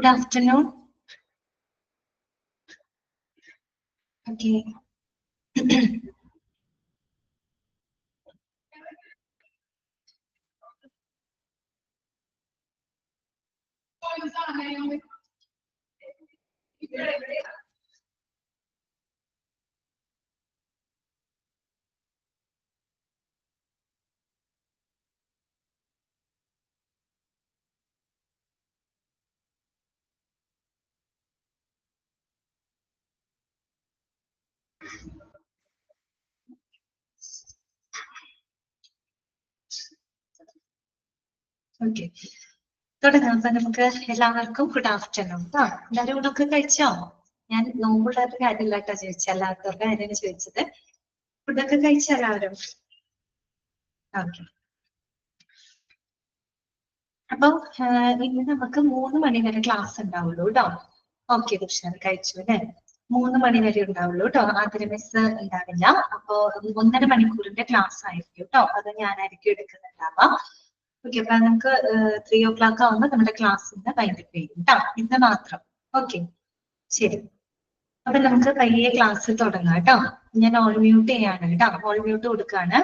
Good afternoon. Okay. Okay. തുടങ്ങാം. അപ്പൊ നമുക്ക് എല്ലാവർക്കും ഗുഡ് ആഫ്റ്റർനൂൺ. എല്ലാവരും ഊണൊക്കെ കഴിച്ചോ? ഞാൻ നോമ്പുള്ളവരുടെ കാര്യമില്ലാട്ടോ ചോദിച്ചത്, അല്ലാത്തവരുടെ കാര്യമാണ് ചോദിച്ചത്. ഫുഡൊക്കെ കഴിച്ചോ എല്ലാവരും? ഓക്കെ. അപ്പൊ ഇന്ന് നമുക്ക് 3 മണി വരെ ക്ലാസ് ഉണ്ടാവുള്ളൂ കേട്ടോ. ഓക്കെ, ദുഷാർ കഴിച്ചു അല്ലെ? 3 മണി വരെ ഉണ്ടാവുള്ളൂ കേട്ടോ. ആതിര മിസ് ഉണ്ടാവില്ല. അപ്പൊ 1.5 മണിക്കൂറിന്റെ ക്ലാസ് ആയിരിക്കും കേട്ടോ. അത് ഞാനായിരിക്കും എടുക്കുന്നുണ്ടാവാം. ഓക്കെ, അപ്പൊ നമുക്ക് 3 o'clock ആവുമ്പോൾ നമ്മുടെ ക്ലാസ്സിന്റെ വൈൻഡപ്പ് ചെയ്യും കേട്ടോ. ഇന്ന് മാത്രം. ഓക്കെ, ശരി. അപ്പൊ നമുക്ക് പയ്യെ ക്ലാസ് തുടങ്ങാം കേട്ടോ. ഞാൻ ഓൾ മ്യൂട്ട് ചെയ്യാണ് കേട്ടോ. ഓൾ മ്യൂട്ട് കൊടുക്കാണ്.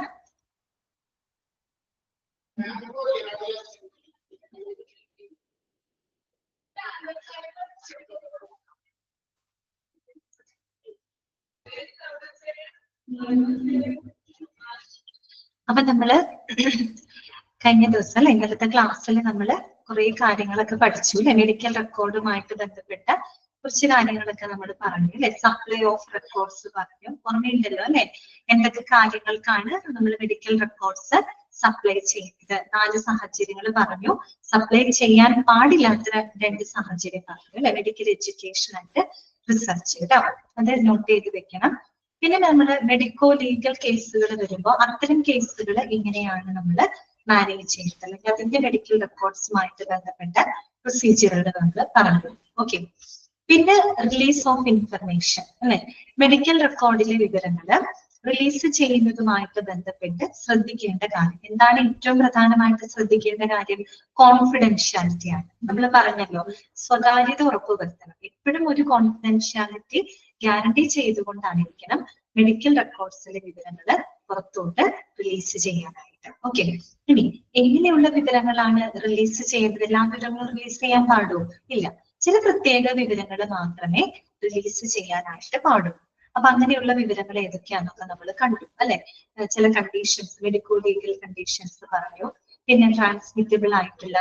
അപ്പൊ നമ്മള് കഴിഞ്ഞ ദിവസം അല്ലെ, ഇന്നലത്തെ ക്ലാസ്സിൽ നമ്മള് കുറെ കാര്യങ്ങളൊക്കെ പഠിച്ചു അല്ലെ. മെഡിക്കൽ റെക്കോർഡുമായിട്ട് ബന്ധപ്പെട്ട കുറച്ച് കാര്യങ്ങളൊക്കെ നമ്മൾ പറഞ്ഞു അല്ലെ. സപ്ലൈ ഓഫ് റെക്കോർഡ്സ് പറഞ്ഞു. ഓർമ്മയുണ്ടല്ലോ അല്ലെ, എന്തൊക്കെ കാര്യങ്ങൾക്കാണ് നമ്മൾ മെഡിക്കൽ റെക്കോർഡ്സ് സപ്ലൈ ചെയ്യുന്നത്. 4 സാഹചര്യങ്ങൾ പറഞ്ഞു. സപ്ലൈ ചെയ്യാൻ പാടില്ലാത്ത 2 സാഹചര്യം പറഞ്ഞു അല്ലെ. മെഡിക്കൽ എഡ്യൂക്കേഷൻ ആൻഡ് റിസർച്ച് കേട്ടോ. അത് നോട്ട് ചെയ്ത് വെക്കണം. പിന്നെ നമ്മൾ മെഡിക്കോ ലീഗൽ കേസുകൾ വരുമ്പോൾ അത്തരം കേസുകൾ എങ്ങനെയാണ് നമ്മൾ മാനേജ് ചെയ്യുന്നത്, അല്ലെങ്കിൽ അതിന്റെ മെഡിക്കൽ റെക്കോർഡ്സുമായിട്ട് ബന്ധപ്പെട്ട പ്രൊസീജിയറുകൾ നമ്മൾ പറഞ്ഞു. ഓക്കെ. പിന്നെ റിലീസ് ഓഫ് ഇൻഫർമേഷൻ അല്ലെ. മെഡിക്കൽ റെക്കോർഡിലെ വിവരങ്ങൾ റിലീസ് ചെയ്യുന്നതുമായിട്ട് ബന്ധപ്പെട്ട് ശ്രദ്ധിക്കേണ്ട കാര്യം എന്താണ്? ഏറ്റവും പ്രധാനമായിട്ട് ശ്രദ്ധിക്കേണ്ട കാര്യം കോൺഫിഡൻഷ്യാലിറ്റിയാണ്. നമ്മൾ പറഞ്ഞല്ലോ, സ്വകാര്യത ഉറപ്പുവരുത്തണം. എപ്പോഴും ഒരു കോൺഫിഡൻഷ്യാലിറ്റി ഗ്യാരണ്ടി ചെയ്തുകൊണ്ടായിരിക്കണം മെഡിക്കൽ റെക്കോർഡ്സിലെ വിവരങ്ങൾ പുറത്തോട്ട് റിലീസ് ചെയ്യാനായിട്ട്. ഓക്കെ. ഇനി എങ്ങനെയുള്ള വിവരങ്ങളാണ് റിലീസ് ചെയ്യേണ്ടത്? എല്ലാ വിവരങ്ങളും റിലീസ് ചെയ്യാൻ പാടുമോ? ഇല്ല. ചില പ്രത്യേക വിവരങ്ങൾ മാത്രമേ റിലീസ് ചെയ്യാനായിട്ട് പാടുള്ളൂ. അപ്പൊ അങ്ങനെയുള്ള വിവരങ്ങൾ ഏതൊക്കെയാണെന്നൊക്കെ നമ്മൾ കണ്ടു അല്ലെ. ചില കണ്ടീഷൻസ്, മെഡിക്കോ ലീഗൽ കണ്ടീഷൻസ് പറഞ്ഞു. പിന്നെ ട്രാൻസ്മിറ്റബിൾ ആയിട്ടുള്ള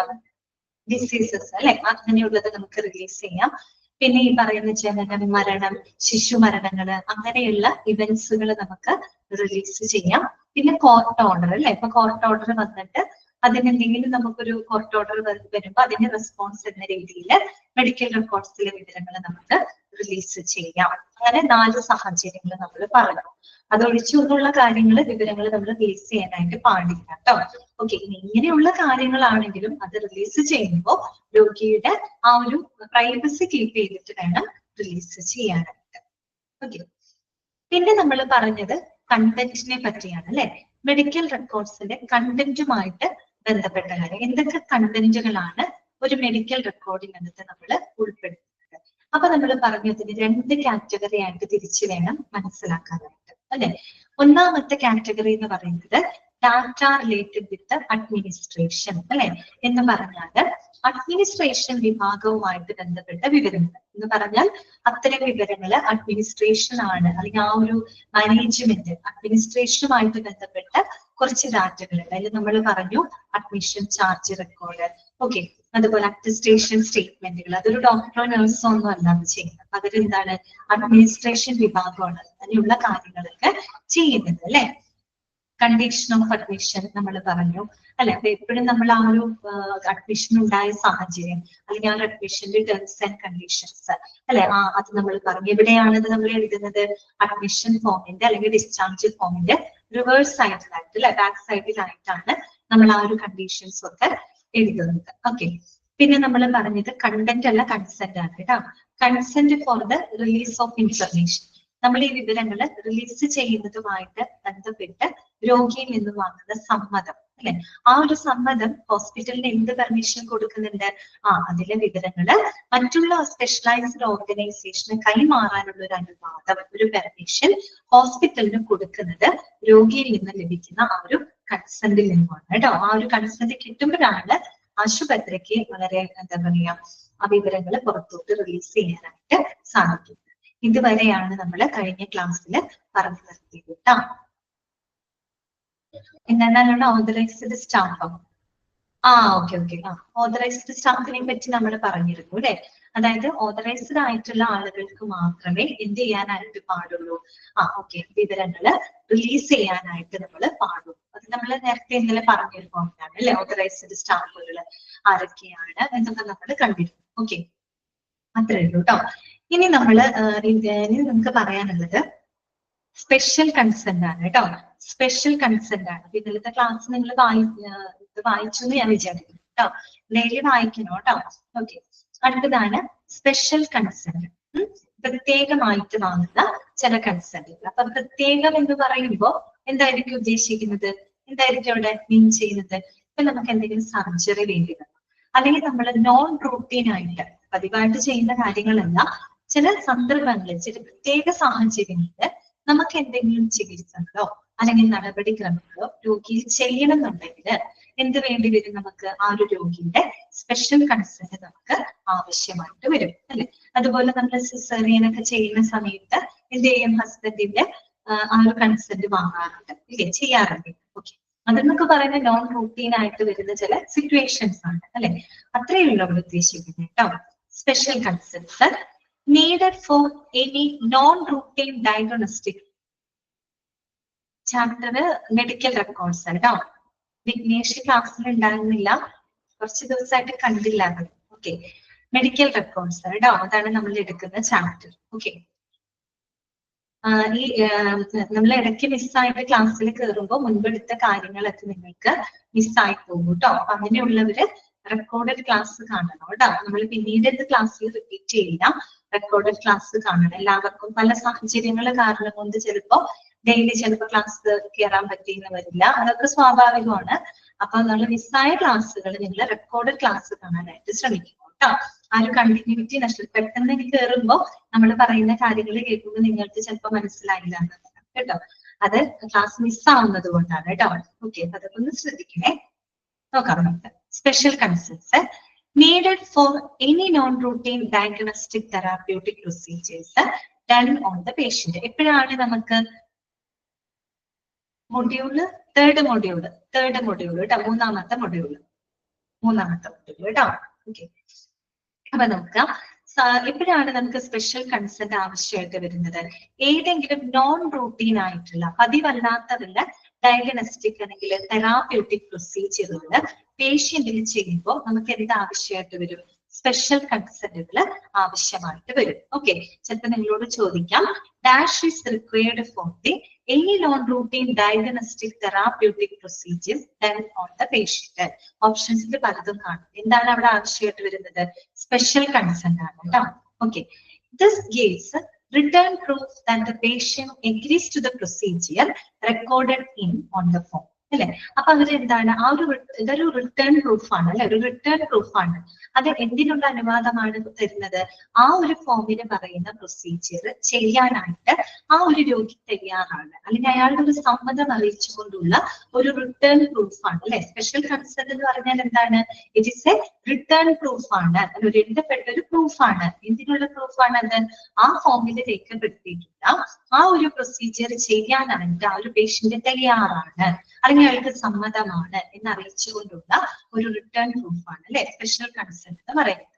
ഡിസീസസ് അല്ലെ, അങ്ങനെയുള്ളത് നമുക്ക് റിലീസ് ചെയ്യാം. പിന്നെ ഈ പറയുന്ന ജനനം, മരണം, ശിശുമരണങ്ങള്, അങ്ങനെയുള്ള ഇവന്റ്സുകൾ നമുക്ക് റിലീസ് ചെയ്യാം. പിന്നെ കോർട്ട് ഓർഡർ അല്ലെ. ഇപ്പൊ കോർട്ട് ഓർഡർ വന്നിട്ട് അതിനെന്തെങ്കിലും നമുക്കൊരു കോർട്ട് ഓർഡർ വരുമ്പോൾ അതിന്റെ റെസ്പോൺസ് എന്ന രീതിയിൽ മെഡിക്കൽ റെക്കോർഡ്സിലെ വിവരങ്ങൾ നമുക്ക് റിലീസ് ചെയ്യാം. അങ്ങനെ 4 സാഹചര്യങ്ങൾ നമ്മൾ പറഞ്ഞു. അതൊഴിച്ചുകൊണ്ടുള്ള കാര്യങ്ങൾ, വിവരങ്ങൾ നമ്മൾ റിലീസ് ചെയ്യാനായിട്ട് പാടില്ല കേട്ടോ. ഓക്കെ. ഇങ്ങനെയുള്ള കാര്യങ്ങളാണെങ്കിലും അത് റിലീസ് ചെയ്യുമ്പോൾ രോഗിയുടെ ആ ഒരു പ്രൈവസി കീപ്പ് ചെയ്തിട്ട് വേണം റിലീസ് ചെയ്യാനായിട്ട്. ഓക്കെ. പിന്നെ നമ്മൾ പറഞ്ഞത് കണ്ടന്റിനെ പറ്റിയാണ് അല്ലെ. മെഡിക്കൽ റെക്കോർഡ്സിന്റെ കണ്ടന്റുമായിട്ട് ബന്ധപ്പെട്ട കാര്യം. എന്തൊക്കെ കണ്ടന്റുകളാണ് ഒരു മെഡിക്കൽ റെക്കോർഡിനകത്ത് നമ്മൾ ഉൾപ്പെടുത്തുന്നത്? അപ്പൊ നമ്മൾ പറഞ്ഞതിന് 2 കാറ്റഗറി ആയിട്ട് തിരിച്ചു വേണം മനസ്സിലാക്കാനായിട്ട് അല്ലെ. ഒന്നാമത്തെ കാറ്റഗറി എന്ന് പറയുന്നത് ഡാറ്റ റിലേറ്റഡ് വിത്ത് അഡ്മിനിസ്ട്രേഷൻ അല്ലെ. എന്ന് പറഞ്ഞാൽ അഡ്മിനിസ്ട്രേഷൻ വിഭാഗവുമായിട്ട് ബന്ധപ്പെട്ട വിവരങ്ങൾ എന്ന് പറഞ്ഞാൽ അത്തരം വിവരങ്ങൾ അഡ്മിനിസ്ട്രേഷൻ ആണ്, അല്ലെങ്കിൽ ആ ഒരു മാനേജ്മെന്റ് അഡ്മിനിസ്ട്രേഷനുമായിട്ട് ബന്ധപ്പെട്ട കുറച്ച് ഡാറ്റകളുണ്ട്. അതിൽ നമ്മൾ പറഞ്ഞു അഡ്മിഷൻ ചാർജ് റെക്കോർഡ്. ഓക്കെ. അതുപോലെ അറ്റസ്റ്റേഷൻ സ്റ്റേറ്റ്മെന്റുകൾ. അതൊരു ഡോക്ടറോ നഴ്സോ ഒന്നും അല്ലാതെ ചെയ്യുന്നത്. പകരം എന്താണ്? അഡ്മിനിസ്ട്രേഷൻ വിഭാഗമാണ് അങ്ങനെയുള്ള കാര്യങ്ങളൊക്കെ ചെയ്യുന്നത് അല്ലെ. കണ്ടീഷൻ ഓഫ് അഡ്മിഷൻ നമ്മൾ പറഞ്ഞു അല്ലെ. അപ്പൊ എപ്പോഴും നമ്മൾ ആ ഒരു അഡ്മിഷൻ ഉണ്ടായ സാഹചര്യം, അല്ലെങ്കിൽ ആ ഒരു അഡ്മിഷന്റെ ടേംസ് ആൻഡ് കണ്ടീഷൻസ് അല്ലെ, അത് നമ്മൾ പറഞ്ഞു. എവിടെയാണത് നമ്മൾ എഴുതുന്നത്? അഡ്മിഷൻ ഫോമിന്റെ അല്ലെങ്കിൽ ഡിസ്ചാർജ് ഫോമിന്റെ റിവേഴ്സ് സൈഡിലായിട്ട് അല്ലെ, ബാക്ക് സൈഡിലായിട്ടാണ് നമ്മൾ ആ ഒരു കണ്ടീഷൻസ് ഒക്കെ എഴുതുന്നത്. ഓക്കെ. പിന്നെ നമ്മൾ പറഞ്ഞത് കണ്ടന്റ് അല്ല, കൺസെന്റ് ആണ് കേട്ടോ. Consent for the release of information. നമ്മൾ ഈ വിവരങ്ങൾ റിലീസ് ചെയ്യുന്നതുമായിട്ട് ബന്ധപ്പെട്ട് രോഗിയിൽ നിന്ന് വാങ്ങുന്ന സമ്മതം അല്ലെ? ആ ഒരു സമ്മതം ഹോസ്പിറ്റലിന് എന്ത് പെർമിഷൻ കൊടുക്കുന്നുണ്ട്? അതിലെ വിവരങ്ങള് മറ്റുള്ള സ്പെഷ്യലൈസ്ഡ് ഓർഗനൈസേഷന് കൈമാറാനുള്ള ഒരു അനുവാദം, ഒരു പെർമിഷൻ ഹോസ്പിറ്റലിന് കൊടുക്കുന്നത് രോഗിയിൽ നിന്ന് ലഭിക്കുന്ന ആ ഒരു കൺസെന്റിൽ നിന്നുമാണ് കേട്ടോ. ആ ഒരു കൺസെന്റ് കിട്ടുമ്പോഴാണ് ആശുപത്രിക്ക് വളരെ എന്താ പറയാ ആ വിവരങ്ങൾ പുറത്തോട്ട് റിലീസ് ചെയ്യാനായിട്ട് സാധിക്കും. ഇതുവരെയാണ് നമ്മൾ കഴിഞ്ഞ ക്ലാസ്സിൽ പറഞ്ഞു നിർത്തിയത് കേട്ടോ. എന്താണ് ഓതറൈസ്ഡ് സ്റ്റാഫ്? ഓക്കെ. ഓതറൈസ്ഡ് സ്റ്റാഫിനെ പറ്റി നമ്മൾ പറഞ്ഞിരുന്നു അല്ലെ? അതായത് ഓതറൈസ്ഡ് ആയിട്ടുള്ള ആളുകൾക്ക് മാത്രമേ എന്ത് ചെയ്യാനായിട്ട് പാടുള്ളൂ? ഓക്കെ, വിവരങ്ങള് റിലീസ് ചെയ്യാനായിട്ട് നമ്മൾ പാടുള്ളൂ. അത് നമ്മൾ നേരത്തെ ഇന്നലെ പറഞ്ഞിരുന്നു അല്ലെ? ഓതറൈസ്ഡ് സ്റ്റാഫുകൾ ആരൊക്കെയാണ് എന്നൊക്കെ നമ്മൾ കണ്ടിരുന്നു. ഓക്കെ, അത്രേ ഉള്ളൂ കേട്ടോ. ഇനി നമുക്ക് പറയാനുള്ളത് സ്പെഷ്യൽ കൺസെന്റ് ആണ് കേട്ടോ. സ്പെഷ്യൽ കൺസെന്റ് ആണ്. ഇന്നലത്തെ ക്ലാസ് നിങ്ങൾ വായിച്ചു എന്ന് ഞാൻ വിചാരിക്കുന്നു കേട്ടോ. ഡെയിലി വായിക്കണം കേട്ടോ. ഓക്കെ, അടുത്തതാണ് സ്പെഷ്യൽ കൺസെന്റ്. പ്രത്യേകമായിട്ട് വാങ്ങുന്ന ചില കൺസെന്റുകൾ. അപ്പൊ പ്രത്യേകം എന്ന് പറയുമ്പോൾ എന്തായിരിക്കും ഉദ്ദേശിക്കുന്നത്? എന്തായിരിക്കും അവിടെ മീൻ ചെയ്യുന്നത്? ഇപ്പൊ നമുക്ക് എന്തെങ്കിലും സർജറി വേണ്ടി വന്നു, അല്ലെങ്കിൽ നമ്മൾ നോൺ റൂട്ടീൻ ആയിട്ട് പതിവായിട്ട് ചെയ്യുന്ന കാര്യങ്ങളല്ല, ചില സന്ദർഭങ്ങളിൽ ചില പ്രത്യേക സാഹചര്യങ്ങളിൽ നമുക്ക് എന്തെങ്കിലും ചികിത്സകളോ അല്ലെങ്കിൽ നടപടിക്രമങ്ങളോ രോഗിയിൽ ചെയ്യണമെന്നുണ്ടെങ്കിൽ എന്ത് വേണ്ടി വരും? നമുക്ക് ആ ഒരു രോഗിയുടെ സ്പെഷ്യൽ കൺസെന്റ് നമുക്ക് ആവശ്യമായിട്ട് വരും അല്ലെ? അതുപോലെ നമ്മൾ സിസേറിയനൊക്കെ ചെയ്യുന്ന സമയത്ത് എന്ത് ചെയ്യും? ഹസ്ബൻഡിന്റെ ആ ഒരു കൺസെന്റ് വാങ്ങാറുണ്ട് ഇല്ലേ? ചെയ്യാറുണ്ട്. ഓക്കെ, അതെന്നൊക്കെ പറയുന്ന നോൺ റൂട്ടീൻ ആയിട്ട് വരുന്ന ചില സിറ്റുവേഷൻസ് ആണ് അല്ലെ? അത്രയുള്ള അവിടെ ഉദ്ദേശിക്കുന്നത് കേട്ടോ. Special consent needed for any non-routine diagnostic. Chapter medical records കേട്ടോ. വിഘ്നേഷ് ക്ലാസ്സിൽ ഉണ്ടായിരുന്നില്ല, കുറച്ച് ദിവസമായിട്ട് കണ്ടില്ല. ഓക്കെ, മെഡിക്കൽ റെക്കോർഡ്സ് കേട്ടോ, അതാണ് നമ്മൾ എടുക്കുന്ന ചാപ്റ്റർ. ഓക്കെ, ഈ നമ്മൾ ഇടയ്ക്ക് മിസ്സായിട്ട് ക്ലാസ്സിൽ കയറുമ്പോൾ മുൻപെടുത്ത കാര്യങ്ങളൊക്കെ നിങ്ങൾക്ക് മിസ്സായി പോകും കേട്ടോ. അപ്പൊ അങ്ങനെയുള്ളവര് റെക്കോർഡഡ് ക്ലാസ് കാണണം കേട്ടോ. നമ്മൾ പിന്നീട് ക്ലാസ്സിൽ റിപ്പീറ്റ് ചെയ്യില്ല, റെക്കോർഡഡ് ക്ലാസ് കാണണം. എല്ലാവർക്കും പല സാഹചര്യങ്ങൾ കാരണം കൊണ്ട് ചിലപ്പോ ഡെയിലി ചിലപ്പോൾ ക്ലാസ് കയറാൻ പറ്റിയെന്ന് വരില്ല, അതൊക്കെ സ്വാഭാവികമാണ്. അപ്പൊ നമ്മൾ മിസ്സായ ക്ലാസ്സുകൾ നിങ്ങൾ റെക്കോർഡഡ് ക്ലാസ് കാണാനായിട്ട് ശ്രമിക്കും കേട്ടോ. ആ ഒരു കണ്ടിന്യൂറ്റി നഷ്ടം. പെട്ടെന്ന് കയറുമ്പോൾ നമ്മൾ പറയുന്ന കാര്യങ്ങൾ കേൾക്കുമ്പോൾ നിങ്ങൾക്ക് ചിലപ്പോൾ മനസ്സിലായില്ല കേട്ടോ. അത് ക്ലാസ് മിസ്സാവുന്നത് കൊണ്ടാണ് കേട്ടോ. ഓക്കെ, അതൊക്കെ ഒന്ന് ശ്രദ്ധിക്കണേ. നോക്കാം നമുക്ക്. Special consents needed for any non-routine diagnostic therapeutic procedures done on the patient. എപ്പോഴാണ് നമുക്ക് തേർഡ് മൊഡ്യൂൾ കേട്ടോ. മൂന്നാമത്തെ മൊഡ്യൂൾ കേട്ടോ. ഓക്കെ, അപ്പൊ നോക്കാം എപ്പോഴാണ് നമുക്ക് സ്പെഷ്യൽ കൺസെന്റ് ആവശ്യമായിട്ട് വരുന്നത്? ഏതെങ്കിലും നോൺ റൂട്ടീൻ ആയിട്ടുള്ള പതിവല്ലാത്തതുള്ള ഡയഗ്നോസ്റ്റിക് അല്ലെങ്കിൽ തെറാപ്യൂട്ടിക് പ്രൊസീജിയറുകൾ പേഷ്യന്റിന് ചെയ്യുമ്പോൾ നമുക്ക് എന്ത് ആവശ്യമായിട്ട് വരും? സ്പെഷ്യൽ കൺസെന്റുകൾ ആവശ്യമായിട്ട് വരും. ഓക്കെ, ചിലപ്പോൾ നിങ്ങളോട് ചോദിക്കാം dash is required for the any non routine diagnostic therapeutic procedures done on the patient. ഓപ്ഷൻസിൽ പലതും കാണും. എന്താണ് അവിടെ ആവശ്യമായിട്ട് വരുന്നത്? സ്പെഷ്യൽ കൺസെന്റ് ആണ് കേട്ടോ. Okay, this gives return proof that the patient agrees to the procedure recorded in on the form. അല്ലെ? അപ്പൊ അവരെന്താണ് ഇതൊരു റിട്ടേൺ പ്രൂഫാണ് അല്ലെ? ഒരു റിട്ടേൺ പ്രൂഫാണ്. അത് എന്തിനുള്ള അനുവാദമാണ് തരുന്നത്? ആ ഒരു ഫോമിന് പറയുന്ന പ്രൊസീജിയർ ചെയ്യാനായിട്ട് ആ ഒരു രോഗി തയ്യാറാണ്, അല്ലെങ്കിൽ അയാളുടെ ഒരു സമ്മതം അറിയിച്ചുകൊണ്ടുള്ള ഒരു റിട്ടേൺ പ്രൂഫാണ് അല്ലെ? സ്പെഷ്യൽ കൺസെന്റ് എന്ന് പറഞ്ഞാൽ എന്താണ്? ഇറ്റ് ഇസ് എ റിട്ടേൺ പ്രൂഫാണ്, ഒരു എഴുതപ്പെട്ട ഒരു പ്രൂഫാണ്. എന്തിനുള്ള പ്രൂഫാണ് അത്? ആ ഫോമിൽ രേഖപ്പെടുത്തിയിട്ടുള്ള ആ ഒരു പ്രൊസീജിയർ ചെയ്യാനായിട്ട് ആ ഒരു പേഷ്യന്റ് തയ്യാറാണ്, അല്ലെങ്കിൽ അയാൾക്ക് സമ്മതമാണ് എന്നറിയിച്ചുകൊണ്ടുള്ള ഒരു റിട്ടേൺ പ്രൂഫാണ് അല്ലെ സ്പെഷ്യൽ കൺസെന്റ് എന്ന് പറയുന്നത്.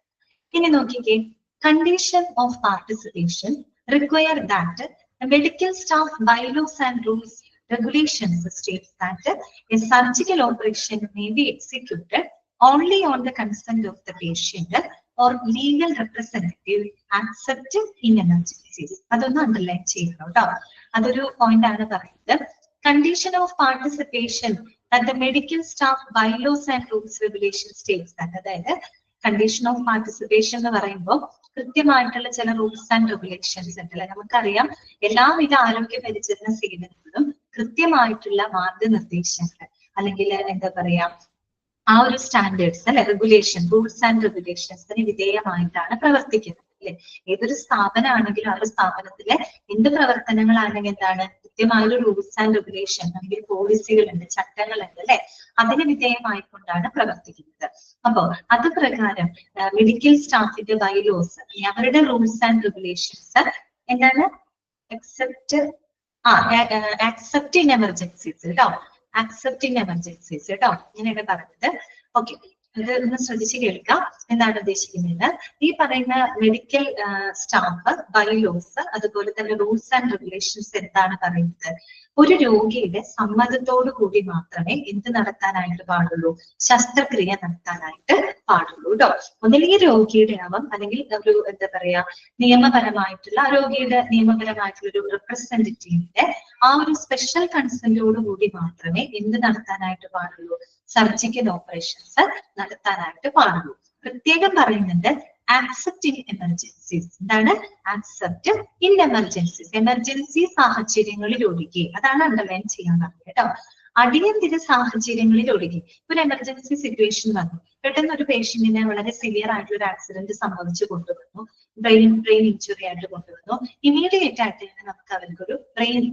ഇനി നോക്കിക്കേ, condition of participation require that medical staff bylaws and rules regulations states that a surgical operation may be executed only on the consent of the patient or legal representative accepted in emergencies. അതൊന്നും underline ചെയ്യണം കേട്ടോ. അതൊരു point ആണ് പറയുന്നത്. Condition of participation that the medical staff bylaws and rules regulation states that. അതായത് condition of participation എന്ന് പറയുമ്പോൾ കൃത്യമായിട്ടുള്ള ചില റൂൾസ് ആൻഡ് റെഗുലേഷൻസ് ഉണ്ടല്ലേ. നമുക്കറിയാം എല്ലാവിധ ആരോഗ്യ പരിചരണ സേവനങ്ങളും കൃത്യമായിട്ടുള്ള മാർഗനിർദ്ദേശങ്ങൾ അല്ലെങ്കിൽ എന്താ പറയാ ആ ഒരു സ്റ്റാൻഡേർഡ്സ് അല്ലെ, റെഗുലേഷൻ, റൂൾസ് ആൻഡ് റെഗുലേഷൻസിന് വിധേയമായിട്ടാണ് പ്രവർത്തിക്കുന്നത് അല്ലെ. ഏതൊരു സ്ഥാപനമാണെങ്കിലും ആ ഒരു സ്ഥാപനത്തിലെ എന്ത് പ്രവർത്തനങ്ങളാണെങ്കിൽ എന്താണ്, കൃത്യമായൊരു റൂൾസ് ആൻഡ് റെഗുലേഷൻ അല്ലെങ്കിൽ പോളിസികളുണ്ട്, ചട്ടങ്ങളുണ്ട് അല്ലെ, അതിന് വിധേയമായിക്കൊണ്ടാണ് പ്രവർത്തിക്കുന്നത്. അപ്പോ അത് പ്രകാരം മെഡിക്കൽ സ്റ്റാഫിന്റെ ബൈലോസ്, അവരുടെ റൂൾസ് ആൻഡ് റെഗുലേഷൻസ് എന്താണ്, ആക്സെപ്റ്റ് ഇൻ എമർജൻസീസ് കേട്ടോ, ആക്സെപ്റ്റ് ഇൻ എമർജൻസീസ് കേട്ടോ, ഇങ്ങനെയാണ് പറഞ്ഞത്. ഓക്കെ, ഇത് ഒന്ന് ശ്രദ്ധിച്ച് കേൾക്കാം. എന്താണ് ഉദ്ദേശിക്കുന്നത്? ഈ പറയുന്ന മെഡിക്കൽ സ്റ്റാഫ് ബൈലോസ് അതുപോലെ തന്നെ റൂൾസ് ആൻഡ് റെഗുലേഷൻസ് എന്താണ് പറയുന്നത്? ഒരു രോഗിയുടെ സമ്മതത്തോടു കൂടി മാത്രമേ എന്ത് നടത്താനായിട്ട് പാടുള്ളൂ, ശസ്ത്രക്രിയ നടത്താനായിട്ട് പാടുള്ളൂ കേട്ടോ. ഒന്നില്ലെങ്കിൽ രോഗിയുടെ ആവാം, അല്ലെങ്കിൽ ഒരു എന്താ പറയാ നിയമപരമായിട്ടുള്ള രോഗിയുടെ നിയമപരമായിട്ടുള്ള ഒരു റെപ്രസെന്റേറ്റീവിന്റെ ആ ഒരു സ്പെഷ്യൽ കൺസെന്റോട് കൂടി മാത്രമേ എന്ത് നടത്താനായിട്ട് പാടുള്ളൂ, സർജിക്കൽ ഓപ്പറേഷൻസ് നടത്താനായിട്ട് പാടുള്ളൂ. പ്രത്യേകം പറയുന്നുണ്ട് ആക്സെപ്റ്റ് ഇൻ എമർജൻസീസ്. എന്താണ് ആക്സെപ്റ്റ് ഇൻ എമർജൻസീസ്? എമർജൻസി സാഹചര്യങ്ങളിൽ ഒഴികെ, അതാണ് അണ്ടർലൈൻ ചെയ്യാൻ പറഞ്ഞത് കേട്ടോ. അടിയന്തര സാഹചര്യങ്ങളിൽ ഒഴികെ. ഒരു എമർജൻസി സിറ്റുവേഷൻ വന്നു, പെട്ടെന്ന് ഒരു പേഷ്യന്റിനെ വളരെ സിവിയർ ആയിട്ടുള്ള ഒരു ആക്സിഡന്റ് സംഭവിച്ചു കൊണ്ടുവന്നു, ബ്രെയിൻ ഇഞ്ചുറി ആയിട്ട് കൊണ്ടുവന്നു, ഇമീഡിയറ്റ് ആയിട്ട് തന്നെ നമുക്ക് അവർക്കൊരു ബ്രെയിൻ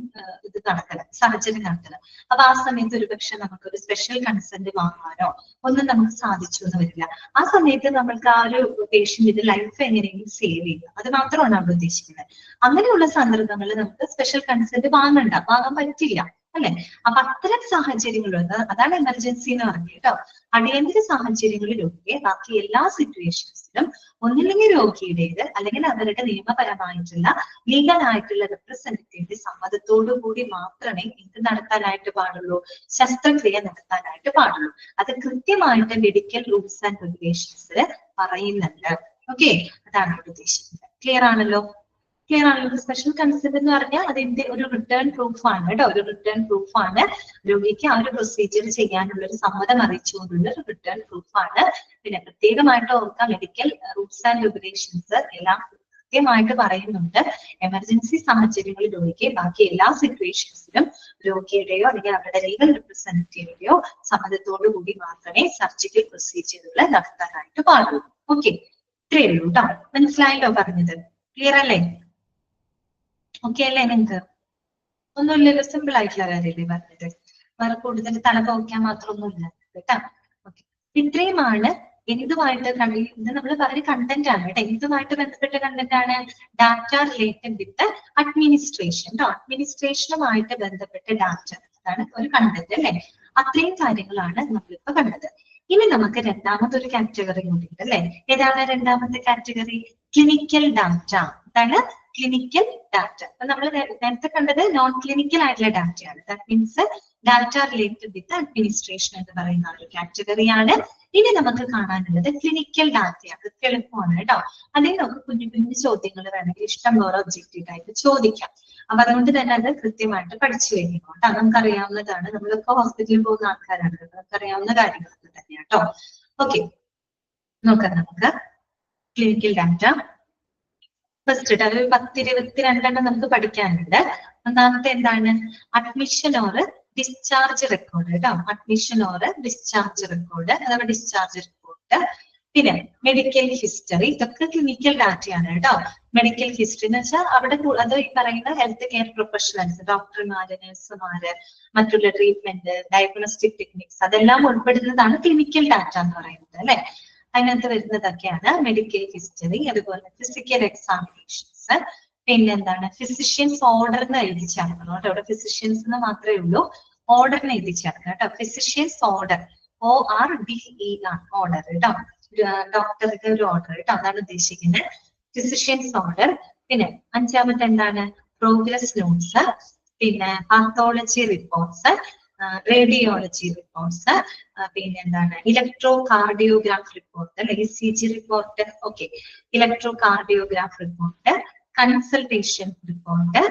ഇത് നടത്തണം, സർജറി നടത്തണം. അപ്പൊ ആ സമയത്ത് ഒരു പക്ഷെ നമുക്കൊരു സ്പെഷ്യൽ കൺസെന്റ് വാങ്ങാനോ ഒന്നും നമുക്ക് സാധിച്ചു എന്ന് വരില്ല. ആ സമയത്ത് നമ്മൾക്ക് ആ ഒരു പേഷ്യന്റിന്റെ ലൈഫ് എങ്ങനെയെങ്കിലും സേവ് ചെയ്യുക, അത് മാത്രമാണ് അവിടെ ഉദ്ദേശിക്കുന്നത്. അങ്ങനെയുള്ള സന്ദർഭങ്ങളിൽ നമുക്ക് സ്പെഷ്യൽ കൺസെന്റ് വാങ്ങാൻ പറ്റില്ല അല്ലെ. അപ്പൊ അത്തരം സാഹചര്യങ്ങളുണ്ട്, അതാണ് എമർജൻസി എന്ന് പറഞ്ഞത് കേട്ടോ. അടിയന്തര സാഹചര്യങ്ങളിലൊക്കെ ബാക്കി എല്ലാ സിറ്റുവേഷൻസിലും ഒന്നില്ലെങ്കിൽ രോഗിയുടേത് അല്ലെങ്കിൽ അവരുടെ നിയമപരമായിട്ടുള്ള ലീഗലായിട്ടുള്ള റെപ്രസെന്റേറ്റീവിന്റെ സമ്മതത്തോടു കൂടി മാത്രമേ എന്ത് നടത്താനായിട്ട് പാടുള്ളൂ, ശസ്ത്രക്രിയ നടത്താനായിട്ട് പാടുള്ളൂ. അത് കൃത്യമായിട്ട് മെഡിക്കൽ റൂൾസ് ആൻഡ് റെഗുലേഷൻസിൽ പറയുന്നുണ്ട്. ഓക്കെ, അതാണ് ഇവിടെ ഉദ്ദേശിക്കുന്നത്. ക്ലിയർ ആണല്ലോ? ക്ലിയർ ആണല്ലോ? സ്പെഷ്യൽ കൺസെന്റ് എന്ന് പറഞ്ഞാൽ അതിന്റെ ഒരു റിട്ടേൺ പ്രൂഫ് ആണ് കേട്ടോ, ഒരു റിട്ടേൺ പ്രൂഫ് ആണ്. രോഗിക്ക് ആ ഒരു പ്രൊസീജിയർ ചെയ്യാനുള്ള ഒരു സമ്മതം അറിയിച്ചുകൊണ്ടുള്ള ഒരു റിട്ടേൺ പ്രൂഫ് ആണ്. പിന്നെ പ്രത്യേകമായിട്ട് ഓർക്കാം, മെഡിക്കൽ റൂൾസ് ആൻഡ് റെഗുലേഷൻസ് എല്ലാം കൃത്യമായിട്ട് പറയുന്നുണ്ട്. എമർജൻസി സാഹചര്യങ്ങളിൽ ഒഴികെ ബാക്കി എല്ലാ സിറ്റുവേഷൻസിലും രോഗിയുടെയോ അല്ലെങ്കിൽ അവരുടെ ലീഗൽ റെപ്രസെന്റേറ്റീവിന്റെയോ സമ്മതത്തോടു കൂടി മാത്രമേ സർജിക്കൽ പ്രൊസീജിയറുകൾ നടത്താനായിട്ട് പാടുള്ളൂ. ഓക്കെ, ഇത്രയേ ഉള്ളൂ കേട്ടോ. മനസ്സിലായല്ലോ പറഞ്ഞത്? ക്ലിയർ അല്ലേ? ഓക്കെ അല്ലേ? നിങ്ങൾക്ക് ഒന്നുമില്ലല്ലോ, സിമ്പിൾ ആയിട്ടുള്ള കാര്യമല്ലേ പറഞ്ഞത്? വേറെ കൂടുതൽ തല പോക്കാൻ മാത്രമൊന്നുമില്ല കേട്ടാ. ഓക്കെ, ഇത്രയുമാണ് എന്തുമായിട്ട് ഇത് നമ്മൾ പറഞ്ഞ കണ്ടന്റ് ആണ് കേട്ടോ. എന്തുമായിട്ട് ബന്ധപ്പെട്ട കണ്ടന്റ് ആണ്? ഡാറ്റ റിലേറ്റഡ് വിത്ത് അഡ്മിനിസ്ട്രേഷൻ കേട്ടോ. അഡ്മിനിസ്ട്രേഷനുമായിട്ട് ബന്ധപ്പെട്ട ഡാറ്റ, അതാണ് ഒരു കണ്ടന്റ് അല്ലെ. അത്രയും കാര്യങ്ങളാണ് നമ്മളിപ്പോ കണ്ടത്. ഇനി നമുക്ക് രണ്ടാമത്തെ ഒരു കാറ്റഗറി കൂടി ഉണ്ട് അല്ലെ. ഏതാണ് രണ്ടാമത്തെ കാറ്റഗറി? Clinical data. എന്താണ്? Clinical data. അപ്പൊ നമ്മൾ നേരത്തെ കണ്ടത് നോൺ ക്ലിനിക്കൽ ആയിട്ടുള്ള ഡാറ്റയാണ്. That means data related with administration എന്ന് പറയുന്ന ഒരു കാറ്റഗറിയാണ്. ഇനി നമുക്ക് കാണാനുള്ളത് ക്ലിനിക്കൽ ഡാറ്റയാണ്. ഇത് എളുപ്പമാണ് കേട്ടോ. അതിൽ നമുക്ക് കുഞ്ഞു കുഞ്ഞു ചോദ്യങ്ങൾ വേണമെങ്കിൽ ഇഷ്ടം പോലെ ഒബ്ജക്റ്റീവ് ആയിട്ട് ചോദിക്കാം. അപ്പൊ അതുകൊണ്ട് തന്നെ അത് കൃത്യമായിട്ട് പഠിച്ചു കഴിഞ്ഞു കേട്ടോ. നമുക്കറിയാവുന്നതാണ്, നമ്മളൊക്കെ ഹോസ്പിറ്റലിൽ പോകുന്ന ആൾക്കാരാണ്, നമുക്കറിയാവുന്ന കാര്യങ്ങളൊക്കെ തന്നെയാണ് കേട്ടോ. ഓക്കെ, നോക്കാം നമുക്ക് ക്ലിനിക്കൽ ഡാറ്റ. ഫസ്റ്റ് ഒരു 10-22 നമുക്ക് പഠിക്കാനുണ്ട്. ഒന്നാമത്തെ എന്താണ്? അഡ്മിഷൻ ഓർ ഡിസ്ചാർജ് റെക്കോർഡ് കേട്ടോ. അഡ്മിഷൻ ഓർ ഡിസ്ചാർജ് റെക്കോർഡ് അഥവാ ഡിസ്ചാർജ് റിപ്പോർട്ട്. പിന്നെ മെഡിക്കൽ ഹിസ്റ്ററി, ഇതൊക്കെ ക്ലിനിക്കൽ ഡാറ്റയാണ് കേട്ടോ. മെഡിക്കൽ ഹിസ്റ്ററി എന്ന് വെച്ചാൽ അവിടെ അത് ഈ പറയുന്ന ഹെൽത്ത് കെയർ പ്രൊഫഷണൽസ്, ഡോക്ടർമാര്, നഴ്സുമാര്, മറ്റുള്ള ട്രീറ്റ്മെന്റ്, ഡയഗ്നോസ്റ്റിക് ടെക്നിക്സ്, അതെല്ലാം ഉൾപ്പെടുന്നതാണ് ക്ലിനിക്കൽ ഡാറ്റ എന്ന് പറയുന്നത് അല്ലെ. അതിനകത്ത് വരുന്നതൊക്കെയാണ് മെഡിക്കൽ ഹിസ്റ്ററി, അതുപോലെ ഫിസിക്കൽ എക്സാമിനേഷൻസ്, പിന്നെ എന്താണ് ഫിസിഷ്യൻസ് ഓർഡർ എന്ന് എഴുതി ചേർക്കണം കേട്ടോ. അവിടെ ഫിസിഷ്യൻസ് എന്ന് മാത്രമേ ഉള്ളൂ, ഓർഡറിന് എഴുതി ചേർക്കണം കേട്ടോ. ഫിസിഷ്യൻസ് ഓർഡർ, ORDER, ഓർഡർ കേട്ടോ. ഡോക്ടർക്ക് ഒരു ഓർഡർ കേട്ടോ, അതാണ് ഉദ്ദേശിക്കുന്നത്. Physicians order. പിന്നെ അഞ്ചാമത്തെ എന്താണ്? പ്രോഗ്രസ് നോട്ട്സ്, പിന്നെ പാത്തോളജി റിപ്പോർട്ട്സ്, റേഡിയോളജി റിപ്പോർട്ട്സ്, പിന്നെ എന്താണ് ഇലക്ട്രോ കാർഡിയോഗ്രാഫ് റിപ്പോർട്ട് അല്ലെ, ECG report. Okay, electro cardiograph report, consultation report,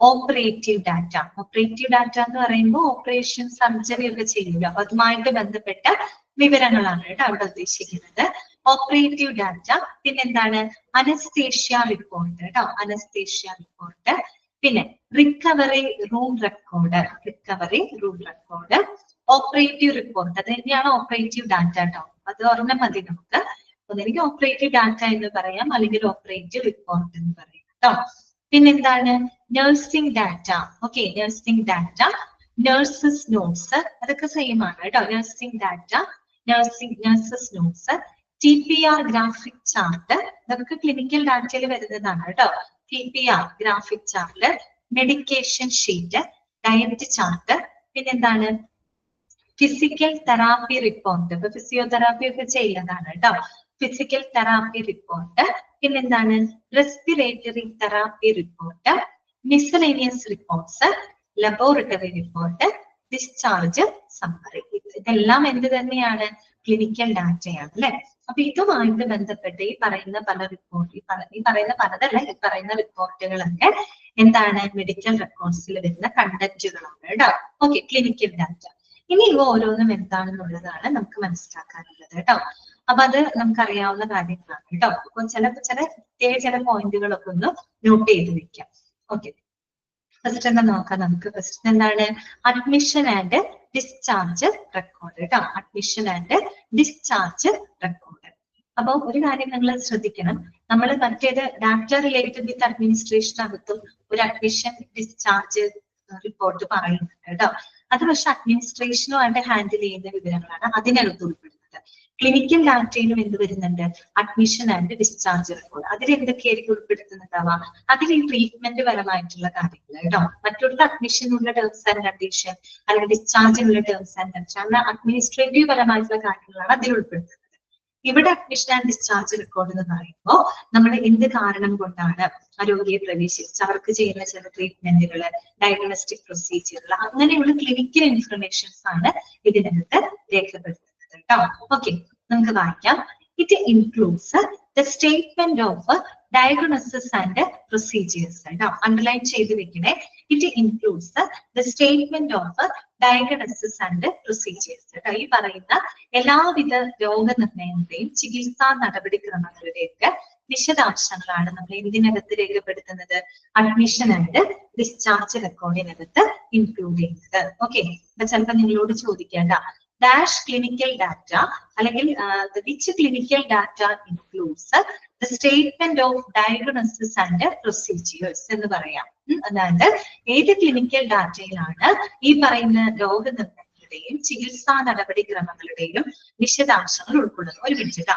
operative data. Operative data എന്ന് പറയുമ്പോൾ ഓപ്പറേഷൻ, സർജറി ഒക്കെ ചെയ്യില്ല, അപ്പൊ അതുമായിട്ട് ബന്ധപ്പെട്ട വിവരങ്ങളാണ് കേട്ടോ അവിടെ ഉദ്ദേശിക്കുന്നത്. Operative data. പിന്നെന്താണ്? അനസ്തേഷ്യ റിപ്പോർട്ട് കേട്ടോ, അനസ്തേഷ്യ റിപ്പോർട്ട്. പിന്നെ recovery room record, recovery room record. Operative report, അത് തന്നെയാണ് ഓപ്പറേറ്റീവ് ഡാറ്റ കേട്ടോ. അത് ഒരെണ്ണം മതി നമുക്ക്. ഒന്നെങ്കിൽ ഓപ്പറേറ്റീവ് ഡാറ്റ എന്ന് പറയാം, അല്ലെങ്കിൽ ഓപ്പറേറ്റീവ് റിപ്പോർട്ട് എന്ന് പറയാം കേട്ടോ. പിന്നെന്താണ് nursing data. Okay, nursing data, nurses notes, അതൊക്കെ സെയിം ആണ് കേട്ടോ. Nursing data, nurses notes, TPR graphic chart, ഇതൊക്കെ ക്ലിനിക്കൽ ഡാറ്റയിൽ വരുന്നതാണ് കേട്ടോ. TPR graphic chart, medication sheet, diet chart, പിന്നെന്താണ് ഫിസിക്കൽ തെറാപ്പി റിപ്പോർട്ട്. ഇപ്പൊ ഫിസിയോതെറാപ്പി ഒക്കെ ചെയ്യുന്നതാണ് കേട്ടോ. ഫിസിക്കൽ തെറാപ്പി റിപ്പോർട്ട്, പിന്നെന്താണ് respiratory therapy report, miscellaneous reports, laboratory report, discharge summary. ഇതെല്ലാം എന്ത് തന്നെയാണ്? ക്ലിനിക്കൽ ഡാറ്റയാണ് അല്ലെ. അപ്പൊ ഇതുമായിട്ട് ബന്ധപ്പെട്ട് ഈ പറയുന്ന പല റിപ്പോർട്ട്, ഈ പറയുന്ന പലതല്ല, ഈ പറയുന്ന റിപ്പോർട്ടുകളൊക്കെ എന്താണ് മെഡിക്കൽ റെക്കോർഡ്സിൽ വരുന്ന കണ്ടന്റുകളാണ് കേട്ടോ. Okay, clinical data. ഇനി ഇവ ഓരോന്നും എന്താണെന്നുള്ളതാണ് നമുക്ക് മനസ്സിലാക്കാനുള്ളത് കേട്ടോ. അപ്പൊ അത് നമുക്കറിയാവുന്ന കാര്യങ്ങളാണ് കേട്ടോ. അപ്പൊ ചില പോയിന്റുകളൊക്കെ ഒന്ന് നോട്ട് ചെയ്ത് വെക്കാം. ഓക്കെ, ഫസ്റ്റ് എന്താ നോക്കാം നമുക്ക്. ഫസ്റ്റ് എന്താണ് അഡ്മിഷൻ ആൻഡ് ഡിസ്ചാർജ് റെക്കോർഡ് കേട്ടോ. Admission and discharge record. അപ്പൊ ഒരു കാര്യം നിങ്ങൾ ശ്രദ്ധിക്കണം, നമ്മൾ മറ്റേത് ഡാറ്റ റിലേറ്റഡ് വിത്ത് അഡ്മിനിസ്ട്രേഷനകത്തും ഒരു അഡ്മിഷൻ ഡിസ്ചാർജ് റിപ്പോർട്ട് പറയുന്നുണ്ട് കേട്ടോ. അത് പക്ഷെ അഡ്മിനിസ്ട്രേഷനുമായിട്ട് ഹാൻഡിൽ ചെയ്യുന്ന വിവരങ്ങളാണ് അതിനകത്ത് ഉൾപ്പെടുന്നത്. ക്ലിനിക്കൽ ഡാറ്റയിലും എന്ത് വരുന്നുണ്ട്? Admission and discharge record. അതിൽ എന്തൊക്കെയായിരിക്കും ഉൾപ്പെടുത്തുന്നുണ്ടാവുക? അതിൽ ഈ ട്രീറ്റ്മെന്റ് പരമായിട്ടുള്ള കാര്യങ്ങൾ കേട്ടോ. മറ്റുള്ള അഡ്മിഷനുള്ള ടേംസ് ആൻഡ് കണ്ടീഷൻ അല്ലെങ്കിൽ ഡിസ്ചാർജിനുള്ള ടേംസ് ആൻഡ് കണ്ടീഷൻ, അങ്ങനെ അഡ്മിനിസ്ട്രേറ്റീവ് പരമായിട്ടുള്ള കാര്യങ്ങളാണ് അതിൽ ഉൾപ്പെടുത്തുന്നത്. ഇവിടെ അഡ്മിഷൻ ആൻഡ് ഡിസ്ചാർജ് റെക്കോർഡ് എന്ന് പറയുമ്പോൾ നമ്മൾ എന്ത് കാരണം കൊണ്ടാണ് ആ രോഗിയെ പ്രവേശിച്ച് അവർക്ക് ചെയ്യുന്ന ചില ട്രീറ്റ്മെന്റുകൾ, ഡയഗ്നോസ്റ്റിക് പ്രൊസീജിയറുകൾ, അങ്ങനെയുള്ള ക്ലിനിക്കൽ ഇൻഫർമേഷൻസ് ആണ് ഇതിനകത്ത് രേഖപ്പെടുത്തുന്നത് കേട്ടോ. ഓക്കെ, നമുക്ക് വായിക്കാം. It includes the statement of diagnosis and procedures കേട്ടോ. അണ്ടർലൈൻ ചെയ്ത് വെക്കണേ. It includes the statement of diagnosis and procedures കേട്ടോ. ഈ പറയുന്ന എല്ലാവിധ രോഗനിർണയങ്ങളുടെയും ചികിത്സാ നടപടിക്രമങ്ങളുടെയൊക്കെ വിശദാംശങ്ങളാണ് നമ്മൾ ഇതിനകത്ത് രേഖപ്പെടുത്തുന്നത്. അഡ്മിഷൻ ആൻഡ് ഡിസ്ചാർജ് റെക്കോർഡിനകത്ത് ഇൻക്ലൂഡ് ചെയ്യുന്നത്. ഓക്കെ, അപ്പൊ ചിലപ്പോൾ നിങ്ങളോട് ചോദിക്കേണ്ട ഡാഷ് ക്ലിനിക്കൽ ഡാറ്റ അല്ലെങ്കിൽ which clinical data includes the statement of diagnosis and procedures എന്ന് പറയാം. അതായത് ഏത് ക്ലിനിക്കൽ ഡാറ്റയിലാണ് ഈ പറയുന്ന രോഗനിർണയങ്ങളുടെയും ചികിത്സാ നടപടിക്രമങ്ങളുടെയും വിശദാംശങ്ങൾ ഉൾക്കൊള്ളുന്നത്. ഒരു മിനിറ്റ്.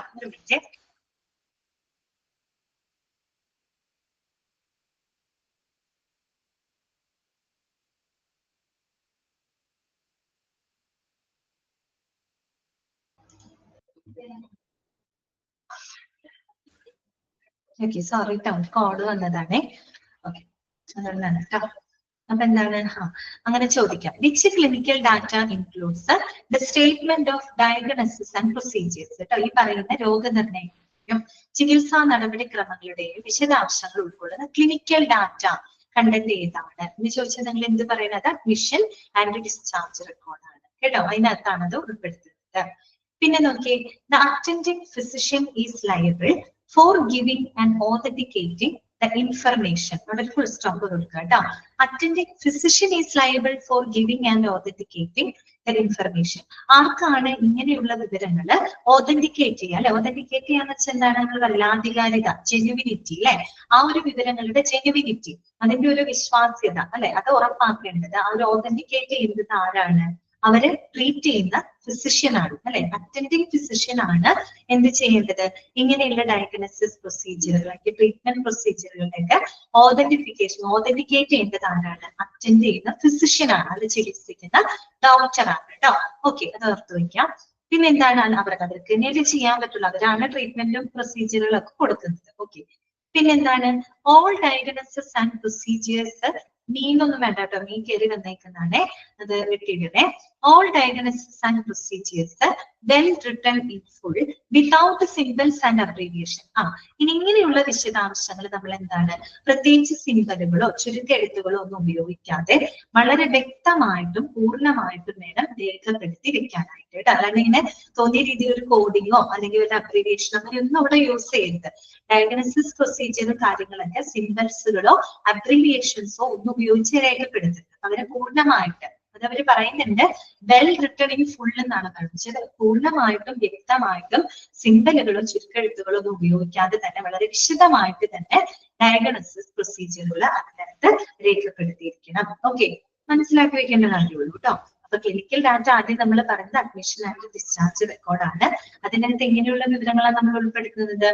ഓക്കെ, സോറി ട്ടോ, കോഡ് വന്നതാണേ. ഓക്കെ, അതുകൊണ്ടാണ് കേട്ടോ. അപ്പൊ എന്താണ് അങ്ങനെ ചോദിക്കാം. Which clinical data includes the statement of diagnosis and procedures കേട്ടോ. ഈ പറയുന്ന രോഗനിർണയങ്ങളുടെയും ചികിത്സാ നടപടിക്രമങ്ങളുടെയും വിശദാംശങ്ങൾ ഉൾക്കൊള്ളുന്ന ക്ലിനിക്കൽ ഡാറ്റ കണ്ടന്റ് ഏതാണ് എന്ന് ചോദിച്ചാൽ നിങ്ങൾ എന്ത് പറയുന്നത്? അഡ്മിഷൻ ആൻഡ് ഡിസ്ചാർജ് റെക്കോർഡാണ് കേട്ടോ. അതിനകത്താണ് അത് ഉൾപ്പെടുത്തുന്നത്. പിന്നെ നോക്കിയേ, the attending physician is liable for giving and authenticating the information. അവിടെ ഫുൾ സ്റ്റോപ്പ് കൊടുക്കുക കേട്ടോ. Attending physician is liable for giving and authenticating the information. ആർക്കാണ് ഇങ്ങനെയുള്ള വിവരങ്ങൾ ഓതന്റിക്കേറ്റ് ചെയ്യുക അല്ലെ? ഓതന്റിക്കേറ്റ് ചെയ്യാന്ന് വെച്ചാൽ എന്താണ്? നമ്മൾ പറയുക ആധികാരിക, ജെന്യുവിനിറ്റി അല്ലെ? ആ ഒരു വിവരങ്ങളുടെ ജെന്യുവിനിറ്റി, അതിന്റെ ഒരു വിശ്വാസ്യത അല്ലെ, അത് ഉറപ്പാക്കേണ്ടത് ആ ഒരു ഓതന്റിക്കേറ്റ് ചെയ്യുന്നത് ആരാണ്? അവര് ട്രീറ്റ് ചെയ്യുന്ന ഫിസിഷ്യൻ ആണ് അല്ലെ? അറ്റൻഡിംഗ് ഫിസിഷ്യൻ ആണ് എന്ത് ചെയ്യേണ്ടത്? ഇങ്ങനെയുള്ള ഡയഗ്നോസിസ് പ്രൊസീജിയറുകൾ, ട്രീറ്റ്മെന്റ് പ്രൊസീജിയറുകളുടെ ഓതന്റിക്കേറ്റ് ചെയ്യേണ്ടത് ആരാണ്? അറ്റൻഡ് ചെയ്യുന്ന ഫിസിഷ്യൻ ആണ്, അത് ചികിത്സിക്കുന്ന ഡോക്ടറാണ് കേട്ടോ. ഓക്കെ, അത് ഓർത്ത് വയ്ക്കാം. പിന്നെ എന്താണ്? അവർക്ക് നേരിട്ട് ചെയ്യാൻ പറ്റുള്ളൂ, അവരാണ് ട്രീറ്റ്മെന്റും പ്രൊസീജിയറുകളൊക്കെ കൊടുക്കുന്നത്. ഓക്കെ, പിന്നെന്താണ്? ഓൾ ഡയഗ്നോസിസ് ആൻഡ് പ്രൊസീജിയേഴ്സ്, മീനൊന്നും വേണ്ട കേട്ടോ, മീൻ കയറി വന്നേക്കുന്നതാണ്, അത് വിട്ടിടണേ. All diagnosis and procedures well written in full without symbols and abbreviation. ഇനി ഇങ്ങനെയുള്ള വിശദാംശങ്ങൾ നമ്മൾ എന്താണ്, പ്രത്യേകിച്ച് സിംബലുകളോ ചുരുക്കെഴുത്തുകളോ ഒന്നും ഉപയോഗിക്കാതെ വളരെ വ്യക്തമായിട്ടും പൂർണ്ണമായിട്ടും വേണം രേഖപ്പെടുത്തി വെക്കാനായിട്ട് കേട്ടോ. അല്ലാണ്ട് ഇങ്ങനെ തോന്നിയ രീതിയിൽ ഒരു കോഡിങ്ങോ അല്ലെങ്കിൽ ഒരു അബ്രീവിയേഷനോ അങ്ങനെയൊന്നും അവിടെ യൂസ് ചെയ്യരുത്. ഡയഗ്നോസിസ് പ്രൊസീജിയറും കാര്യങ്ങളൊക്കെ സിംബൽസുകളോ അബ്രീവിയേഷൻസോ ഒന്നും ഉപയോഗിച്ച് രേഖപ്പെടുത്തരുത്. അവരെ പൂർണ്ണമായിട്ട് അത് അവർ പറയുന്നുണ്ട് വെൽ റിട്ടൺ ഇൻ ഫുൾ എന്നാണ് പറയുന്നത്. പൂർണ്ണമായിട്ടും വ്യക്തമായിട്ടും സിംബലുകളോ ചുരുക്കെഴുത്തുകളോ ഒന്നും ഉപയോഗിക്കാതെ തന്നെ വളരെ വിശദമായിട്ട് തന്നെ ഡയഗ്നോസിസ് പ്രൊസീജിയറുകൾ അതിനകത്ത് രേഖപ്പെടുത്തിയിരിക്കണം. ഓക്കെ, മനസ്സിലാക്കി വെക്കേണ്ട കാര്യമുള്ളൂ കേട്ടോ. അപ്പൊ ക്ലിനിക്കൽ ഡാറ്റ ആദ്യം നമ്മൾ പറയുന്നത് അഡ്മിഷൻ ആൻഡ് ഡിസ്ചാർജ് റെക്കോർഡാണ്. അതിനകത്ത് എങ്ങനെയുള്ള വിവരങ്ങളാണ് നമ്മൾ ഉൾപ്പെടുത്തുന്നത്?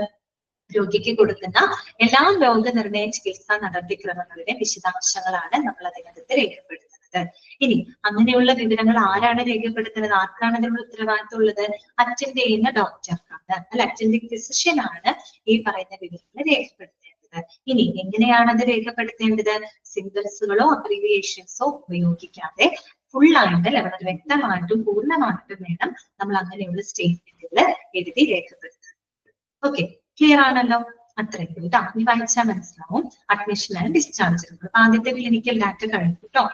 രോഗിക്ക് കൊടുക്കുന്ന എല്ലാ രോഗനിർണയ ചികിത്സാ നടപടിക്രമങ്ങളുടെ വിശദാംശങ്ങളാണ് നമ്മൾ അതിനകത്ത് രേഖപ്പെടുത്തുന്നത്. ഇനി അങ്ങനെയുള്ള വിവരങ്ങൾ ആരാണ് രേഖപ്പെടുത്തുന്നത്? ആർക്കാണ് അതിനുള്ള ഉത്തരവാദിത്വം ഉള്ളത്? അറ്റൻഡ് ചെയ്യുന്ന ഡോക്ടർക്കാണ്, അല്ല അറ്റൻഡിങ് ഫിസിഷ്യൻ ആണ് ഈ പറയുന്ന വിവരങ്ങൾ രേഖപ്പെടുത്തേണ്ടത്. ഇനി എങ്ങനെയാണ് അത് രേഖപ്പെടുത്തേണ്ടത്? സിംബൽസുകളോ അബ്രീവിയേഷൻസോ ഉപയോഗിക്കാതെ ഫുള്ളായിട്ട് വളരെ വ്യക്തമായിട്ടും പൂർണ്ണമായിട്ടും വേണം നമ്മൾ അങ്ങനെയുള്ള സ്റ്റേറ്റ്മെന്റുകൾ എഴുതി രേഖപ്പെടുത്താൻ. ഓക്കെ, ക്ലിയർ ആണല്ലോ? അത്രയും കേട്ടോ. ഇനി വായിച്ചാൽ മനസ്സിലാവും. Admission and discharge. ആദ്യത്തെ ക്ലിനിക്കൽ ഡാറ്റ കഴിഞ്ഞു കേട്ടോ.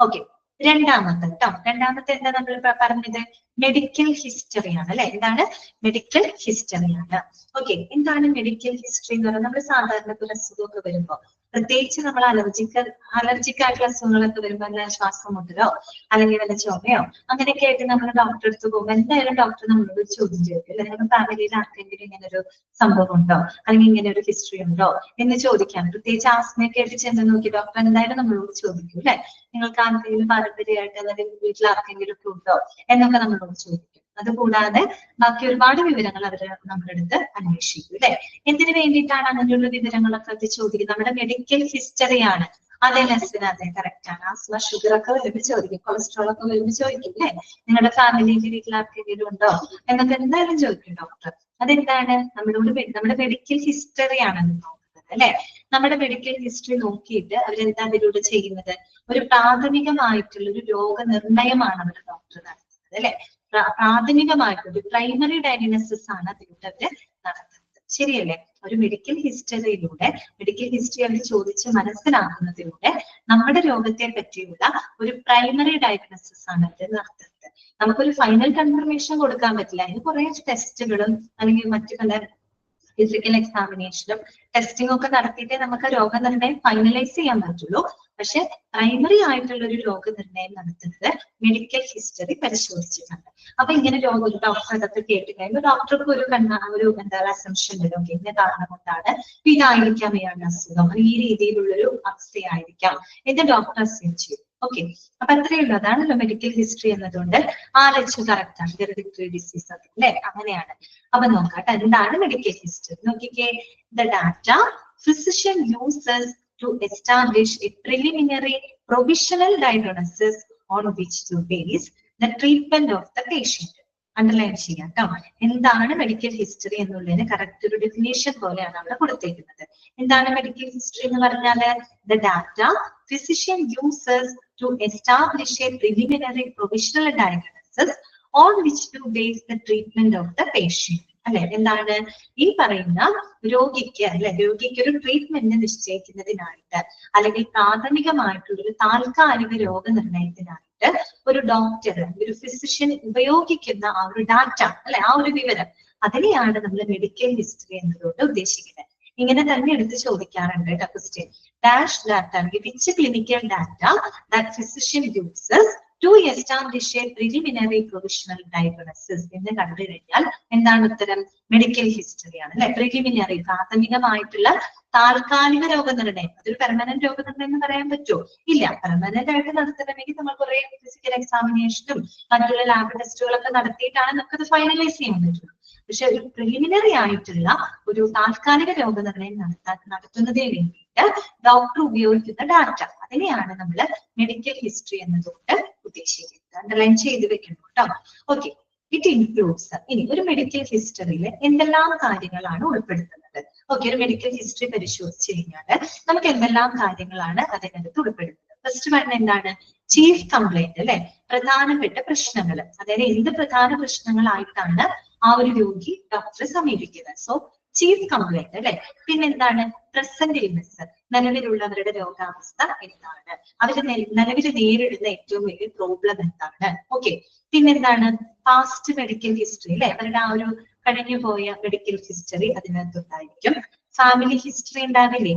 ഓക്കെ, രണ്ടാമത്തെ കേട്ടോ. രണ്ടാമത്തെ എന്താ നമ്മൾ പറഞ്ഞത്? മെഡിക്കൽ ഹിസ്റ്ററി ആണ് അല്ലെ? എന്താണ്? മെഡിക്കൽ ഹിസ്റ്ററിയാണ്. ഓക്കെ, എന്താണ് മെഡിക്കൽ ഹിസ്റ്ററി എന്ന് പറയുന്നത്? നമ്മൾ സാധാരണ ഒരു അസുഖമൊക്കെ വരുമ്പോ, പ്രത്യേകിച്ച് നമ്മൾ അലർജിക് ആയിട്ടുള്ള അസുഖങ്ങളൊക്കെ വരുമ്പോൾ അല്ല ശ്വാസം മുട്ടലോ അല്ലെങ്കിൽ വല്ല ചുമയോ അങ്ങനെയൊക്കെ ആയിട്ട് നമ്മൾ ഡോക്ടറെ അടുത്ത് പോകുമ്പോൾ എന്തായാലും ഡോക്ടർ നമ്മളോട് ചോദ്യം ചോദിക്കും അല്ലെ, നമ്മുടെ ഫാമിലിയിൽ ആർക്കെങ്കിലും ഇങ്ങനെ ഒരു സംഭവം ഉണ്ടോ അല്ലെങ്കിൽ ഇങ്ങനെ ഒരു ഹിസ്റ്ററി ഉണ്ടോ എന്ന് ചോദിക്കാൻ. പ്രത്യേകിച്ച് ആസ്മയൊക്കെ ആയിട്ട് ചെന്ന് നോക്കി ഡോക്ടർ എന്തായാലും നമ്മളോട് ചോദിക്കും അല്ലെ, നിങ്ങൾക്ക് ആർക്കെങ്കിലും പാരമ്പര്യമായിട്ട് അല്ലെങ്കിൽ വീട്ടിൽ ആർക്കെങ്കിലും ഒക്കെ ഉണ്ടോ എന്നൊക്കെ നമ്മളോട് ചോദിക്കും. അതുകൂടാതെ ബാക്കി ഒരുപാട് വിവരങ്ങൾ അവര് നമ്മുടെ അടുത്ത് അന്വേഷിക്കും അല്ലെ. എന്തിനു വേണ്ടിയിട്ടാണ് അങ്ങനെയുള്ള വിവരങ്ങളൊക്കെ അത് ചോദിക്കുന്നത്? നമ്മുടെ മെഡിക്കൽ ഹിസ്റ്ററിയാണ്. അതെ ലെസ്സിന്, അതെ കറക്റ്റ് ആണ്. ആസ്മ ഷുഗർ ഒക്കെ വരുമ്പോൾ ചോദിക്കും, കൊളസ്ട്രോൾ ഒക്കെ വരുമ്പോൾ ചോദിക്കും അല്ലെ, നിങ്ങളുടെ ഫാമിലിയിൽ വീട്ടിൽ ആർക്കെങ്കിലും ഉണ്ടോ എന്നൊക്കെ എന്തായാലും ചോദിക്കും ഡോക്ടർ. അതെന്താണ്? നമ്മുടെ മെഡിക്കൽ ഹിസ്റ്ററിയാണ് നോക്കുന്നത് അല്ലെ. നമ്മുടെ മെഡിക്കൽ ഹിസ്റ്ററി നോക്കിയിട്ട് അവരെന്താ അതിലൂടെ ചെയ്യുന്നത്? ഒരു പ്രാഥമികമായിട്ടുള്ള ഒരു രോഗനിർണയമാണ് അവർ ഡോക്ടർ നടത്തുന്നത് അല്ലെ. പ്രാഥമികമായിട്ടൊരു പ്രൈമറി ഡയഗ്നോസിസ് ആണ് അതിലൂടെ അവര് നടത്തുന്നത്. ശരിയല്ലേ? ഒരു മെഡിക്കൽ ഹിസ്റ്ററിയിലൂടെ, മെഡിക്കൽ ഹിസ്റ്ററി അവർ ചോദിച്ച് മനസ്സിലാക്കുന്നതിലൂടെ നമ്മുടെ രോഗത്തെ പറ്റിയുള്ള ഒരു പ്രൈമറി ഡയഗ്നോസിസ് ആണ് അവർ നടത്തുന്നത്. നമുക്കൊരു ഫൈനൽ കൺഫർമേഷൻ കൊടുക്കാൻ പറ്റില്ല. അതിന് കുറെ ടെസ്റ്റുകളും അല്ലെങ്കിൽ മറ്റു പല ഫിസിക്കൽ എക്സാമിനേഷനും ടെസ്റ്റിംഗ് ഒക്കെ നടത്തിയിട്ടേ നമുക്ക് രോഗനിർണയം ഫൈനലൈസ് ചെയ്യാൻ പറ്റുള്ളൂ. പക്ഷെ പ്രൈമറി ആയിട്ടുള്ള ഒരു രോഗനിർണയം നടത്തുന്നത് മെഡിക്കൽ ഹിസ്റ്ററി പരിശോധിച്ചിട്ടാണ്. അപ്പൊ ഇങ്ങനെ ഒരു ഡോക്ടർ അതൊക്കെ കേട്ട് കഴിയുമ്പോൾ ഡോക്ടർക്ക് ഒരു എന്താ അസംഷൻ വരും. ഓക്കെ, ഇന്ന കാരണം കൊണ്ടാണ് ഇതായിരിക്കാം ഇയാളുടെ അസുഖം, ഈ രീതിയിലുള്ളൊരു അവസ്ഥയായിരിക്കാം എന്ന് ഡോക്ടർ അസ്യൂം ചെയ്യും. ഓക്കെ, അപ്പൊ അത്രയേ ഉള്ളൂ. അതാണല്ലോ മെഡിക്കൽ ഹിസ്റ്ററി എന്നതുകൊണ്ട് ആലോചിച്ച് കറക്റ്റ് ആണ്. ഹെറിഡിറ്ററി ഡിസീസ് ഒക്കെ അല്ലെ, അങ്ങനെയാണ്. അപ്പൊ നോക്കാം എന്താണ് മെഡിക്കൽ ഹിസ്റ്ററി. നോക്കിക്കേ, the data physician uses to establish a preliminary provisional diagnosis on which to base the treatment of the patient. Underline ചെയ്യാം കേട്ടോ. എന്താണ് മെഡിക്കൽ ഹിസ്റ്ററി എന്നുള്ളതിന് കറക്റ്റ് ഒരു ഡെഫിനേഷൻ പോലെയാണ് അവിടെ കൊടുത്തേക്കുന്നത്. എന്താണ് മെഡിക്കൽ ഹിസ്റ്ററി എന്ന് പറഞ്ഞാല്? The data physician uses to establish a preliminary provisional diagnosis on which to base the treatment of the patient. അല്ലെ, എന്താണ് ഈ പറയുന്ന രോഗിക്ക് അല്ലെ, രോഗിക്ക് ഒരു ട്രീറ്റ്മെന്റ് നിശ്ചയിക്കുന്നതിനായിട്ട് അല്ലെങ്കിൽ പ്രാഥമികമായിട്ടുള്ളൊരു താൽക്കാലിക രോഗനിർണയത്തിനായിട്ട് ഒരു ഡോക്ടർ, ഒരു ഫിസിഷ്യൻ ഉപയോഗിക്കുന്ന ആ ഒരു ഡാറ്റ അല്ലെ, ആ ഒരു വിവരം, അതിനെയാണ് നമ്മൾ മെഡിക്കൽ ഹിസ്റ്ററി എന്നതുകൊണ്ട് ഉദ്ദേശിക്കുന്നത്. ഇങ്ങനെ തന്നെ എടുത്ത് ചോദിക്കാറുണ്ട് കേട്ടോ question. Dash data, which clinical data that physician uses to establish a preliminary provisional diagnosis എന്ന് കണ്ടു കഴിഞ്ഞാൽ എന്താണ് ഉത്തരം? മെഡിക്കൽ ഹിസ്റ്ററി ആണ് അല്ലെ. പ്രിലിമിനറി, പ്രാഥമികമായിട്ടുള്ള താൽക്കാലിക രോഗനിർണയം. അതൊരു പെർമനന്റ് രോഗനിർണയം എന്ന് പറയാൻ പറ്റുമോ? ഇല്ല. പെർമനന്റ് ആയിട്ട് നടത്തണമെങ്കിൽ നമ്മൾ കുറെ ഫിസിക്കൽ എക്സാമിനേഷനും മറ്റുള്ള ലാബ് ടെസ്റ്റുകളൊക്കെ നടത്തിയിട്ടാണ് നമുക്കത് ഫൈനലൈസ് ചെയ്യാൻ പറ്റുള്ളൂ. പക്ഷെ ഒരു പ്രിലിമിനറി ആയിട്ടുള്ള ഒരു താൽക്കാലിക രോഗനിർണയം നടത്തുന്നതിന് വേണ്ടിയിട്ട് ഡോക്ടർ ഉപയോഗിക്കുന്ന ഡാറ്റ, അതിനെയാണ് നമ്മൾ മെഡിക്കൽ ഹിസ്റ്ററി എന്നതുകൊണ്ട് ഉദ്ദേശിക്കുന്നത്. അണ്ടർലൈൻ ചെയ്ത് വെക്കണം കേട്ടോ. Okay, it includes. ഇനി ഒരു മെഡിക്കൽ ഹിസ്റ്ററിയിൽ എന്തെല്ലാം കാര്യങ്ങളാണ് ഉൾപ്പെടുത്തുന്നത്? ഓക്കെ, ഒരു മെഡിക്കൽ ഹിസ്റ്ററി പരിശോധിച്ചു കഴിഞ്ഞാൽ നമുക്ക് എന്തെല്ലാം കാര്യങ്ങളാണ് അതിനകത്ത് ഉൾപ്പെടുത്തുന്നത്? ഫസ്റ്റ് വൺ എന്താണ്? ചീഫ് കംപ്ലൈന്റ് അല്ലെ, പ്രധാനപ്പെട്ട പ്രശ്നങ്ങൾ. അതായത് എന്ത് പ്രധാന പ്രശ്നങ്ങളായിട്ടാണ് ആ ഒരു രോഗി ഡോക്ടറെ സമീപിക്കുന്നത്. സോ ചീഫ് കംപ്ലൈന്റ് അല്ലെ. പിന്നെന്താണ്? പ്രസന്റ് ഇൽനെസ്, നിലവിലുള്ളവരുടെ രോഗാവസ്ഥ എന്താണ്, അവര് നിലവിൽ നേരിടുന്ന ഏറ്റവും വലിയ പ്രോബ്ലം എന്താണ്. ഓക്കെ, പിന്നെന്താണ്? പാസ്റ്റ് മെഡിക്കൽ ഹിസ്റ്ററി അല്ലെ, അവരുടെ ആ ഒരു കഴിഞ്ഞുപോയ മെഡിക്കൽ ഹിസ്റ്ററി അതിനകത്തുണ്ടായിരിക്കും. ഫാമിലി ഹിസ്റ്ററി ഉണ്ടാവില്ലേ?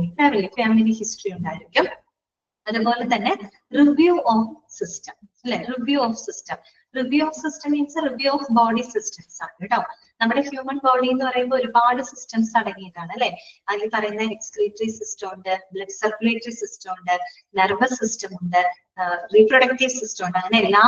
ഫാമിലി ഹിസ്റ്ററി ഉണ്ടായിരിക്കും. അതുപോലെ തന്നെ റിവ്യൂ ഓഫ് സിസ്റ്റം, അല്ലെ? Review of system. Review of system means review of body systems ആണ് കേട്ടോ. നമ്മുടെ ഹ്യൂമൻ ബോഡി എന്ന് പറയുമ്പോൾ ഒരുപാട് സിസ്റ്റംസ് അടങ്ങിയിട്ടാണ് അല്ലെ? അതിൽ പറയുന്ന എക്സ്ക്രീറ്ററി സിസ്റ്റം ഉണ്ട്, ബ്ലഡ് സർക്കുലേറ്ററി സിസ്റ്റം ഉണ്ട്, നെർവസ് സിസ്റ്റം ഉണ്ട്, റീപ്രൊഡക്റ്റീവ് സിസ്റ്റം ഉണ്ട്. അങ്ങനെ എല്ലാ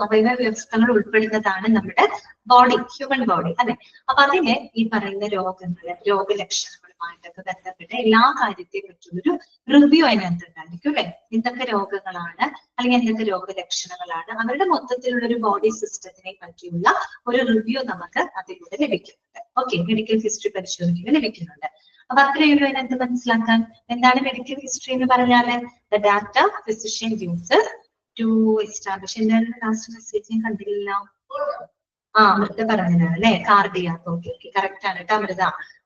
അവയവ വ്യവസ്ഥകളും ഉൾപ്പെടുന്നതാണ് നമ്മുടെ ബോഡി, ഹ്യൂമൻ ബോഡി അല്ലെ? അപ്പൊ അതിന് ഈ പറയുന്ന രോഗങ്ങള്, രോഗലക്ഷണങ്ങളുമായിട്ടൊക്കെ ബന്ധപ്പെട്ട എല്ലാ കാര്യത്തെ പറ്റിയൊരു റിവ്യൂ അതിനകത്ത് ഉണ്ടായിരിക്കും അല്ലെ? എന്തൊക്കെ രോഗങ്ങളാണ് അല്ലെങ്കിൽ എന്തൊക്കെ രോഗലക്ഷണങ്ങളാണ്, അവരുടെ മൊത്തത്തിലുള്ള ഒരു ബോഡി സിസ്റ്റത്തിനെ പറ്റിയുള്ള ഒരു റിവ്യൂ നമുക്ക് അതിലൂടെ ലഭിക്കുന്നുണ്ട്. ഓക്കെ, മെഡിക്കൽ ഹിസ്റ്ററി പരിശോധിക്കുക ലഭിക്കുന്നുണ്ട്. അപ്പൊ അത്രയുള്ളൂ അതിനകത്ത് മനസ്സിലാക്കാൻ. എന്താണ് മെഡിക്കൽ ഹിസ്റ്ററി എന്ന് പറഞ്ഞാല്? The data physician uses to establish. എന്താണ് ലാസ്റ്റ് മെസ്സേജ് ഞാൻ കണ്ടില്ല? അമൃത പറഞ്ഞതാണ് അല്ലെ? കാർഡിയാക്ക്. ഓക്കെ ഓക്കെ, കറക്റ്റ് ആണ് കേട്ടോ അമൃത.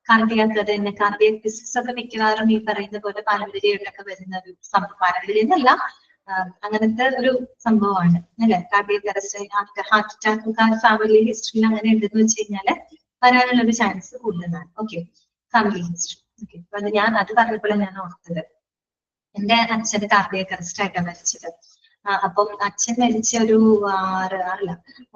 കാർഡിയാക്ക് അത് തന്നെ. കാർഡിയാക് ഡിസീസ് ഒക്കെ മിക്കവാറും ഈ പറയുന്ന പോലെ പാരമ്പര്യമായിട്ടൊക്കെ വരുന്ന ഒരു സംഭവം. പാരമ്പര്യം എന്നല്ല, അങ്ങനത്തെ ഒരു സംഭവമാണ് അല്ലെ? Cardiac arrest, heart attack family ഹിസ്റ്ററിയിൽ അങ്ങനെ ഉണ്ടെന്ന് വെച്ച് കഴിഞ്ഞാല് വരാനുള്ള ഒരു ചാൻസ് കൂടുതലാണ്. Okay, family history. ഓക്കെ, അപ്പൊ അത് ഞാൻ അത് പറഞ്ഞപ്പോഴാണ് ഞാൻ ഓർത്തത്. എന്റെ അച്ഛന് കാർഡിയാക് അറസ്റ്റ് ആയിട്ടാണ് മരിച്ചത്. അപ്പം അച്ഛൻ മരിച്ച ഒരു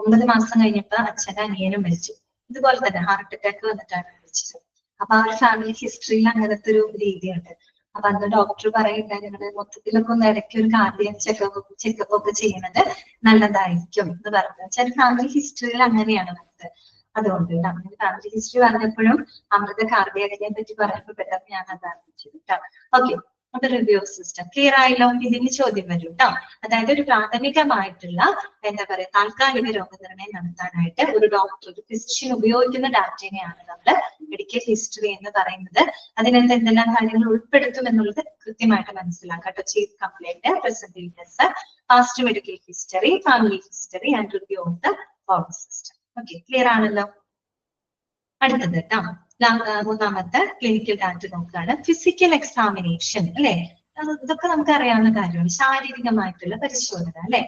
9 മാസം കഴിഞ്ഞപ്പോ അച്ഛന്റെ അനിയനും മരിച്ചു. ഇതുപോലെ തന്നെ ഹാർട്ട് അറ്റാക്ക് വന്നിട്ടാണ് മരിച്ചത്. അപ്പൊ ആ ഒരു ഫാമിലി ഹിസ്റ്ററിയിൽ അങ്ങനത്തെ ഒരു രീതിയുണ്ട്. അപ്പൊ അന്ന് ഡോക്ടർ പറയുന്നത് നിങ്ങളുടെ മൊത്തത്തിലൊക്കെ ഒന്ന് ഇടയ്ക്ക് ഒരു കാർഡിയക് ചെക്കപ്പ് ഒക്കെ ചെയ്യുന്നത് നല്ലതായിരിക്കും എന്ന് പറഞ്ഞു. ചില ഫാമിലി ഹിസ്റ്ററിയിൽ അങ്ങനെയാണ് വരുന്നത്. അതുകൊണ്ട് അങ്ങനെ ഫാമിലി ഹിസ്റ്ററി പറഞ്ഞപ്പോഴും അമൃത കാർഡിയാക്കിനെ പറ്റി പറഞ്ഞപ്പോൾ പെട്ടെന്ന് ഞാൻ അത് ആരംഭിച്ചത് കേട്ടോ. ഓക്കെ, അപ്പൊ റിവ്യൂ ഓഫ് സിസ്റ്റം ക്ലിയർ ആയല്ലോ. ഇതിന് ചോദ്യം വരും കേട്ടോ. അതായത് ഒരു പ്രാഥമികമായിട്ടുള്ള എന്താ പറയാ താൽക്കാലിക രോഗനിർണയം നടത്താനായിട്ട് ഒരു ഡോക്ടർ, ഒരു ഫിസിഷ്യൻ ഉപയോഗിക്കുന്ന ഡാറ്റയെയാണ് നമ്മൾ മെഡിക്കൽ ഹിസ്റ്ററി എന്ന് പറയുന്നത്. അതിനകത്ത് എന്തെല്ലാം കാര്യങ്ങൾ ഉൾപ്പെടുത്തും എന്നുള്ളത് കൃത്യമായിട്ട് മനസ്സിലാക്കാം കേട്ടോ. Chief complaint, present illness, past medical history, family history and review of the body system. Okay, clear ആണല്ലോ. അടുത്തത് കേട്ടോ, മൂന്നാമത്തെ ക്ലിനിക്കൽ ഡാറ്റ നോക്കുകയാണ്. ഫിസിക്കൽ എക്സാമിനേഷൻ അല്ലെ? ഇതൊക്കെ നമുക്ക് അറിയാവുന്ന കാര്യമാണ്. ശാരീരികമായിട്ടുള്ള പരിശോധന അല്ലെ?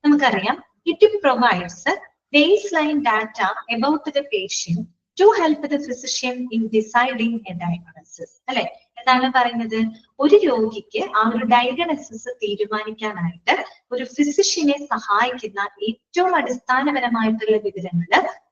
നമുക്കറിയാം. It provides base line data about the patient to help the physician in deciding a diagnosis അല്ലെ? എന്താണ് പറയുന്നത്? ഒരു രോഗിക്ക് ആ ഒരു ഡയഗ്നോസിസ് തീരുമാനിക്കാനായിട്ട് ഒരു ഫിസിഷ്യനെ സഹായിക്കുന്ന ഏറ്റവും അടിസ്ഥാനപരമായിട്ടുള്ള വിവരങ്ങൾ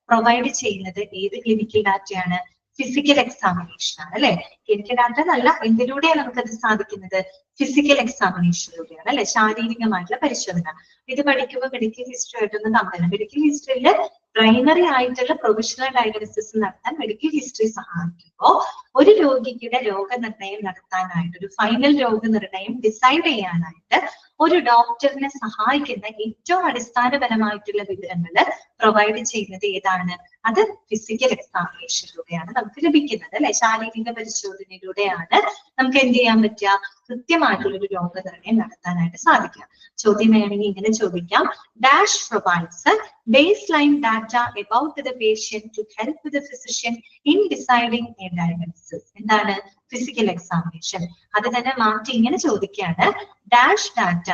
പ്രൊവൈഡ് ചെയ്യുന്നത് ഏത് ക്ലിനിക്കൽ ഡാറ്റയാണ്? ഫിസിക്കൽ എക്സാമിനേഷൻ ആണ് അല്ലെ? ക്ലിനിക്കൽ ഡാറ്റ എന്നല്ല, എന്തിലൂടെയാണ് നമുക്കത് സാധിക്കുന്നത്? ഫിസിക്കൽ എക്സാമിനേഷനിലൂടെയാണ് അല്ലെ? ശാരീരികമായിട്ടുള്ള പരിശോധന. ഇത് പഠിക്കുമ്പോൾ മെഡിക്കൽ ഹിസ്റ്ററി ആയിട്ടൊന്നും തമ്മിൽ, മെഡിക്കൽ ഹിസ്റ്ററിയിൽ പ്രൈമറി ആയിട്ടുള്ള പ്രൊഫഷണൽ ഡയഗ്നോസിസ് നടത്താൻ മെഡിക്കൽ ഹിസ്റ്ററി സഹായിക്കുമ്പോൾ ഒരു രോഗിയുടെ രോഗനിർണയം നടത്താനായിട്ട്, ഒരു ഫൈനൽ രോഗനിർണയം ഡിസൈഡ് ചെയ്യാനായിട്ട് ഒരു ഡോക്ടറിനെ സഹായിക്കുന്ന ഏറ്റവും അടിസ്ഥാനപരമായിട്ടുള്ള വിവരങ്ങൾ പ്രൊവൈഡ് ചെയ്യുന്നത് ഏതാണ്? അത് ഫിസിക്കൽ എക്സാമിനേഷനിലൂടെയാണ് നമുക്ക് ലഭിക്കുന്നത് അല്ലെ? ശാരീരിക പരിശോധനയിലൂടെയാണ് നമുക്ക് എന്ത് ചെയ്യാൻ പറ്റുക? കൃത്യമായിട്ടുള്ള ഒരു രോഗനിർണയം നടത്താനായിട്ട് സാധിക്കുക. ചോദ്യം വേണമെങ്കിൽ ഇങ്ങനെ ചോദിക്കാം. Dash provides base line data about the patient to help the physician in deciding a diagnosis. എന്താണ്? Physical examination. അത് തന്നെ മാറ്റി ഇങ്ങനെ ചോദിക്കുകയാണ്. ഡാഷ് ഡാറ്റ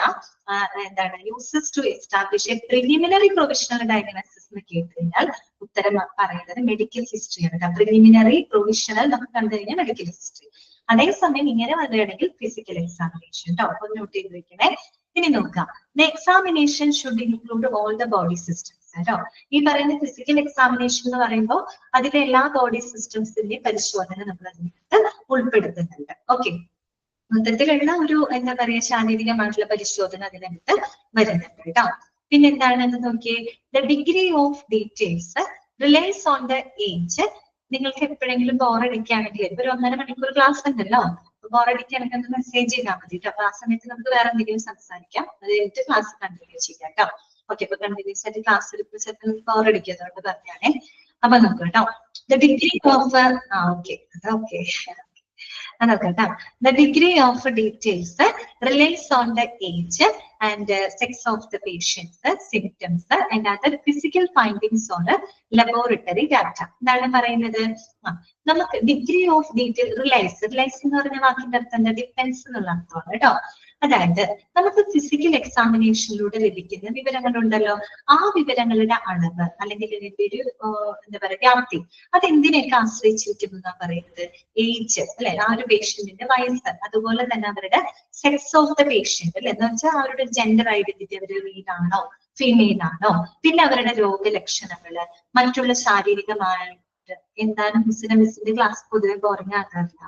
എന്താണ്? Uses to establish a preliminary provisional diagnosis എന്ന് കേട്ട് കഴിഞ്ഞാൽ ഉത്തരം പറയുന്നത് മെഡിക്കൽ ഹിസ്റ്ററിയാണ്. പ്രിലിമിനറി പ്രൊവിഷണൽ നമുക്ക് കണ്ടു കഴിഞ്ഞാൽ മെഡിക്കൽ ഹിസ്റ്ററി. അതേസമയം ഇങ്ങനെ വരികയാണെങ്കിൽ ഫിസിക്കൽ എക്സാമിനേഷൻ കേട്ടോ. അപ്പൊ നോട്ട് ചെയ്ത് വെക്കണേ. ഇനി നോക്കാം. The examination should include all the body systems കേട്ടോ. ഈ പറയുന്ന ഫിസിക്കൽ എക്സാമിനേഷൻ എന്ന് പറയുമ്പോൾ അതിലെ എല്ലാ ബോഡി സിസ്റ്റംസിന്റെയും പരിശോധന നമ്മൾ അതിനകത്ത് ഉൾപ്പെടുത്തുന്നുണ്ട്. ഓക്കെ, മൊത്തത്തിലുള്ള ഒരു എന്താ പറയാ ശാരീരികമായിട്ടുള്ള പരിശോധന അതിനകത്ത് വരുന്നുണ്ട് കേട്ടോ. പിന്നെ എന്താണെന്ന് നോക്കിയേ. The degree of details relies on the age. നിങ്ങൾക്ക് എപ്പോഴെങ്കിലും ബോറടിക്കുകയാണെങ്കിൽ ഒരു 1.5 മണിക്കൂർ ക്ലാസ് ഉണ്ടല്ലോ, ബോറടിക്കുകയാണെങ്കിൽ മെസ്സേജ് ചെയ്താൽ മതി കേട്ടോ. അപ്പൊ ആ സമയത്ത് നമുക്ക് വേറെ എന്തെങ്കിലും സംസാരിക്കാം. അത് കഴിഞ്ഞിട്ട് ക്ലാസ് കണ്ടിന്യൂ ചെയ്യാം കേട്ടോ. ഓക്കെ, ഇപ്പൊ കണ്ടിന്യൂസ് ആയിട്ട് ക്ലാസ് എടുക്കുന്ന ബോറടിക്കുക, അതുകൊണ്ട് പറഞ്ഞാണേ. അപ്പൊ നോക്കാം കേട്ടോ. ദ ഡിഗ്രി ഓഫ് ഓക്കെ അതൊക്കെ കേട്ടോ. The degree of details relies on the age and sex of the patient's, symptoms and other physical findings on laboratory data. എന്താണ് പറയുന്നത്? നമുക്ക് ഡിഗ്രി ഓഫ് ഡീറ്റെയിൽ റിലൈസ് എന്ന് പറഞ്ഞ വാക്കിന്റെ അർത്ഥം എന്താ? ഡിപ്പെൻസ് എന്നുള്ള അർത്ഥമാണ് കേട്ടോ. അതായത് നമുക്ക് ഫിസിക്കൽ എക്സാമിനേഷനിലൂടെ ലഭിക്കുന്ന വിവരങ്ങളുണ്ടല്ലോ, ആ വിവരങ്ങളുടെ അളവ് അല്ലെങ്കിൽ ഇതിന്റെ ഒരു എന്താ പറയുക വ്യാപ്തി അതെന്തിനെയൊക്കെ ആശ്രയിച്ചിരിക്കുന്നു എന്നാ പറയുന്നത്? ഏജ് അല്ലെ, ആ ഒരു പേഷ്യന്റിന്റെ വയസ്സ്, അതുപോലെ തന്നെ അവരുടെ സെക്സ് ഓഫ് ദ പേഷ്യന്റ് അല്ലെ, എന്ന് വെച്ചാൽ അവരുടെ ജെൻഡർ ഐഡന്റിറ്റി, അവർ മെയിൽ ആണോ ഫീമെയിൽ ആണോ, പിന്നെ അവരുടെ രോഗലക്ഷണങ്ങള്, മറ്റുള്ള ശാരീരികമായ എന്താണ് മിസ്സിന്റെ ക്ലാസ് പൊതുവെ ബോറിംഗ് ആകാറില്ല.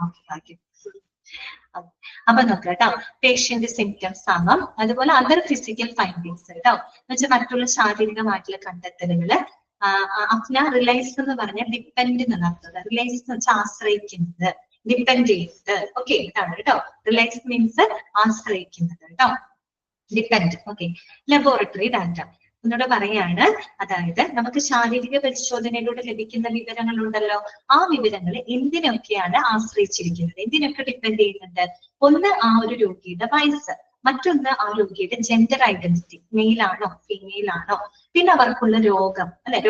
അപ്പൊ നോക്കാം കേട്ടോ, പേഷ്യന്റ് സിംറ്റംസ് ആവാം, അതുപോലെ അതർ ഫിസിക്കൽ ഫൈൻഡിങ്സ് കേട്ടോ, എന്നുവെച്ചാൽ മറ്റുള്ള ശാരീരികമായിട്ടുള്ള കണ്ടെത്തലുകള്. അപ്ന റിലൈസ് എന്ന് പറഞ്ഞ ഡിപ്പെൻഡ് എന്നുള്ള അർത്ഥം, റിലൈസ് എന്ന് വെച്ചാൽ ആശ്രയിക്കുന്നത്, ഡിപ്പെൻഡ് ചെയ്യുന്നത്. ഓക്കെ, ഇതാണ് കേട്ടോ, റിലൈസ് മീൻസ് ആശ്രയിക്കുന്നത് കേട്ടോ, ഡിപ്പെൻഡ്. ഓക്കെ, ലബോറട്ടറി ഡാറ്റ എന്നോട് പറയാണ്, അതായത് നമുക്ക് ശാരീരിക പരിശോധനയിലൂടെ ലഭിക്കുന്ന വിവരങ്ങളുണ്ടല്ലോ, ആ വിവരങ്ങൾ എന്തിനൊക്കെയാണ് ആശ്രയിച്ചിരിക്കുന്നത്, എന്തിനൊക്കെ ഡിപ്പെൻഡ് ചെയ്യുന്നുണ്ട്? ഒന്ന് ആ ഒരു രോഗിയുടെ വയസ്സ്, മറ്റൊന്ന് ആ രോഗിയുടെ ജെൻഡർ ഐഡന്റിറ്റി, മെയിൽ ആണോ ഫീമെയിൽ ആണോ, പിന്നെ അവർക്കുള്ള രോഗം അല്ലെ,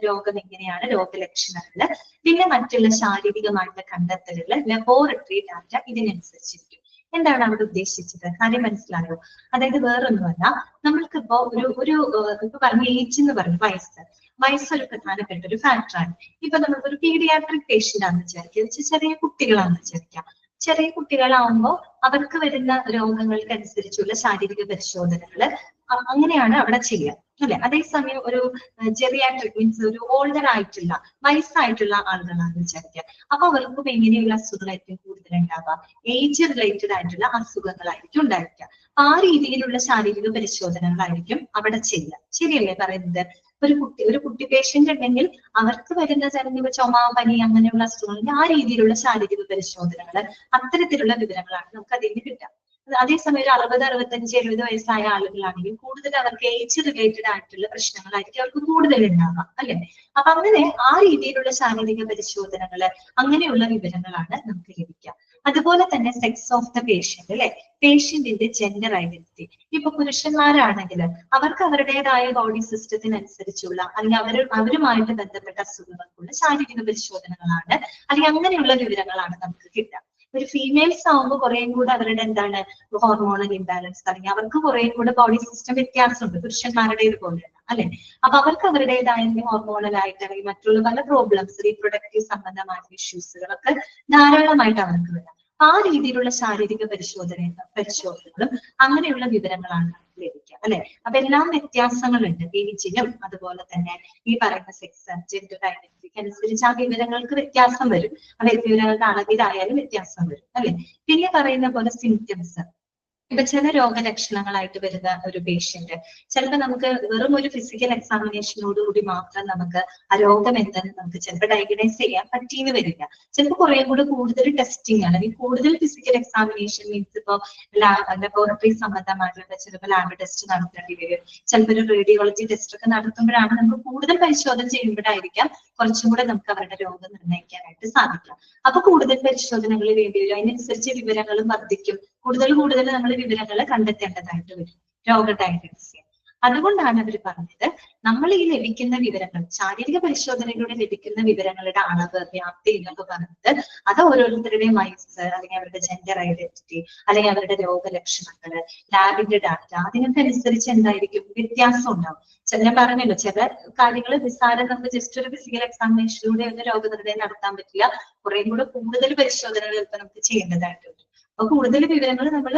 രോഗം എങ്ങനെയാണ്, രോഗലക്ഷണങ്ങള്, പിന്നെ മറ്റുള്ള ശാരീരികമായിട്ടുള്ള കണ്ടെത്തലുകള്, ലബോറട്ടറി ഡാറ്റ ഇതിനനുസരിച്ചിരിക്കും. എന്താണ് അവിടെ ഉദ്ദേശിച്ചത്, കാര്യം മനസ്സിലായോ? അതായത് വേറൊന്നുമല്ല, നമ്മൾക്കിപ്പോ ഇപ്പൊ പറഞ്ഞ ഏജ് എന്ന് പറഞ്ഞ വയസ്സൊരു പ്രധാനപ്പെട്ട ഒരു ഫാക്ടറാണ്. ഇപ്പൊ നമ്മൾക്കൊരു പീഡിയാട്രിക് പേഷ്യന്റ് ആണെന്ന് വിചാരിക്കുക, ചെറിയ കുട്ടികളാണെന്ന് വിചാരിക്കാം. ചെറിയ കുട്ടികളാവുമ്പോൾ അവർക്ക് വരുന്ന രോഗങ്ങൾക്കനുസരിച്ചുള്ള ശാരീരിക പരിശോധനകള് അങ്ങനെയാണ് അവിടെ ചെയ്യുക അല്ലെ. അതേസമയം ഒരു ജെറിയാട്രിക് മീൻസ് ഒരു ഓൾഡർ ആയിട്ടുള്ള വയസ്സായിട്ടുള്ള ആളുകളാണെന്ന് വിചാരിക്കുക, അപ്പൊ അവർക്കും എങ്ങനെയുള്ള അസുഖങ്ങളായിരിക്കും കൂടുതൽ ഉണ്ടാവുക, ഏജ് റിലേറ്റഡ് ആയിട്ടുള്ള അസുഖങ്ങളായിരിക്കും ഉണ്ടായിരിക്കുക. ആ രീതിയിലുള്ള ശാരീരിക പരിശോധനകളായിരിക്കും അവിടെ ചെയ്യുക. ശരിയല്ലേ പറയുന്നത്? ഒരു കുട്ടി പേഷ്യന്റ് ഉണ്ടെങ്കിൽ അവർക്ക് വരുന്ന ചിലപ്പോൾ ചുമ, പനി അങ്ങനെയുള്ള അസുഖങ്ങൾ, ആ രീതിയിലുള്ള ശാരീരിക പരിശോധനകള്, അത്തരത്തിലുള്ള വിവരങ്ങളാണ് നമുക്ക് അതിൽ നിന്ന് കിട്ടുക. അതേസമയം ഒരു 60, 65, 70 വയസ്സായ ആളുകളാണെങ്കിൽ കൂടുതൽ അവർക്ക് ഏജ് റിലേറ്റഡ് ആയിട്ടുള്ള പ്രശ്നങ്ങളായിരിക്കും അവർക്ക് കൂടുതൽ ഉണ്ടാവുക അല്ലെ. അപ്പൊ അങ്ങനെ ആ രീതിയിലുള്ള ശാരീരിക പരിശോധനകള്, അങ്ങനെയുള്ള വിവരങ്ങളാണ് നമുക്ക് ലഭിക്കുക. അതുപോലെ തന്നെ സെക്സ് ഓഫ് ദ പേഷ്യന്റ് അല്ലെ, പേഷ്യന്റിന്റെ ജെൻഡർ ഐഡന്റിറ്റി. ഇപ്പൊ പുരുഷന്മാരാണെങ്കിൽ അവർക്ക് അവരുടേതായ ബോഡി സിസ്റ്റത്തിനനുസരിച്ചുള്ള അല്ലെങ്കിൽ അവരുമായിട്ട് ബന്ധപ്പെട്ട അസുഖങ്ങൾക്കുള്ള ശാരീരിക പരിശോധനകളാണ് അല്ലെങ്കിൽ അങ്ങനെയുള്ള വിവരങ്ങളാണ് നമുക്ക് കിട്ടുക. ഒരു ഫീമെയിൽസ് ആവുമ്പോൾ കുറേയും കൂടെ അവരുടെ എന്താണ് ഹോർമോണൽ ഇംബാലൻസ്, അല്ലെങ്കിൽ അവർക്ക് കുറേയും കൂടെ ബോഡി സിസ്റ്റം വ്യത്യാസമുണ്ട് പുരുഷന്മാരുടേത് പോലെയല്ല അല്ലെ. അപ്പൊ അവർക്ക് അവരുടേതായ ഹോർമോണൽ ആയിട്ട് അല്ലെങ്കിൽ മറ്റുള്ള പല പ്രോബ്ലംസ്, റീപ്രൊഡക്റ്റീവ് സംബന്ധമായ ഇഷ്യൂസുകളൊക്കെ ധാരാളമായിട്ട് അവർക്ക് വരാം. ആ രീതിയിലുള്ള ശാരീരിക പരിശോധനകളും അങ്ങനെയുള്ള വിവരങ്ങളാണ് ലഭിക്കുക അല്ലെ. അപ്പൊ എല്ലാം വ്യത്യാസങ്ങളുണ്ട് ഏജിനും, അതുപോലെ തന്നെ ഈ പറയുന്ന സെക്സ്, ജെൻഡർ ഐഡന്റിറ്റിക്ക് അനുസരിച്ച് ആ വിവരങ്ങൾക്ക് വ്യത്യാസം വരും. അതായത് വിവരങ്ങളുടെ അളവിലായാലും വ്യത്യാസം വരും അല്ലെ. പിന്നെ പറയുന്ന പോലെ സിംറ്റംസ്, ഇപ്പൊ ചില രോഗലക്ഷണങ്ങളായിട്ട് വരുന്ന ഒരു പേഷ്യന്റ് ചിലപ്പോൾ നമുക്ക് വെറും ഒരു ഫിസിക്കൽ എക്സാമിനേഷനോടുകൂടി മാത്രം നമുക്ക് ആ രോഗം എന്തെന്ന് നമുക്ക് ചിലപ്പോൾ ഡയഗ്നൈസ് ചെയ്യാൻ പറ്റിയെന്ന് വരില്ല. ചിലപ്പോൾ കുറെ കൂടെ കൂടുതൽ ടെസ്റ്റിംഗ് അല്ലെങ്കിൽ കൂടുതൽ ഫിസിക്കൽ എക്സാമിനേഷൻ മീൻസ് ഇപ്പൊ ലബോറട്ടറി സംബന്ധമായിട്ടുള്ള ചിലപ്പോൾ ലാബ് ടെസ്റ്റ് നടത്തേണ്ടി വരും. ചിലപ്പോൾ ഒരു റേഡിയോളജി ടെസ്റ്റ് ഒക്കെ നടത്തുമ്പോഴാണ് നമുക്ക് കൂടുതൽ പരിശോധന ചെയ്യുമ്പോഴായിരിക്കാം കുറച്ചും കൂടെ നമുക്ക് അവരുടെ രോഗം നിർണ്ണയിക്കാനായിട്ട് സാധിക്കാം. അപ്പൊ കൂടുതൽ പരിശോധനകൾ വേണ്ടി വരും, അതിനനുസരിച്ച് വിവരങ്ങളും വർദ്ധിക്കും. കൂടുതൽ നമ്മൾ വിവരങ്ങൾ കണ്ടെത്തേണ്ടതായിട്ട് വരും, രോഗ ഡയഗ്നോസ് ചെയ്യാൻ. അതുകൊണ്ടാണ് അവർ പറഞ്ഞത് നമ്മൾ ഈ ലഭിക്കുന്ന വിവരങ്ങൾ, ശാരീരിക പരിശോധനയിലൂടെ ലഭിക്കുന്ന വിവരങ്ങളുടെ അളവ്, വ്യാപ്തി എന്നൊക്കെ പറഞ്ഞത് അത് ഓരോരുത്തരുടെയും വയസ്സ് അല്ലെങ്കിൽ അവരുടെ ജെൻഡർ ഐഡന്റിറ്റി അല്ലെങ്കിൽ അവരുടെ രോഗലക്ഷണങ്ങള്, ലാബിന്റെ ഡാറ്റ, അതിനൊക്കെ അനുസരിച്ച് എന്തായിരിക്കും വ്യത്യാസം ഉണ്ടാവും. ഞാൻ പറഞ്ഞല്ലോ ചില കാര്യങ്ങൾ നിസ്സാരം നമുക്ക് ജസ്റ്റ് ഒരു ഫിസിക്കൽ എക്സാമിനേഷനിലൂടെ ഒന്നും രോഗനിർണയം നടത്താൻ പറ്റില്ല. കുറേ കൂടെ കൂടുതൽ പരിശോധനകൾ ഇപ്പൊ നമുക്ക് ചെയ്യേണ്ടതായിട്ട് വരും. അപ്പൊ കൂടുതൽ വിവരങ്ങൾ നമ്മൾ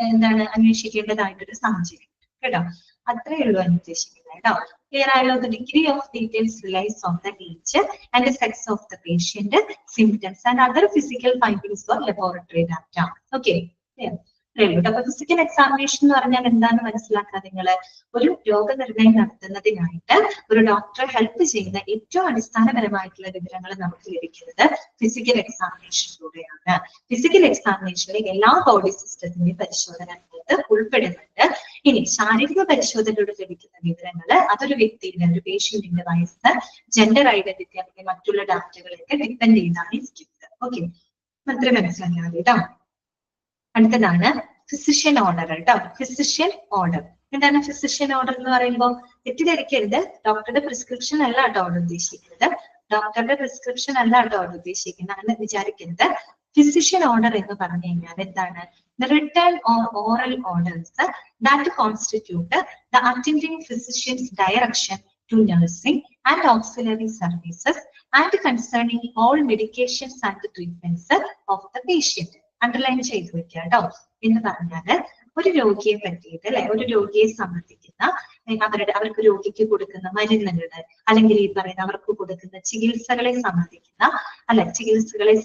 എന്താണ് അന്വേഷിക്കേണ്ടതായിട്ടൊരു സാഹചര്യം കേട്ടോ. അത്രയേ ഉള്ളൂ ഉദ്ദേശിക്കുന്നത് കേട്ടോ. ക്ലിയർ ആയല്ലോ? The degree of details relies on the age and the sex of the patient, symptoms and other physical findings for laboratory data. Okay, clear? അപ്പൊ ഫിസിക്കൽ എക്സാമിനേഷൻ എന്ന് പറഞ്ഞാൽ എന്താന്ന് മനസ്സിലാക്കാൻ നിങ്ങള്, ഒരു രോഗനിർണയം നടത്തുന്നതിനായിട്ട് ഒരു ഡോക്ടറെ ഹെൽപ്പ് ചെയ്യുന്ന ഏറ്റവും അടിസ്ഥാനപരമായിട്ടുള്ള വിവരങ്ങൾ നമുക്ക് ലഭിക്കുന്നത് ഫിസിക്കൽ എക്സാമിനേഷനിലൂടെയാണ്. ഫിസിക്കൽ എക്സാമിനേഷനിൽ എല്ലാ ബോഡി സിസ്റ്റത്തിന്റെയും പരിശോധന ഉൾപ്പെടുന്നുണ്ട്. ഇനി ശാരീരിക പരിശോധനയിലൂടെ ലഭിക്കുന്ന വിവരങ്ങള് അതൊരു വ്യക്തിയുടെ, ഒരു പേഷ്യന്റിന്റെ വയസ്സ്, ജെൻഡർ ഐഡന്റിറ്റി അല്ലെങ്കിൽ മറ്റുള്ള ഡാറ്റകളൊക്കെ ഡിപ്പെൻഡ് ചെയ്താണ് ഇരിക്കുന്നത്. ഓക്കെ, അത്ര മനസ്സിലാക്കിയാൽ മതി കേട്ടോ. അടുത്തതാണ് ഫിസിഷ്യൻ ഓർഡർ കേട്ടോ. ഫിസിഷ്യൻ ഓർഡർ എന്താണ്? ഫിസിഷ്യൻ ഓർഡർ എന്ന് പറയുമ്പോൾ തെറ്റിദ്ധരിക്കരുത്, ഡോക്ടറുടെ പ്രിസ്ക്രിപ്ഷൻ അല്ല കേട്ടോ ഓർഡർ ഉദ്ദേശിക്കുന്നത്. ഡോക്ടറുടെ പ്രിസ്ക്രിപ്ഷൻ അല്ല കേട്ടോ ഓർഡർ ഉദ്ദേശിക്കുന്നത്, അങ്ങനെ വിചാരിക്കരുത്. ഫിസിഷ്യൻ ഓർഡർ എന്ന് പറഞ്ഞു കഴിഞ്ഞാൽ എന്താണ്? the written or oral orders that constitute the attending physician's direction to nursing and auxiliary services and concerning all medications and treatments of the patient. Underline ചെയ്തു വെക്കുക കേട്ടോ. എന്ന് പറഞ്ഞാല് ഒരു രോഗിയെ പറ്റിയിട്ട് അല്ലെ, ഒരു രോഗിയെ സംബന്ധിക്കുന്ന അവർക്ക് രോഗിക്ക് കൊടുക്കുന്ന മരുന്നുകള് അല്ലെങ്കിൽ ഈ പറയുന്ന അവർക്ക് കൊടുക്കുന്ന ചികിത്സകളെ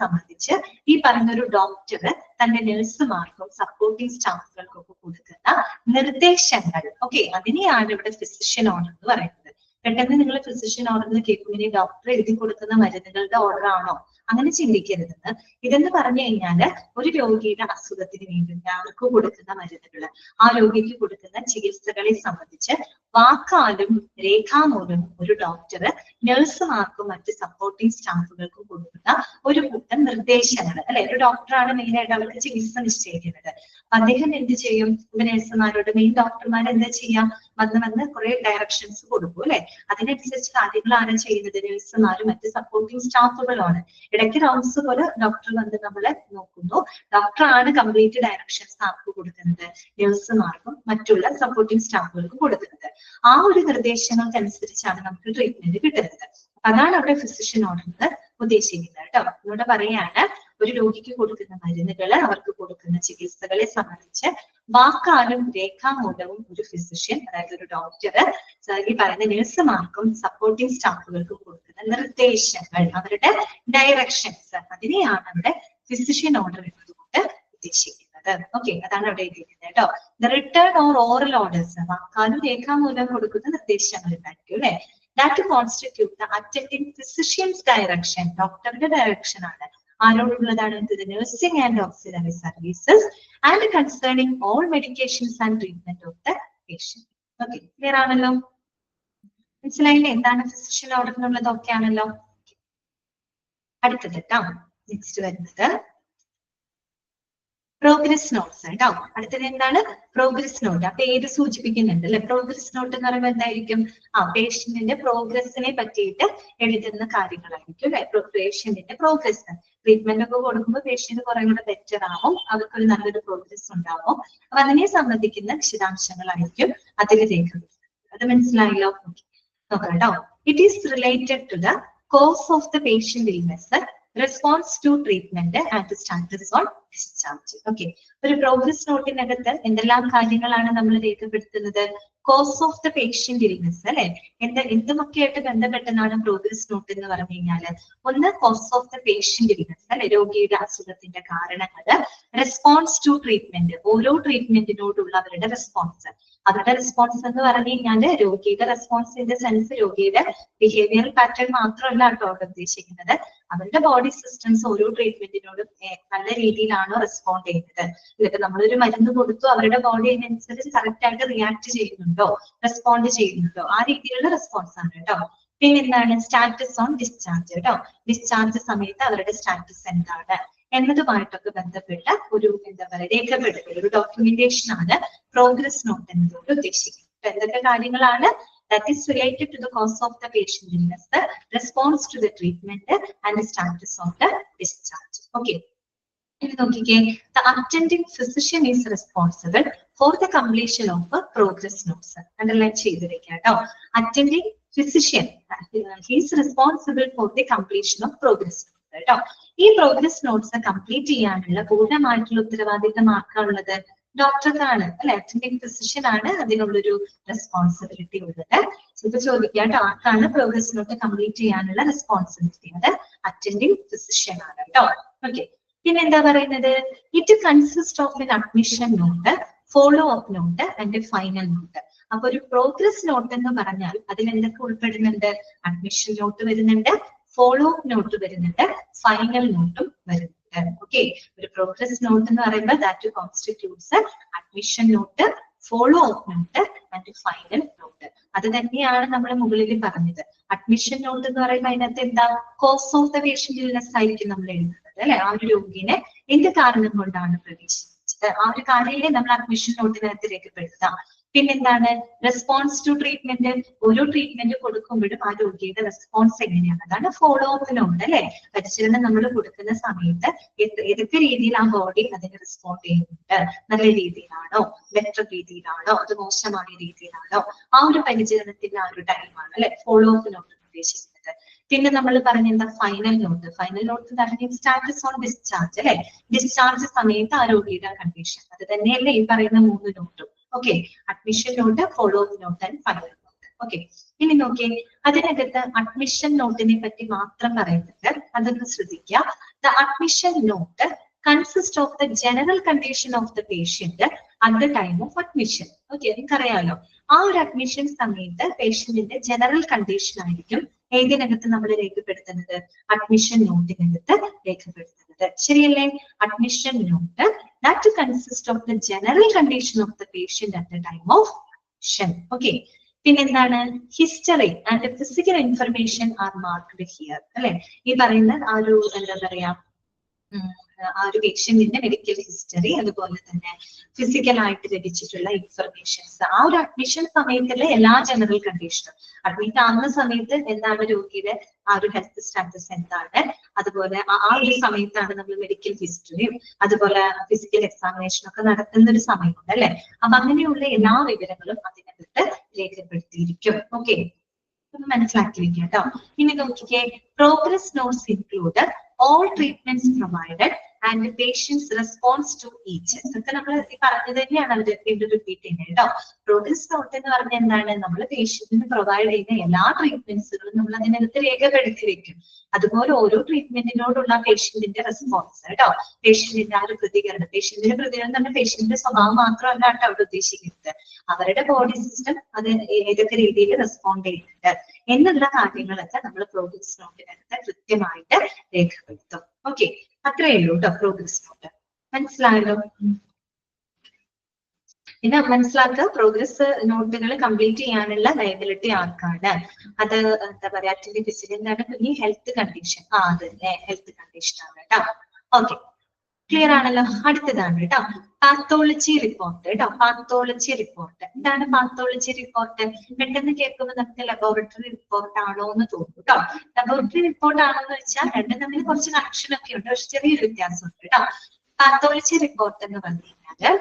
സംബന്ധിച്ച് ഈ പറഞ്ഞൊരു ഡോക്ടർ തന്റെ നഴ്സുമാർക്കും സപ്പോർട്ടിംഗ് സ്റ്റാഫുകൾക്കും ഒക്കെ കൊടുക്കുന്ന നിർദ്ദേശങ്ങൾ, ഓക്കെ, അതിനെയാണ് ഇവിടെ ഫിസിഷ്യൻ ഓർഡർ എന്ന് പറയുന്നത്. പെട്ടെന്ന് നിങ്ങൾ ഫിസിഷ്യൻ ഓർഡർ എന്ന് കേൾക്കുമ്പോൾ ഡോക്ടർ എഴുതി കൊടുക്കുന്ന മരുന്നുകളുടെ ഓർഡർ ആണോ അങ്ങനെ ചിന്തിക്കരുതെന്ന്. ഇതെന്ന് പറഞ്ഞു കഴിഞ്ഞാല് ഒരു രോഗിയുടെ അസുഖത്തിന് വേണ്ടി അവർക്ക് കൊടുക്കുന്ന മരുന്നുകള്, ആ രോഗിക്ക് കൊടുക്കുന്ന ചികിത്സകളെ സംബന്ധിച്ച് വാക്കാലും രേഖാമൂലം ഒരു ഡോക്ടർ നഴ്സുമാർക്കും മറ്റ് സപ്പോർട്ടിംഗ് സ്റ്റാഫുകൾക്കും കൊടുക്കുന്ന ഒരു കൂട്ടം നിർദ്ദേശങ്ങൾ അല്ലെ. ഒരു ഡോക്ടറാണ് മെയിൻ ആയിട്ട് അവർക്ക് ചികിത്സ നിശ്ചയിക്കുന്നത്. അദ്ദേഹം എന്ത് ചെയ്യും? നഴ്സുമാരോട് മെയിൻ ഡോക്ടർമാർ എന്താ ചെയ്യാം? വന്ന് കുറെ ഡയറക്ഷൻസ് കൊടുക്കും അല്ലെ. അതിനനുസരിച്ച് കാര്യങ്ങളാണ് ചെയ്യുന്നത് നഴ്സുമാരും മറ്റ് സപ്പോർട്ടിംഗ് സ്റ്റാഫുകളുമാണ്. ഇടയ്ക്ക് റൗണ്ട്സ് പോലെ ഡോക്ടർ വന്ന് നമ്മളെ നോക്കുന്നു. ഡോക്ടറാണ് കംപ്ലീറ്റ് ഡയറക്ഷൻസ് ആർക്ക് കൊടുക്കുന്നത്? നഴ്സുമാർക്കും മറ്റുള്ള സപ്പോർട്ടിംഗ് സ്റ്റാഫുകൾക്കും കൊടുക്കുന്നത്. ആ ഒരു നിർദ്ദേശങ്ങൾക്കനുസരിച്ചാണ് നമുക്ക് ട്രീറ്റ്മെന്റ് കിട്ടുന്നത്. അതാണ് അവിടെ ഫിസിഷ്യൻ ഓർഡർ ഉദ്ദേശിക്കുന്നത് കേട്ടോ. ഇവിടെ പറയാണ് ഒരു രോഗിക്ക് കൊടുക്കുന്ന മരുന്നുകള്, അവർക്ക് കൊടുക്കുന്ന ചികിത്സകളെ സംബന്ധിച്ച് വാക്കാലും രേഖാമൂലവും ഒരു ഫിസിഷ്യൻ, അതായത് ഒരു ഡോക്ടർ ഈ പറയുന്ന നഴ്സുമാർക്കും സപ്പോർട്ടിംഗ് സ്റ്റാഫുകൾക്കും കൊടുക്കുന്ന നിർദ്ദേശങ്ങൾ, അവരുടെ ഡയറക്ഷൻസ്, അതിനെയാണ് അവിടെ ഫിസിഷ്യൻ ഓർഡർ എന്നതുകൊണ്ട് ഉദ്ദേശിക്കുന്നത്. ഓക്കെ, അതാണ് അവിടെ എഴുതിയിരിക്കുന്നത് കേട്ടോ. The written or oral orders, വാക്കാലും രേഖാമൂലം കൊടുക്കുന്ന നിർദ്ദേശങ്ങൾ ഉണ്ടായിരിക്കും അല്ലെ. That constitute the attending physician's direction, ഡോക്ടറുടെ ഡയറക്ഷൻ ആണ്. ആരോടുള്ളതാണ്? Nursing and auxiliary services and concerning all medications and treatment of the patient. Okay, clear ആണല്ലോ? മനസ്സിലായില്ലേ എന്താണ് ഫിസിഷ്യൻ ഓർഡർ എന്നുള്ളത്? ഓക്കെ ആണല്ലോ? അടുത്തത് കേട്ടോ, നെക്സ്റ്റ് വരുന്നത് പ്രോഗ്രസ് നോട്ട്സ് കേട്ടോ. അടുത്തത് എന്താണ്? Progress note. ആ പേര് സൂചിപ്പിക്കുന്നുണ്ട് അല്ലെ. പ്രോഗ്രസ് നോട്ട് എന്ന് പറയുമ്പോൾ എന്തായിരിക്കും? പേഷ്യന്റിന്റെ പ്രോഗ്രസിനെ പറ്റിയിട്ട് എഴുതുന്ന കാര്യങ്ങളായിരിക്കും അല്ലെ. പേഷ്യന്റിന്റെ പ്രോഗ്രസ്, ട്രീറ്റ്മെന്റ് ഒക്കെ കൊടുക്കുമ്പോൾ പേഷ്യന്റ് കുറെ കൂടെ ബെറ്റർ ആവും, അവർക്കൊരു നല്ലൊരു പ്രോഗ്രസ് ഉണ്ടാവും. അപ്പൊ അതിനെ സംബന്ധിക്കുന്ന വിശദാംശങ്ങളായിരിക്കും അതിൽ രേഖപ്പെടുത്തുന്നത്. അത് മനസ്സിലായല്ലോ? നോക്കാം കേട്ടോ. It is related to the cause of the patient illness, response to treatment and status on discharge. Okay, ഒരു പ്രോഗ്രസ് നോട്ടിനകത്ത് എന്തെല്ലാം കാര്യങ്ങളാണ് നമ്മൾ രേഖപ്പെടുത്തുന്നത്? Cause of the patient illness അല്ലെ. എന്തുമൊക്കെയായിട്ട് ബന്ധപ്പെട്ടതാണ് പ്രോഗ്രസ് നോട്ട് എന്ന് പറഞ്ഞു കഴിഞ്ഞാല്? ഒന്ന് cause of the patient illness അല്ലെ, രോഗിയുടെ അസുഖത്തിന്റെ കാരണങ്ങള്. റെസ്പോൺസ് ടു ട്രീറ്റ്മെന്റ്, ഓരോ ട്രീറ്റ്മെന്റിനോടുള്ള അവരുടെ റെസ്പോൺസ്. അവരുടെ റെസ്പോൺസ് എന്ന് പറഞ്ഞു കഴിഞ്ഞാല് രോഗിയുടെ റെസ്പോൺസിന്റെ സെൻസ് രോഗിയുടെ ബിഹേവിയറൽ പാറ്റേൺ മാത്രമല്ല കേട്ടോ അവിടെ ഉദ്ദേശിക്കുന്നത്. അവരുടെ ബോഡി സിസ്റ്റംസ് ഓരോ ട്രീറ്റ്മെന്റിനോടും നല്ല രീതിയിലാണോ റെസ്പോണ്ട് ചെയ്യുന്നത്. ഇതൊക്കെ നമ്മളൊരു മരുന്ന് കൊടുത്തു, അവരുടെ ബോഡി അതിനനുസരിച്ച് കറക്റ്റ് ആയിട്ട് റിയാക്ട് ചെയ്യുന്നുണ്ടോ, റെസ്പോണ്ട് ചെയ്യുന്നുണ്ടോ, ആ രീതിയിലുള്ള റെസ്പോൺസ് ആണ് കേട്ടോ. പിന്നെ എന്താണ്? സ്റ്റാറ്റസ് ഓൺ ഡിസ്ചാർജ് കേട്ടോ. ഡിസ്ചാർജ് സമയത്ത് അവരുടെ സ്റ്റാറ്റസ് എന്താണ് എന്നതുമായിട്ടൊക്കെ ബന്ധപ്പെട്ട ഒരു എന്താ പറയുക രേഖപ്പെടുത്തൽ, ഒരു ഡോക്യുമെന്റേഷൻ ആണ് പ്രോഗ്രസ് നോട്ട് എന്നതുകൊണ്ട് ഉദ്ദേശിക്കുന്നത്. എന്തൊക്കെ കാര്യങ്ങളാണ്? That is related to the cause of the patient illness, the response to the treatment and the status of the discharge. Okay. The attending physician is responsible for the completion of progress notes. Underline ചെയ്തിരിക്കട്ടോ. Attending physician, he is responsible for the completion of progress notes. കേട്ടോ. ഈ progress notes complete ചെയ്യാനുള്ള പൂർണ്ണമായിട്ടുള്ള ഉത്തരവാദിത്തം ആർക്കാണുള്ളത്? ഡോക്ടർക്കാണ് അല്ലെ. അറ്റൻഡിംഗ് physician ആണ് അതിനുള്ളൊരു responsibility ഉള്ളത്. ഇത് ചോദിക്കാം, ആർക്കാണ് പ്രോഗ്രസ് നോട്ട് കംപ്ലീറ്റ് ചെയ്യാനുള്ള റെസ്പോൺസിബിലിറ്റി? അത് അറ്റൻഡിംഗ് ഫിസിഷ്യൻ ആണ് കേട്ടോ. ഓക്കെ, പിന്നെ എന്താ പറയുന്നത്? It consist of an admission note, follow up note and final note. അപ്പൊ ഒരു പ്രോഗ്രസ് നോട്ട് എന്ന് പറഞ്ഞാൽ അതിൽ എന്തൊക്കെ ഉൾപ്പെടുന്നുണ്ട്? അഡ്മിഷൻ നോട്ട് വരുന്നുണ്ട്, ഫോളോ അപ്പ് നോട്ട് വരുന്നുണ്ട്, ഫൈനൽ നോട്ടും വരുന്നുണ്ട്. ഓക്കെ, ഒരു പ്രോഗ്രസ് നോട്ട് എന്ന് പറയുമ്പോൾ that constitutes admission note, follow up note and final note. അത് തന്നെയാണ് നമ്മൾ മുകളിൽ പറഞ്ഞത്. അഡ്മിഷൻ നോട്ട് എന്ന് പറയുമ്പോൾ അതിനകത്ത് എന്താ? Cause of the patient illness ആയിരിക്കും നമ്മൾ എഴുതുന്നത് അല്ലെ. ആ ഒരു രോഗിനെ എന്ത് കാരണം കൊണ്ടാണ് പ്രവേശിപ്പിച്ചത്, ആ ഒരു കാര്യത്തെ നമ്മൾ അഡ്മിഷൻ നോട്ടിനകത്ത് രേഖപ്പെടുത്താം. പിന്നെന്താണ് റെസ്പോൺസ് ടു ട്രീറ്റ്മെന്റ്. ഓരോ ട്രീറ്റ്മെന്റ് കൊടുക്കുമ്പോഴും ആ രോഗിയുടെ റെസ്പോൺസ് എങ്ങനെയാണ്, അതാണ് ഫോളോ അപ്പ് നോട്ട് അല്ലെ. പരിശീലനം നമ്മൾ കൊടുക്കുന്ന സമയത്ത് ഏതൊക്കെ രീതിയിൽ ആ ബോഡി അതിന് റെസ്പോണ്ട് ചെയ്യുന്നുണ്ട്, നല്ല രീതിയിലാണോ, ബെറ്റർ രീതിയിലാണോ, അത് മോശമായ രീതിയിലാണോ, ആ ഒരു പരിചരണത്തിന്റെ ആ ഒരു ടൈമാണ് അല്ലെ ഫോളോ അപ്പ് നോട്ട് ഉദ്ദേശിക്കുന്നത്. പിന്നെ നമ്മൾ പറഞ്ഞ ഫൈനൽ നോട്ട്. ഫൈനൽ നോട്ട് പറഞ്ഞ സ്റ്റാറ്റസ് ഓൺ ഡിസ്ചാർജ് അല്ലെ. ഡിസ്ചാർജ് സമയത്ത് ആ രോഗിയുടെ കണ്ടീഷൻ, അത് തന്നെയല്ലേ ഈ പറയുന്ന 3 നോട്ടും. Okay, admission note, follow up note and final note. Okay, ഇനി നോക്കിയേ, അതിനകത്ത് അഡ്മിഷൻ നോട്ടിനെ പറ്റി മാത്രം പറയുന്നുണ്ട്, അതൊന്ന് ശ്രദ്ധിക്കുക. The admission note consist of the general condition of the patient at the time of admission. Okay, നിങ്ങൾക്കറിയാലോ ആ ഒരു അഡ്മിഷൻ സമയത്ത് പേഷ്യന്റിന്റെ ജനറൽ കണ്ടീഷൻ ആയിരിക്കും ഏതിനകത്ത് നമ്മൾ രേഖപ്പെടുത്തുന്നത്, അഡ്മിഷൻ നോട്ടിനകത്ത് രേഖപ്പെടുത്തുന്നത്. ശരിയല്ലേ? Admission note that consists of the general condition of the patient at the time of admission. Okay. പിന്നെന്താണ്, history and physical information R marked here അല്ലെ. ഈ പറയുന്ന ആ ഒരു എന്താ പറയാ, ആ ഒരു പേഷ്യന്റിന്റെ മെഡിക്കൽ ഹിസ്റ്ററി, അതുപോലെ തന്നെ ഫിസിക്കൽ ആയിട്ട് ലഭിച്ചിട്ടുള്ള ഇൻഫർമേഷൻസ്, ആ ഒരു അഡ്മിഷൻ സമയത്തുള്ള എല്ലാ ജനറൽ കണ്ടീഷനും, അഡ്മിറ്റ് ആവുന്ന സമയത്ത് എന്താണ് രോഗിയുടെ ആ ഒരു ഹെൽത്ത് സ്റ്റാറ്റസ് എന്താണ്, അതുപോലെ ആ ഒരു സമയത്താണ് നമ്മൾ മെഡിക്കൽ ഹിസ്റ്ററിയും അതുപോലെ ഫിസിക്കൽ എക്സാമിനേഷൻ ഒക്കെ നടത്തുന്ന ഒരു സമയമുണ്ട് അല്ലെ. അപ്പൊ അങ്ങനെയുള്ള എല്ലാ വിവരങ്ങളും അതിനകത്ത് രേഖപ്പെടുത്തിയിരിക്കും. ഓക്കെ, മനസ്സിലാക്കി വെക്കുക കേട്ടോ. ഇനി നോക്കിക്കേ, progress notes include all treatments provided and the patient's response to each. ഇതൊക്കെ നമ്മൾ ഈ പറഞ്ഞത് തന്നെയാണ് അവർ വീണ്ടും റിപ്പീറ്റ് ചെയ്യുന്നത് കേട്ടോ. പ്രോഗ്രസ് നോട്ട് എന്ന് പറഞ്ഞാൽ എന്താണ്, നമ്മൾ പേഷ്യന്റിന് പ്രൊവൈഡ് ചെയ്യുന്ന എല്ലാ ട്രീറ്റ്മെന്റ്സുകളും നമ്മൾ അതിനകത്ത് രേഖപ്പെടുത്തി വെക്കും. അതുപോലെ ഓരോ ട്രീറ്റ്മെന്റിനോടുള്ള പേഷ്യന്റിന്റെ റെസ്പോൺസ് കേട്ടോ, പേഷ്യന്റിന്റെ ആ ഒരു പ്രതികരണം. പേഷ്യന്റിന്റെ പ്രതികരണം തന്നെ പേഷ്യന്റിന്റെ സ്വഭാവം മാത്രമല്ല കേട്ടോ അവിടെ ഉദ്ദേശിക്കുന്നത്, അവരുടെ ബോഡി സിസ്റ്റം അത് ഏതൊക്കെ രീതിയിൽ റെസ്പോണ്ട് ചെയ്യുന്നുണ്ട് എന്നുള്ള കാര്യങ്ങളൊക്കെ നമ്മൾ പ്രോഗ്രസ് നോട്ടിനകത്ത് കൃത്യമായിട്ട് രേഖപ്പെടുത്തും. ഓക്കെ, അത്രയേ ഉള്ളൂ കേട്ടോ പ്രോഗ്രസ് നോട്ട്. മനസ്സിലായല്ലോ? പിന്നെ മനസ്സിലാക്കുക, പ്രോഗ്രസ് നോട്ടുകൾ കംപ്ലീറ്റ് ചെയ്യാനുള്ള ലയബിലിറ്റി ആർക്കാണ്, അത് എന്താ പറയാ, ഫിസിക്കൽ എന്താണ്, ഈ ഹെൽത്ത് കണ്ടീഷൻ, അത് ഹെൽത്ത് കണ്ടീഷൻ ആണ് കേട്ടോ. ഓക്കെ, ക്ലിയർ ആണല്ലോ? അടുത്തതാണ് കേട്ടോ പാത്തോളജി റിപ്പോർട്ട് കേട്ടോ. പാത്തോളജി റിപ്പോർട്ട് എന്താണ്? പാത്തോളജി റിപ്പോർട്ട് പെട്ടെന്ന് കേൾക്കുമ്പോൾ നമുക്ക് ലബോറട്ടറി റിപ്പോർട്ട് ആണോ എന്ന് തോന്നും കേട്ടോ. ലബോറട്ടറി റിപ്പോർട്ട് ആണോ എന്ന് വെച്ചാൽ രണ്ടും തമ്മിൽ കുറച്ച് കണക്ഷൻ ഒക്കെ ഉണ്ട്, പക്ഷെ ചെറിയൊരു വ്യത്യാസമുണ്ട് കേട്ടോ. പാത്തോളജി റിപ്പോർട്ട് എന്ന് പറഞ്ഞു കഴിഞ്ഞാല്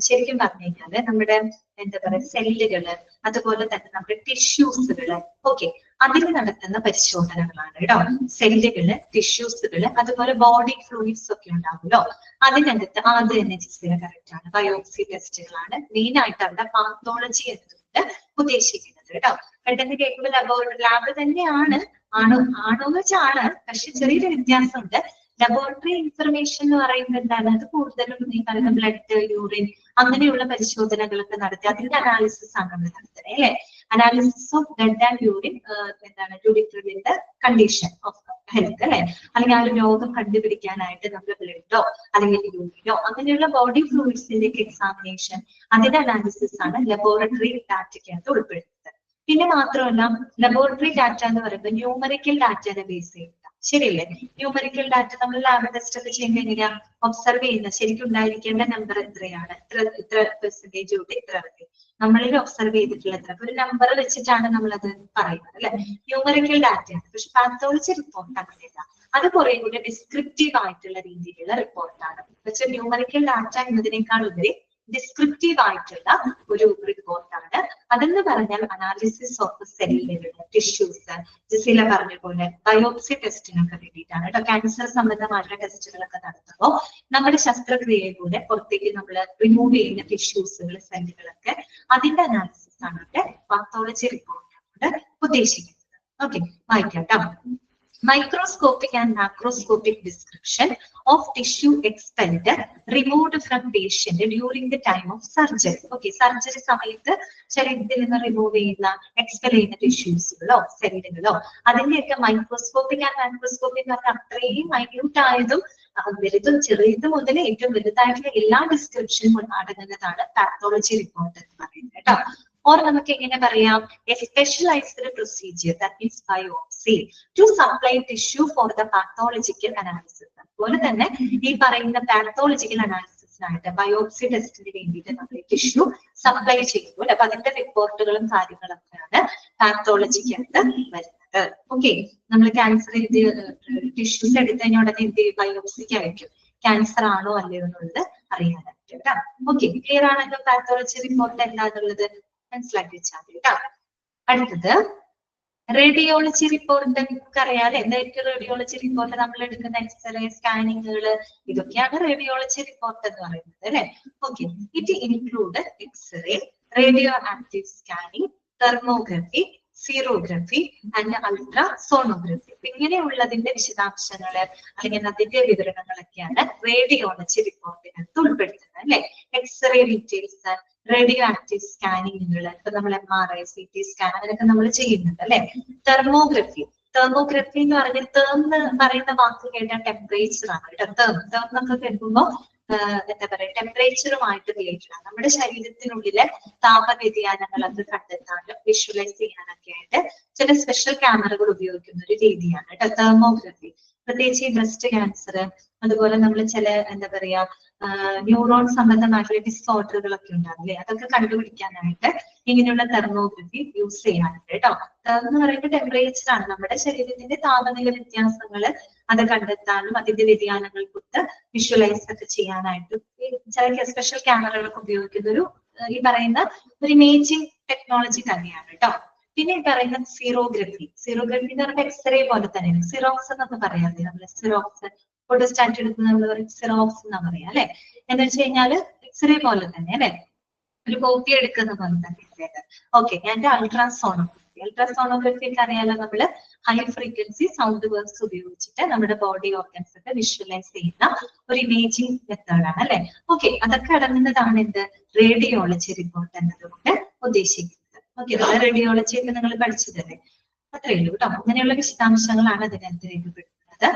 ശരിക്കും പറഞ്ഞു കഴിഞ്ഞാല് നമ്മുടെ എന്താ പറയാ സെല്ലുകള്, അതുപോലെ തന്നെ നമ്മുടെ ടിഷ്യൂസുകള്, ഓക്കെ, അതിൽ നടത്തുന്ന പരിശോധനകളാണ് കേട്ടോ. സെല്ലുകള്, ടിഷ്യൂസുകള്, അതുപോലെ ബോഡി ഫ്ലൂയിഡ്സ് ഒക്കെ ഉണ്ടാവുമല്ലോ, അതിനകത്ത് അത് തന്നെ കറക്റ്റ് ആണ്. ബയോപ്സി ടെസ്റ്റുകളാണ് മെയിൻ ആയിട്ട് അവിടെ പാത്തോളജി എന്നതുകൊണ്ട് ഉദ്ദേശിക്കുന്നത് കേട്ടോ. പെട്ടെന്ന് കേൾക്കുമ്പോൾ ലബോറട്ടറി ലാബ് തന്നെയാണ്, ആണോന്ന് വെച്ചാൽ ആണ്, പക്ഷെ ചെറിയൊരു വ്യത്യാസമുണ്ട്. ലബോറട്ടറി ഇൻഫർമേഷൻ എന്ന് പറയുന്നത് എന്താണ്, അത് കൂടുതലും ഈ പറയുന്ന ബ്ലഡ്, യൂറിൻ അങ്ങനെയുള്ള പരിശോധനകളൊക്കെ നടത്തി അതിന്റെ അനാലിസിസ് ആണ് നമ്മൾ നടത്തുന്നത് അല്ലെ. Analysis of blood and urine എന്താണ്, to determine the condition of health അല്ലെ. അല്ലെങ്കിൽ ആ ഒരു രോഗം കണ്ടുപിടിക്കാനായിട്ട് നമ്മുടെ ബ്ലഡോ അല്ലെങ്കിൽ യൂറിനോ അങ്ങനെയുള്ള ബോഡി ഫ്ലൂയിഡ്സിന്റെ എക്സാമിനേഷൻ, അതിന്റെ അനാലിസിസ് ആണ് ലബോറട്ടറി ഡാറ്റയ്ക്കകത്ത് ഉൾപ്പെടുത്തുന്നത്. പിന്നെ മാത്രമല്ല ലബോറട്ടറി ഡാറ്റ എന്ന് പറയുമ്പോൾ ന്യൂമറിക്കൽ ഡാറ്റയെ ബേസ് ചെയ്യും. ശരിയല്ലേ? ന്യൂമറിക്കൽ ഡാറ്റ നമ്മൾ ലാബ് ടെസ്റ്റ് ഒക്കെ ചെയ്യുമ്പോൾ എങ്ങനെയാ ഒബ്സർവ് ചെയ്യുന്ന ശരിക്കും ഉണ്ടായിരിക്കേണ്ട നമ്പർ എത്രയാണ്, ഇത്ര പെർസെന്റേജ് തൊട്ട് ഇത്ര വരെ നമ്മളിൽ ഒബ്സർവ് ചെയ്തിട്ടുള്ള എത്ര, ഒരു നമ്പർ വെച്ചിട്ടാണ് നമ്മളത് പറയുന്നത് അല്ലെ. ന്യൂമറിക്കൽ ഡാറ്റയാണ്. പക്ഷെ പാത്തോളജി റിപ്പോർട്ട് അങ്ങനെയല്ല, അത് കുറെ കൂടി ഡിസ്ക്രിപ്റ്റീവ് ആയിട്ടുള്ള രീതിയിലുള്ള റിപ്പോർട്ടാണ്. പക്ഷെ ന്യൂമറിക്കൽ ഡാറ്റ എന്നതിനേക്കാൾ ഉപരി ഡിസ്ക്രിപ്റ്റീവ് ആയിട്ടുള്ള ഒരു റിപ്പോർട്ടാണ്. അതെന്ന് പറഞ്ഞാൽ അനാലിസിസ് ഓഫ് സെല്ലുകൾ, ടിഷ്യൂസ്, ജിസില പറഞ്ഞ പോലെ ബയോപ്സി ടെസ്റ്റിനൊക്കെ വേണ്ടിയിട്ടാണ് കേട്ടോ. ക്യാൻസർ സംബന്ധമായിട്ടുള്ള ടെസ്റ്റുകളൊക്കെ നടത്തുമ്പോൾ നമ്മുടെ ശസ്ത്രക്രിയയിലൂടെ പുറത്തേക്ക് നമ്മൾ റിമൂവ് ചെയ്യുന്ന ടിഷ്യൂസുകൾ, സെല്ലുകളൊക്കെ അതിന്റെ അനാലിസിസ് ആണ് ഇവിടെ പാത്തോളജി റിപ്പോർട്ട് ഉദ്ദേശിക്കുന്നത്. ഓക്കെ, വായിക്കാം കേട്ടോ. Microscopic and macroscopic description of tissue expelled removed from patient during the time of surgery. Okay, surgery സമയത്ത് ശരീരത്തിൽ നിന്ന് റിമൂവ് ചെയ്യുന്ന എക്സ്പെൽ ചെയ്യുന്ന ടിഷ്യൂസുകളോ സെല്ലുകളോ അതിന്റെയൊക്കെ മൈക്രോസ്കോപ്പിക് ആൻഡ് മാക്രോസ്കോപ്പിക് എന്ന് പറഞ്ഞാൽ അത്രയും മൈന്യൂട്ട് ആയതും വലുതും ചെറിയത് മുതൽ ഏറ്റവും വലുതായിട്ടുള്ള എല്ലാ ഡിസ്ക്രിപ്ഷനും അടങ്ങുന്നതാണ് പാത്തോളജി റിപ്പോർട്ട് എന്ന് പറയുന്നത് കേട്ടോ. ഓർ നമുക്ക് എങ്ങനെ പറയാം, a specialised procedure that means biopsy to supply tissue for the pathological analysis. അതുപോലെ തന്നെ ഈ പറയുന്ന പാത്തോളജിക്കൽ അനാലിസിസിന് ടെസ്റ്റിനായിട്ട് ബയോപ്സി ടെസ്റ്റിന് വേണ്ടിയിട്ട് നമ്മൾ ടിഷ്യൂ സപ്ലൈ ചെയ്യുന്നു. അപ്പൊ അതിന്റെ റിപ്പോർട്ടുകളും കാര്യങ്ങളൊക്കെയാണ് പാത്തോളജിക്കകത്ത് വരുന്നത്. ഓക്കെ, നമ്മൾ ക്യാൻസർ ടിഷ്യൂസ് എടുത്ത് കഴിഞ്ഞാൽ ഉടനെ എന്ത് ബയോപ്സിക്ക് അയക്കും, ക്യാൻസർ ആണോ അല്ലയോ എന്നുള്ളത് അറിയാനായിട്ട് കേട്ടോ. ഓക്കെ, ക്ലിയർ ആണല്ലോ പാത്തോളജി റിപ്പോർട്ട് എന്താന്നുള്ളത് മനസ്സിലാക്കി വെച്ചാൽ കേട്ടോ. അടുത്തത് റേഡിയോളജി റിപ്പോർട്ട്. നിങ്ങൾക്ക് അറിയാതെ എന്തായിരിക്കും റേഡിയോളജി റിപ്പോർട്ട്? നമ്മൾ എടുക്കുന്ന എക്സ്റേ, സ്കാനിങ്ങുകൾ, ഇതൊക്കെയാണ് റേഡിയോളജി റിപ്പോർട്ട് എന്ന് പറയുന്നത് അല്ലെ. Okay, it include X-ray, radioactive scanning, thermography, xerography and ultrasonography. ഇങ്ങനെയുള്ളതിന്റെ വിശദാംശങ്ങള് അല്ലെങ്കിൽ അതിന്റെ വിവരണങ്ങളൊക്കെയാണ് റേഡിയോളജി റിപ്പോർട്ടിനകത്ത് ഉൾപ്പെടുത്തുന്നത് അല്ലെ. എക്സ്റേ ഡീറ്റെയിൽസ്, റേഡിയോ ആക്റ്റീവ് സ്കാനിങ്ങുകൾ, ഇപ്പൊ നമ്മൾ MRI, CT സ്കാൻ അങ്ങനെയൊക്കെ നമ്മൾ ചെയ്യുന്നുണ്ട് അല്ലെ. തെർമോഗ്രഫി എന്ന് പറഞ്ഞാൽ തേം എന്ന് പറയുന്ന വാക്ക് കേട്ടാൽ ടെമ്പറേച്ചർ ആണ് കേട്ടോ. തേം എന്നൊക്കെ കേൾക്കുമ്പോൾ എന്താ പറയാ, ടെമ്പറേച്ചറുമായിട്ട് റിലേറ്റഡ് ആണ്. നമ്മുടെ ശരീരത്തിനുള്ളിലെ താപവ്യതിയാനങ്ങൾ അത് കണ്ടെത്താനും വിഷ്വലൈസ് ചെയ്യാനൊക്കെ ആയിട്ട് ചില സ്പെഷ്യൽ ക്യാമറകൾ ഉപയോഗിക്കുന്ന ഒരു രീതിയാണ് കേട്ടോ തെർമോഗ്രഫി. പ്രത്യേകിച്ച് ഈ ബ്രസ്റ്റ് ക്യാൻസർ, അതുപോലെ നമ്മൾ ചില എന്താ പറയാ ന്യൂറോൺ സംബന്ധമായിട്ടുള്ള ഡിസോർഡറുകളൊക്കെ ഉണ്ടാവില്ലേ, അതൊക്കെ കണ്ടുപിടിക്കാനായിട്ട് ഇങ്ങനെയുള്ള തെർമോഗ്രഫി യൂസ് ചെയ്യാറുണ്ട് കേട്ടോ. എന്ന് പറയുമ്പോൾ ടെമ്പറേച്ചർ ആണ്, നമ്മുടെ ശരീരത്തിന്റെ താപനില വ്യത്യാസങ്ങൾ അത് കണ്ടെത്താനും അതിന്റെ വ്യതിയാനങ്ങൾ കൊണ്ട് വിഷ്വലൈസ് ഒക്കെ ചെയ്യാനായിട്ടും ചില സ്പെഷ്യൽ ക്യാമറകളൊക്കെ ഉപയോഗിക്കുന്ന ഒരു ഈ പറയുന്ന ഒരു ഇമേജിംഗ് ടെക്നോളജി തന്നെയാണ് കേട്ടോ. പിന്നെ ഈ പറയുന്ന സീറോഗ്രഫി എന്ന് പറയുമ്പോൾ എക്സ്റേ പോലെ തന്നെയാണ്. സിറോക്സ് എന്നൊക്കെ പറയാറില്ലേ നമ്മള്, സിറോക്സ് ഫോട്ടോസ്റ്റാറ്റ് എടുക്കുന്ന നമ്മൾ പറയും സിറോക്സ് എന്നാ പറയാ അല്ലെ. എന്ന് വെച്ച് കഴിഞ്ഞാല് എക്സ്റേ പോലെ തന്നെ അല്ലെ, ഒരു കോപ്പി എടുക്കുന്ന പോലെ തന്നെ. ഓക്കെ, ആൻഡ് അൾട്രാസോണോഗ്രഫി ഒക്കെ അറിയാലോ, നമ്മള് ഹൈ ഫ്രീക്വൻസി സൗണ്ട് വേവ്സ് ഉപയോഗിച്ചിട്ട് നമ്മുടെ ബോഡി ഓർഗൻസ് ഒക്കെ വിഷ്വലൈസ് ചെയ്യുന്ന ഒരു ഇമേജിംഗ് മെത്തേഡാണ് അല്ലെ. ഓക്കെ, അതൊക്കെ അടങ്ങുന്നതാണ് എന്ത് റേഡിയോളജി റിപ്പോർട്ട് എന്നതുകൊണ്ട് ഉദ്ദേശിക്കുന്നത്. ഓക്കെ, റേഡിയോളജി ഒക്കെ നിങ്ങൾ പഠിച്ചതല്ലേ, അത്രയേ ഉള്ളൂ കേട്ടോ. അങ്ങനെയുള്ള വിശദാംശങ്ങളാണ് അതിനകത്ത് രേഖപ്പെടുത്തുന്നത്.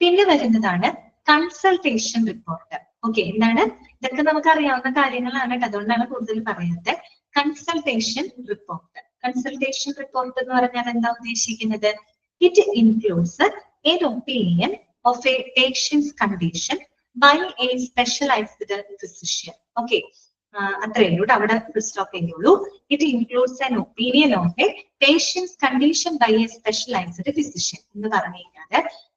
പിന്നെ വരുന്നതാണ് കൺസൾട്ടേഷൻ റിപ്പോർട്ട്. ഓക്കെ, എന്താണ് ഇതൊക്കെ നമുക്ക് അറിയാവുന്ന കാര്യങ്ങളാണ് കേട്ടോ, അതുകൊണ്ടാണ് കൂടുതൽ പറയുന്നത്. കൺസൾട്ടേഷൻ റിപ്പോർട്ട് എന്ന് പറഞ്ഞാൽ എന്താ ഉദ്ദേശിക്കുന്നത്? It includes an opinion of a patient's condition by a specialised physician. Okay, അത്രയേ ഉള്ളൂ, അവിടെ സ്റ്റോപ്പ് ചെയ്യുള്ളൂ. It includes an opinion of a patient's condition by a specialised physician എന്ന് പറഞ്ഞു കഴിഞ്ഞാൽ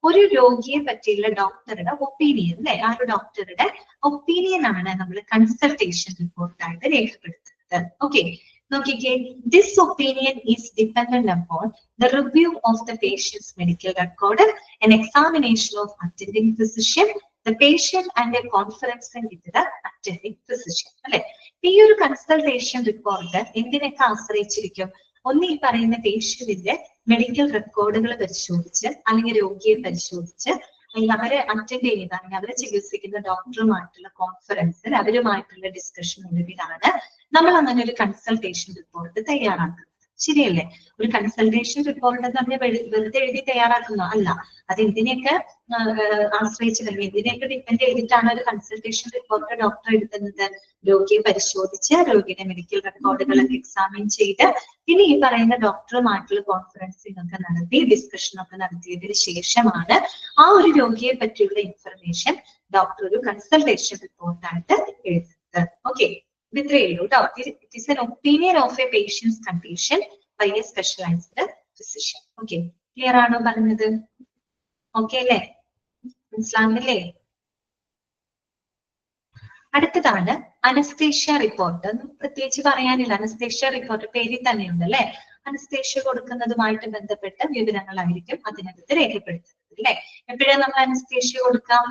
ഒരു രോഗിയെ പറ്റിയുള്ള ഡോക്ടറുടെ ഒപ്പീനിയൻ അല്ലെ, ആ ഒരു ഡോക്ടറുടെ ഒപ്പീനിയൻ ആണ് നമ്മൾ കൺസൾട്ടേഷൻ റിപ്പോർട്ടായിട്ട് രേഖപ്പെടുത്തുന്നത്. ഓക്കെ, നോക്കിക്കേ, this opinion is dependent upon the review of the patient's medical record, an examination of attending physician, the patient and a conference with the attending physician. അല്ലെ, ഈ ഒരു കൺസൾട്ടേഷൻ റിപ്പോർട്ട് എന്തിനൊക്കെ ആശ്രയിച്ചിരിക്കും? ഒന്ന് ഈ പറയുന്ന പേഷ്യന്റിന്റെ മെഡിക്കൽ റെക്കോർഡുകൾ പരിശോധിച്ച് അല്ലെങ്കിൽ രോഗിയെ പരിശോധിച്ച് അല്ലെങ്കിൽ അവരെ അറ്റൻഡ് ചെയ്യുന്ന അല്ലെങ്കിൽ അവരെ ചികിത്സിക്കുന്ന ഡോക്ടറുമായിട്ടുള്ള കോൺഫറൻസിൽ അവരുമായിട്ടുള്ള ഡിസ്കഷനൊടുവിലാണ് നമ്മൾ അങ്ങനെ ഒരു കൺസൾട്ടേഷൻ റിപ്പോർട്ട് തയ്യാറാക്കുന്നത്. ശരിയല്ലേ? ഒരു കൺസൾട്ടേഷൻ റിപ്പോർട്ട് നമ്മൾ വെറുതെ എഴുതി തയ്യാറാക്കുന്ന അല്ല, അത് എന്തിനെയൊക്കെ ആശ്രയിച്ച് അല്ലെങ്കിൽ എന്തിനെയൊക്കെ ഡിപ്പെൻഡ് ചെയ്തിട്ടാണ് ഒരു കൺസൾട്ടേഷൻ റിപ്പോർട്ട് ഡോക്ടർ എടുക്കുന്നത്? രോഗിയെ പരിശോധിച്ച് രോഗിയുടെ മെഡിക്കൽ റെക്കോർഡുകളൊക്കെ എക്സാമിൻ ചെയ്ത് പിന്നെ ഈ പറയുന്ന ഡോക്ടറുമായിട്ടുള്ള കോൺഫറൻസിംഗ് ഒക്കെ നടത്തി ഡിസ്കഷൻ ഒക്കെ നടത്തിയതിന് ശേഷമാണ് ആ ഒരു രോഗിയെ പറ്റിയുള്ള ഇൻഫർമേഷൻ ഡോക്ടർ ഒരു കൺസൾട്ടേഷൻ റിപ്പോർട്ടായിട്ട് എഴുതുന്നത്. ഓക്കെ, ഇത്രയേ ഉള്ളൂ കേട്ടോ. It is an opinion of a patient's condition by a specialised physician. Okay, clear ആണോ പറഞ്ഞത്? ഓക്കെ അല്ലേ, മനസ്സിലാവുന്നില്ലേ? അടുത്തതാണ് അനസ്തേഷ്യ റിപ്പോർട്ട്. പ്രത്യേകിച്ച് പറയാനില്ല, അനസ്തേഷ്യ റിപ്പോർട്ട് പേരിൽ തന്നെയുണ്ട് അല്ലെ. അനസ്തേഷ്യ കൊടുക്കുന്നതുമായിട്ട് ബന്ധപ്പെട്ട വിവരങ്ങളായിരിക്കും അതിനകത്ത് രേഖപ്പെടുത്തുന്നത് അല്ലെ. എപ്പോഴാണ് നമ്മൾ അനസ്തേഷ്യ കൊടുക്കാം?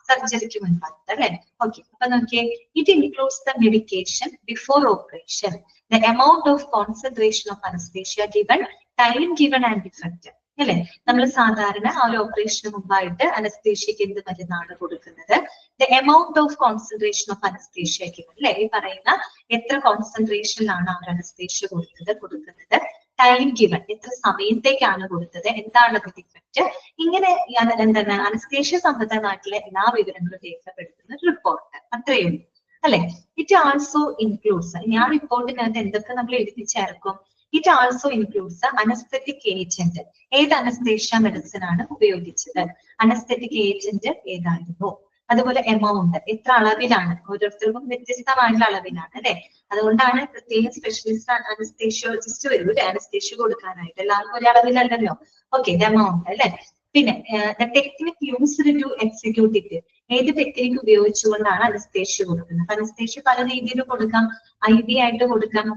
സർജറിക്ക് മുൻപായിട്ട് അല്ലെ. ഓക്കെ, അപ്പൊ നോക്കിയേ, it includes the medication before operation, the amount of concentration of anaesthesia given, time given and effect അല്ലെ. നമ്മൾ സാധാരണ ആ ഒരു ഓപ്പറേഷന് മുമ്പായിട്ട് അനസ്തേഷ്യക്ക് എന്ത് മരുന്നാണ് കൊടുക്കുന്നത്? The amount of concentration of anaesthesia given അല്ലെ, ഈ പറയുന്ന എത്ര കോൺസെൻട്രേഷനിലാണ് ആ ഒരു അനസ്തേഷ്യ കൊടുക്കുന്നത്, ടൈം ഗിവൺ എത്ര സമയത്തേക്കാണ് കൊടുത്തത്, എന്താണ് അതിന്റെ ഇഫക്റ്റ്, ഇങ്ങനെ എന്താണ് അനസ്തേഷ്യ സംബന്ധമായിട്ടുള്ള എല്ലാ വിവരങ്ങളും രേഖപ്പെടുത്തുന്ന റിപ്പോർട്ട്. അത്രയേ ഉള്ളൂ അല്ലെ. ഇറ്റ് ആൾസോ ഇൻക്ലൂഡ്സ്, ആ റിപ്പോർട്ടിനകത്ത് എന്തൊക്കെ നമ്മൾ എഴുതി ചേർക്കും? It also includes anaesthetic agent. ഏത് അനസ്തേഷ്യ മെഡിസിൻ ആണ് ഉപയോഗിച്ചത്, അനസ്തെറ്റിക് ഏജന്റ് ഏതായിരുന്നു, അതുപോലെ എമൗണ്ട് എത്ര അളവിലാണ്, ഓരോരുത്തർക്കും വ്യത്യസ്തമായിട്ടുള്ള അളവിലാണ് അല്ലെ. അതുകൊണ്ടാണ് പ്രത്യേകം സ്പെഷ്യലിസ്റ്റ് അനസ്തേഷ്യോളജിസ്റ്റ് വരും അല്ലെ അനസ്തേഷ്യ കൊടുക്കാനായിട്ട്, എല്ലാവർക്കും ഒരു അളവിലല്ലല്ലോ. ഓക്കെ, എമൗണ്ട് അല്ലെ. പിന്നെ technique used to execute it, ഏത് ടെക്നിക് ഉപയോഗിച്ചുകൊണ്ടാണ് അനസ്തേഷ്യ കൊടുക്കുന്നത്. അനസ്തേഷ്യ പല രീതിയിൽ കൊടുക്കാം, IV ആയിട്ട് കൊടുക്കാം,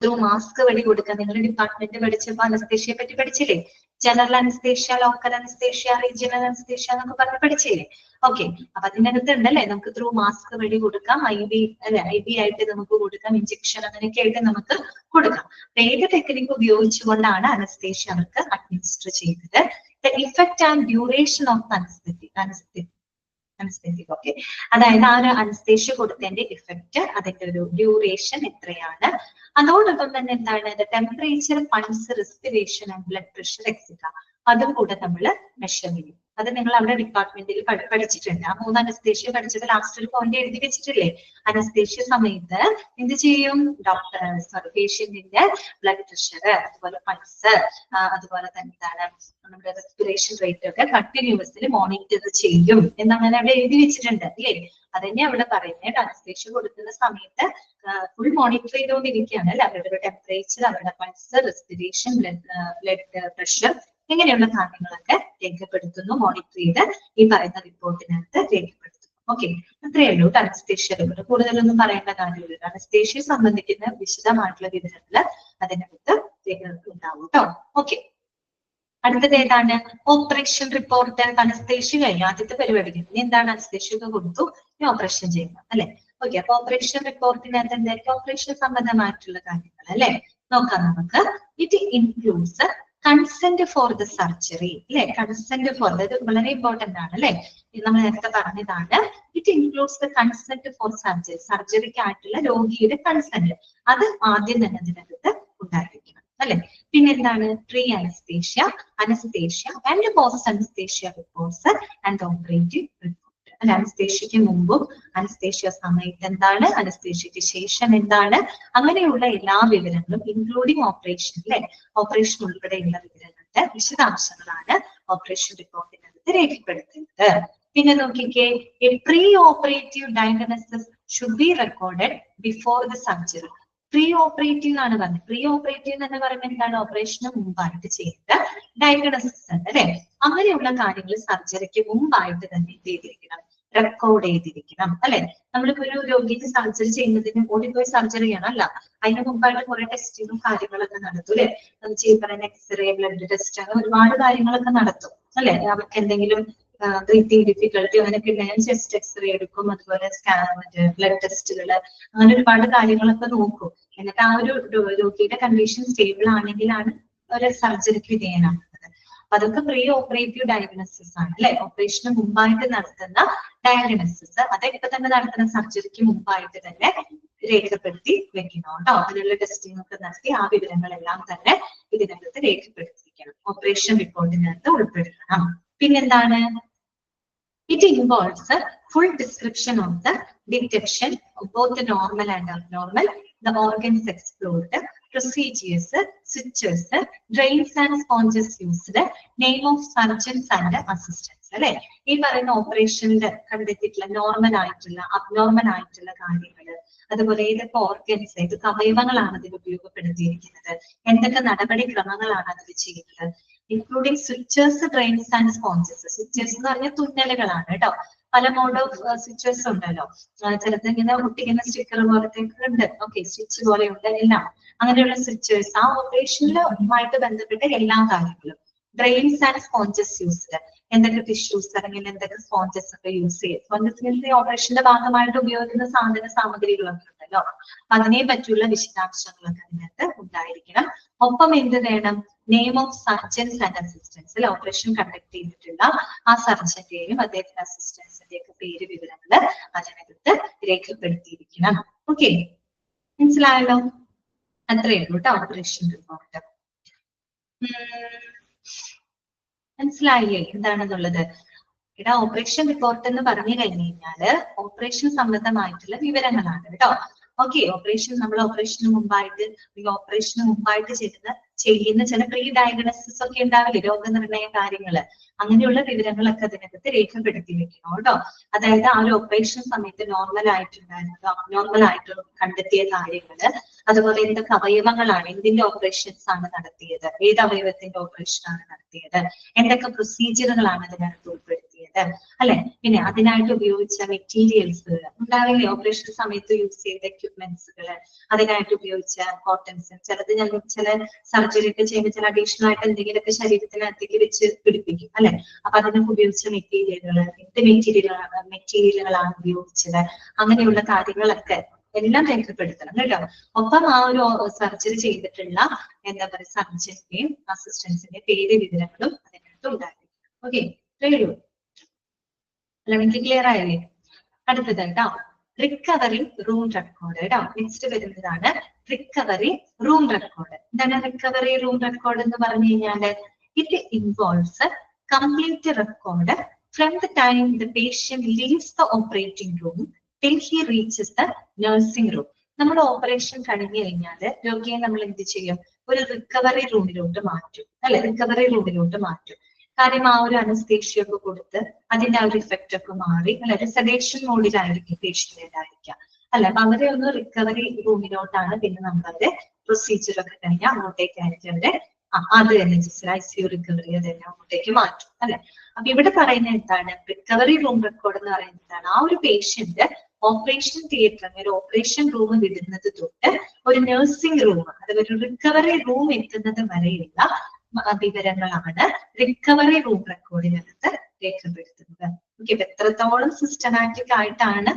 ത്രൂ മാസ്ക് വഴി കൊടുക്കാം. നിങ്ങളുടെ ഡിപ്പാർട്ട്മെന്റ് പഠിച്ചപ്പോൾ അനസ്തേഷ്യയെ പറ്റി പഠിച്ചില്ലേ? General anaesthesia, local anaesthesia, regional anaesthesia എന്നൊക്കെ പറഞ്ഞ് പഠിച്ചില്ലേ? ഓക്കെ, അപ്പൊ അതിനകത്ത് ഉണ്ടല്ലേ നമുക്ക് ത്രൂ മാസ്ക് വഴി കൊടുക്കാം, IV അല്ലെ, IV ആയിട്ട് നമുക്ക് കൊടുക്കാം, ഇഞ്ചക്ഷൻ അങ്ങനെയൊക്കെ ആയിട്ട് നമുക്ക് കൊടുക്കാം. ഏത് ടെക്നിക് ഉപയോഗിച്ചുകൊണ്ടാണ് അനസ്തേഷ്യ അവർക്ക് അഡ്മിനിസ്റ്റർ ചെയ്തത്. The effect and duration of anesthetic. Okay, അതായത് ആ ഒരു അനസ്തേഷ്യ കൊടുത്തതിന്റെ ഇഫക്റ്റ്, അതിന്റെ ഒരു ഡ്യൂറേഷൻ എത്രയാണ്. അതോടൊപ്പം തന്നെ എന്താണ്, temperature, pulse, respiration and blood pressure etcetera, അതും കൂടെ നമ്മൾ മെഷർ ചെയ്യും. അത് നിങ്ങൾ അവിടെ ഡിപ്പാർട്ട്മെന്റിൽ പഠിച്ചിട്ടുണ്ട്. ആ 3 അനസ്തേഷ്യ പഠിച്ചത് ലാസ്റ്റ് ഒരു പോയിന്റ് എഴുതി വെച്ചിട്ടില്ലേ? അനസ്തേഷ്യ സമയത്ത് എന്ത് ചെയ്യും? പേഷ്യന്റിന്റെ ബ്ലഡ് പ്രഷർ, അതുപോലെ പൾസ്, അതുപോലെ തന്നെ എന്താണ് നമ്മുടെ റെസ്പിറേഷൻ റേറ്റ് ഒക്കെ കണ്ടിന്യൂസ്ലി മോണിറ്റർ ചെയ്യും എന്നങ്ങനെ അവിടെ എഴുതി വെച്ചിട്ടുണ്ട് അല്ലേ. അതന്നെ അവിടെ പറയുന്നത്. അനസ്തേഷ്യ കൊടുക്കുന്ന സമയത്ത് ഫുൾ മോണിറ്റർ ചെയ്തുകൊണ്ടിരിക്കുകയാണ് അല്ലെ. അവരുടെ ടെമ്പറേച്ചർ, അവരുടെ പൾസ്, റെസ്പിറേഷൻ, ബ്ലഡ് പ്രഷർ ഇങ്ങനെയുള്ള കാര്യങ്ങളൊക്കെ രേഖപ്പെടുത്തുന്നു, മോണിറ്റർ ചെയ്ത് ഈ പറയുന്ന റിപ്പോർട്ടിനകത്ത് രേഖപ്പെടുത്തുന്നു. ഓക്കെ, അത്രയേ ഉള്ളൂ അനസ്തേഷ്യ റിപ്പോർട്ട്. കൂടുതലൊന്നും പറയേണ്ട കാര്യമില്ല. അനസ്തേഷ്യയെ സംബന്ധിക്കുന്ന വിശദമായിട്ടുള്ള വിവരങ്ങൾ അതിനകത്ത് ഉണ്ടാവും കേട്ടോ. ഓക്കെ, അടുത്തത് ഏതാണ്? Operation report. അനസ്തേഷ്യ കഴിഞ്ഞു, ആദ്യത്തെ പരിപാടി കഴിഞ്ഞു. എന്താണ്? അനസ്തേഷ്യ കൊടുത്തു, ഇനി ഓപ്പറേഷൻ ചെയ്യണം അല്ലെ. ഓക്കെ, അപ്പൊ ഓപ്പറേഷൻ റിപ്പോർട്ടിനകത്ത് എന്തായിരിക്കും? ഓപ്പറേഷൻ സംബന്ധമായിട്ടുള്ള കാര്യങ്ങൾ അല്ലെ നോക്കാം നമുക്ക്. It includes consent for the surgery അല്ലെ. കൺസെന്റ് ഫോർ, അത് വളരെ ഇമ്പോർട്ടന്റ് ആണ് അല്ലെ. നമ്മൾ നേരത്തെ പറഞ്ഞതാണ്. It includes the consent for surgery, സർജറിക്കായിട്ടുള്ള രോഗിയുടെ കൺസെന്റ്, അത് ആദ്യം തന്നെ അതിനകത്ത് ഉണ്ടായിരിക്കണം അല്ലെ. പിന്നെന്താണ്? Pre anaesthesia, anaesthesia and post anaesthesia reports and operative report. അനസ്തേഷ്യക്ക് മുമ്പും അനസ്തേഷ്യ സമയത്ത് എന്താണ്, അനസ്തേഷ്യക്ക് ശേഷം എന്താണ്, അങ്ങനെയുള്ള എല്ലാ വിവരങ്ങളും ഇൻക്ലൂഡിംഗ് ഓപ്പറേഷൻ അല്ലെ, ഓപ്പറേഷൻ ഉൾപ്പെടെയുള്ള വിവരങ്ങളുടെ വിശദാംശങ്ങളാണ് ഓപ്പറേഷൻ റിപ്പോർട്ടിനകത്ത് രേഖപ്പെടുത്തുന്നത്. പിന്നെ നോക്കിക്കേ, A pre operative diagnosis should be recorded before the surgery. Pre operative ആണ് പറഞ്ഞത്. പ്രീ ഓപ്പറേറ്റീവ് എന്ന് പറയുമ്പോൾ എന്താണ്? ഓപ്പറേഷന് മുമ്പായിട്ട് ചെയ്ത ഡയഗ്നോസിസ് ഉണ്ട് അല്ലെ. അങ്ങനെയുള്ള കാര്യങ്ങൾ സർജറിക്ക് മുമ്പായിട്ട് തന്നെ എന്ത് ചെയ്തിരിക്കണം? റെക്കോർഡ് ചെയ്തിരിക്കണം അല്ലെ. നമ്മളിപ്പോ ഒരു രോഗിക്ക് സർജറി ചെയ്യുന്നതിന് ഓടിപ്പോയി സർജറി ചെയ്യണം അല്ല, അതിന് മുമ്പായിട്ട് കുറെ ടെസ്റ്റിങ്ങും കാര്യങ്ങളൊക്കെ നടത്തും അല്ലെ. നമുക്ക് പറയുന്ന എക്സ്റേ, ബ്ലഡ് ടെസ്റ്റ്, അങ്ങനെ ഒരുപാട് കാര്യങ്ങളൊക്കെ നടത്തും അല്ലെ. അവർക്ക് എന്തെങ്കിലും ബ്രീത്തിങ് ഡിഫിക്കൽട്ടി അങ്ങനെയൊക്കെ ഉണ്ടെങ്കിൽ ചെസ്റ്റ് എക്സ്റേ എടുക്കും, അതുപോലെ ബ്ലഡ് ടെസ്റ്റുകള്, അങ്ങനെ ഒരുപാട് കാര്യങ്ങളൊക്കെ നോക്കും. എന്നിട്ട് ആ ഒരു രോഗിയുടെ കണ്ടീഷൻ സ്റ്റേബിൾ ആണെങ്കിലാണ് ഒരു സർജറിക്ക് വിധേയനാകുന്നത്. അപ്പൊ അതൊക്കെ പ്രീ ഓപ്പറേറ്റീവ് ഡയഗ്നോസിസ് ആണ് അല്ലെ. ഓപ്പറേഷന് മുമ്പായിട്ട് നടത്തുന്ന ഡയഗ്നോസിസ്, അതൊക്കെ തന്നെ നടത്തുന്ന സർജറിക്ക് മുമ്പായിട്ട് തന്നെ രേഖപ്പെടുത്തി വെക്കണം കേട്ടോ. അതിനുള്ള ടെസ്റ്റിംഗ് ഒക്കെ നടത്തി ആ വിവരങ്ങളെല്ലാം തന്നെ ഇതിനകത്ത് രേഖപ്പെടുത്തിയിരിക്കണം, ഓപ്പറേഷൻ റിപ്പോർട്ടിനകത്ത് ഉൾപ്പെടുത്തണം. പിന്നെന്താണ്? It involves a full description of the detection of both the normal and abnormal, the organs explored, procedures, switches, drains and sponges used, name of surgeons and assistants. അല്ലെ, ഈ പറയുന്ന ഓപ്പറേഷനിൽ കണ്ടെത്തിയിട്ടുള്ള നോർമൽ ആയിട്ടുള്ള, അബ്നോർമൽ ആയിട്ടുള്ള കാര്യങ്ങൾ, അതുപോലെ ഏതൊക്കെ ഓർഗൻസ്, ഏതൊക്കെ അവയവങ്ങളാണ് അതിൽ ഉപയോഗപ്പെടുത്തിയിരിക്കുന്നത്, എന്തൊക്കെ നടപടിക്രമങ്ങളാണ് അതിൽ ചെയ്യുന്നത്, ഇൻക്ലൂഡിംഗ് സ്വിച്ചേഴ്സ്, ഡ്രെയിൻസ് ആൻഡ് സ്പോഞ്ചസ്. സ്വിച്ചേഴ്സ് എന്ന് പറഞ്ഞാൽ തുന്നലുകളാണ് കേട്ടോ. പല മോഡ് ഓഫ് സ്വിച്ചേഴ്സ് ഉണ്ടല്ലോ, ചിലത് ഇങ്ങനെ ഒട്ടിക്കുന്ന സ്റ്റിക്കർ പോലത്തെ ഉണ്ട്. ഓക്കെ, സ്വിച്ച് പോലെയുണ്ട് എല്ലാം. അങ്ങനെയുള്ള സ്വിച്ചേഴ്സ് ആ ഓപ്പറേഷനുമായിട്ട് ബന്ധപ്പെട്ട എല്ലാ കാര്യങ്ങളും. ഡ്രെയിൻസ് ആൻഡ് സ്പോഞ്ചസ് യൂസ്ഡ്, എന്തൊക്കെ ടിഷ്യൂസ് അല്ലെങ്കിൽ എന്തൊക്കെ സ്പോഞ്ചസ് ഒക്കെ യൂസ് ചെയ്യും. സ്പോഞ്ചസ് ഓപ്പറേഷന്റെ ഭാഗമായിട്ട് ഉപയോഗിക്കുന്ന സാധന സാമഗ്രികളൊക്കെ ഉണ്ടല്ലോ, അതിനെ പറ്റിയുള്ള വിശദാംശങ്ങളൊക്കെ അതിനകത്ത് ഉണ്ടായിരിക്കണം. ഒപ്പം എന്ത് വേണം? Name of surgeons and assistance അല്ലെ. ഓപ്പറേഷൻ കണ്ടക്ട് ചെയ്തിട്ടുള്ള ആ സർജന്റെയും അദ്ദേഹത്തിന്റെ അസിസ്റ്റൻസിന്റെ ഒക്കെ പേര്, വിവരങ്ങള് അതിനകത്ത് രേഖപ്പെടുത്തിയിരിക്കണം. ഓക്കെ, മനസ്സിലായല്ലോ? അത്രയേ ഉള്ളൂ കേട്ടോ ഓപ്പറേഷൻ റിപ്പോർട്ട്. മനസ്സിലായില്ലേ എന്താണെന്നുള്ളത്? ഇവിടെ ഓപ്പറേഷൻ റിപ്പോർട്ട് എന്ന് പറഞ്ഞു കഴിഞ്ഞു കഴിഞ്ഞാല് ഓപ്പറേഷൻ സംബന്ധമായിട്ടുള്ള വിവരങ്ങളാണ് കേട്ടോ. ഓക്കെ, നമ്മൾ ഓപ്പറേഷന് മുമ്പായിട്ട് ചെയ്യുന്ന ചില പ്രീ ഡയഗ്നോസിസ് ഒക്കെ ഉണ്ടാവില്ലേ, രോഗനിർണയ കാര്യങ്ങള്, അങ്ങനെയുള്ള വിവരങ്ങളൊക്കെ അതിനകത്ത് രേഖപ്പെടുത്തി വെക്കണം കേട്ടോ. അതായത് ആ ഒരു ഓപ്പറേഷൻ സമയത്ത് നോർമൽ ആയിട്ട് കണ്ടെത്തിയ കാര്യങ്ങള്, അതുപോലെ എന്തൊക്കെ അവയവങ്ങളാണ്, എന്തിന്റെ ഓപ്പറേഷൻസ് ആണ് നടത്തിയത്, ഏത് അവയവത്തിന്റെ ഓപ്പറേഷൻ ആണ് നടത്തിയത്, എന്തൊക്കെ പ്രൊസീജിയറുകളാണ് അതിനകത്ത് ഉൾപ്പെടുത്തിയത്, അല്ലെ. പിന്നെ അതിനായിട്ട് ഉപയോഗിച്ച മെറ്റീരിയൽസ് ഉണ്ടാവില്ലേ, ഓപ്പറേഷൻ സമയത്ത് യൂസ് ചെയ്ത എക്യുപ്മെന്റ്സുകള്, അതിനായിട്ട് ഉപയോഗിച്ച കോട്ടൺസ്, ചില സർജറി ഒക്കെ ചെയ്യുമ്പോൾ ചില അഡീഷണൽ ആയിട്ട് എന്തെങ്കിലുമൊക്കെ ശരീരത്തിനകത്തേക്ക് വെച്ച് പിടിപ്പിക്കും, അല്ലെ. അപ്പൊ അതിനൊക്കെ ഉപയോഗിച്ച മെറ്റീരിയലുകള്, എന്ത് മെറ്റീരിയലുകളാണ് ഉപയോഗിച്ചത്, അങ്ങനെയുള്ള കാര്യങ്ങളൊക്കെ എല്ലാം രേഖപ്പെടുത്തണം കേട്ടോ. ഒപ്പം ആ ഒരു സർജറി ചെയ്തിട്ടുള്ള എന്താ പറയുക സർജന്റെയും അസിസ്റ്റൻസിന്റെയും പേര് വിവരങ്ങളും അതിനകത്ത് ഉണ്ടായിരിക്കും. ഓക്കെ, ക്ലിയർ ആയില്ലേ? അടുത്തത് കേട്ടോ, റിക്കവറി റൂം റെക്കോർഡ് കേട്ടോ. നെക്സ്റ്റ് വരുന്നതാണ് റിക്കവറി റൂം റെക്കോർഡ്. എന്താണ് റിക്കവറി റൂം റെക്കോർഡ് എന്ന് പറഞ്ഞു കഴിഞ്ഞാല്, it involves complete record from the time the patient leaves the operating room till he reaches the nursing room. നമ്മൾ ഓപ്പറേഷൻ കഴിഞ്ഞു കഴിഞ്ഞാൽ രോഗിയെ നമ്മൾ എന്ത് ചെയ്യും, ഒരു റിക്കവറി റൂമിലോട്ട് മാറ്റും, അല്ലെ. റിക്കവറി റൂമിലോട്ട് മാറ്റും. കാര്യം ആ ഒരു അനസ്തേഷ്യ ഒക്കെ കൊടുത്ത് അതിന്റെ ആ ഒരു ഇഫക്റ്റ് ഒക്കെ മാറി, അല്ലെ, ഒരു സെഡേഷൻ മോഡിലായിരിക്കും പേഷ്യന്റ് ഉണ്ടായിരിക്കുക, അല്ലെ. അപ്പൊ അവരെ ഒന്ന് റിക്കവറി റൂമിലോട്ടാണ് പിന്നെ നമ്മളവരെ പ്രൊസീജിയർ ഒക്കെ കഴിഞ്ഞാൽ അങ്ങോട്ടേക്കായിരിക്കും അവരെ അത് തന്നെ ICU റിക്കവറി അതെല്ലാം അങ്ങോട്ടേക്ക് മാറ്റും, അല്ലെ. അപ്പൊ ഇവിടെ പറയുന്ന എന്താണ്, റിക്കവറി റൂം റെക്കോർഡ് എന്ന് പറയുന്നതാണ് ആ ഒരു പേഷ്യന്റ് ഓപ്പറേഷൻ തിയേറ്ററിൽ ഒരു ഓപ്പറേഷൻ റൂം വിടുന്നത് തൊട്ട് ഒരു നഴ്സിംഗ് റൂം, അതായത് ഒരു റിക്കവറി റൂം എത്തുന്നത് വരെയുള്ള വിവരങ്ങളാണ് റിക്കവറി റൂം റെക്കോർഡിനകത്ത് രേഖപ്പെടുത്തുന്നത്. ഓക്കെ, എത്രത്തോളം സിസ്റ്റമാറ്റിക് ആയിട്ടാണ്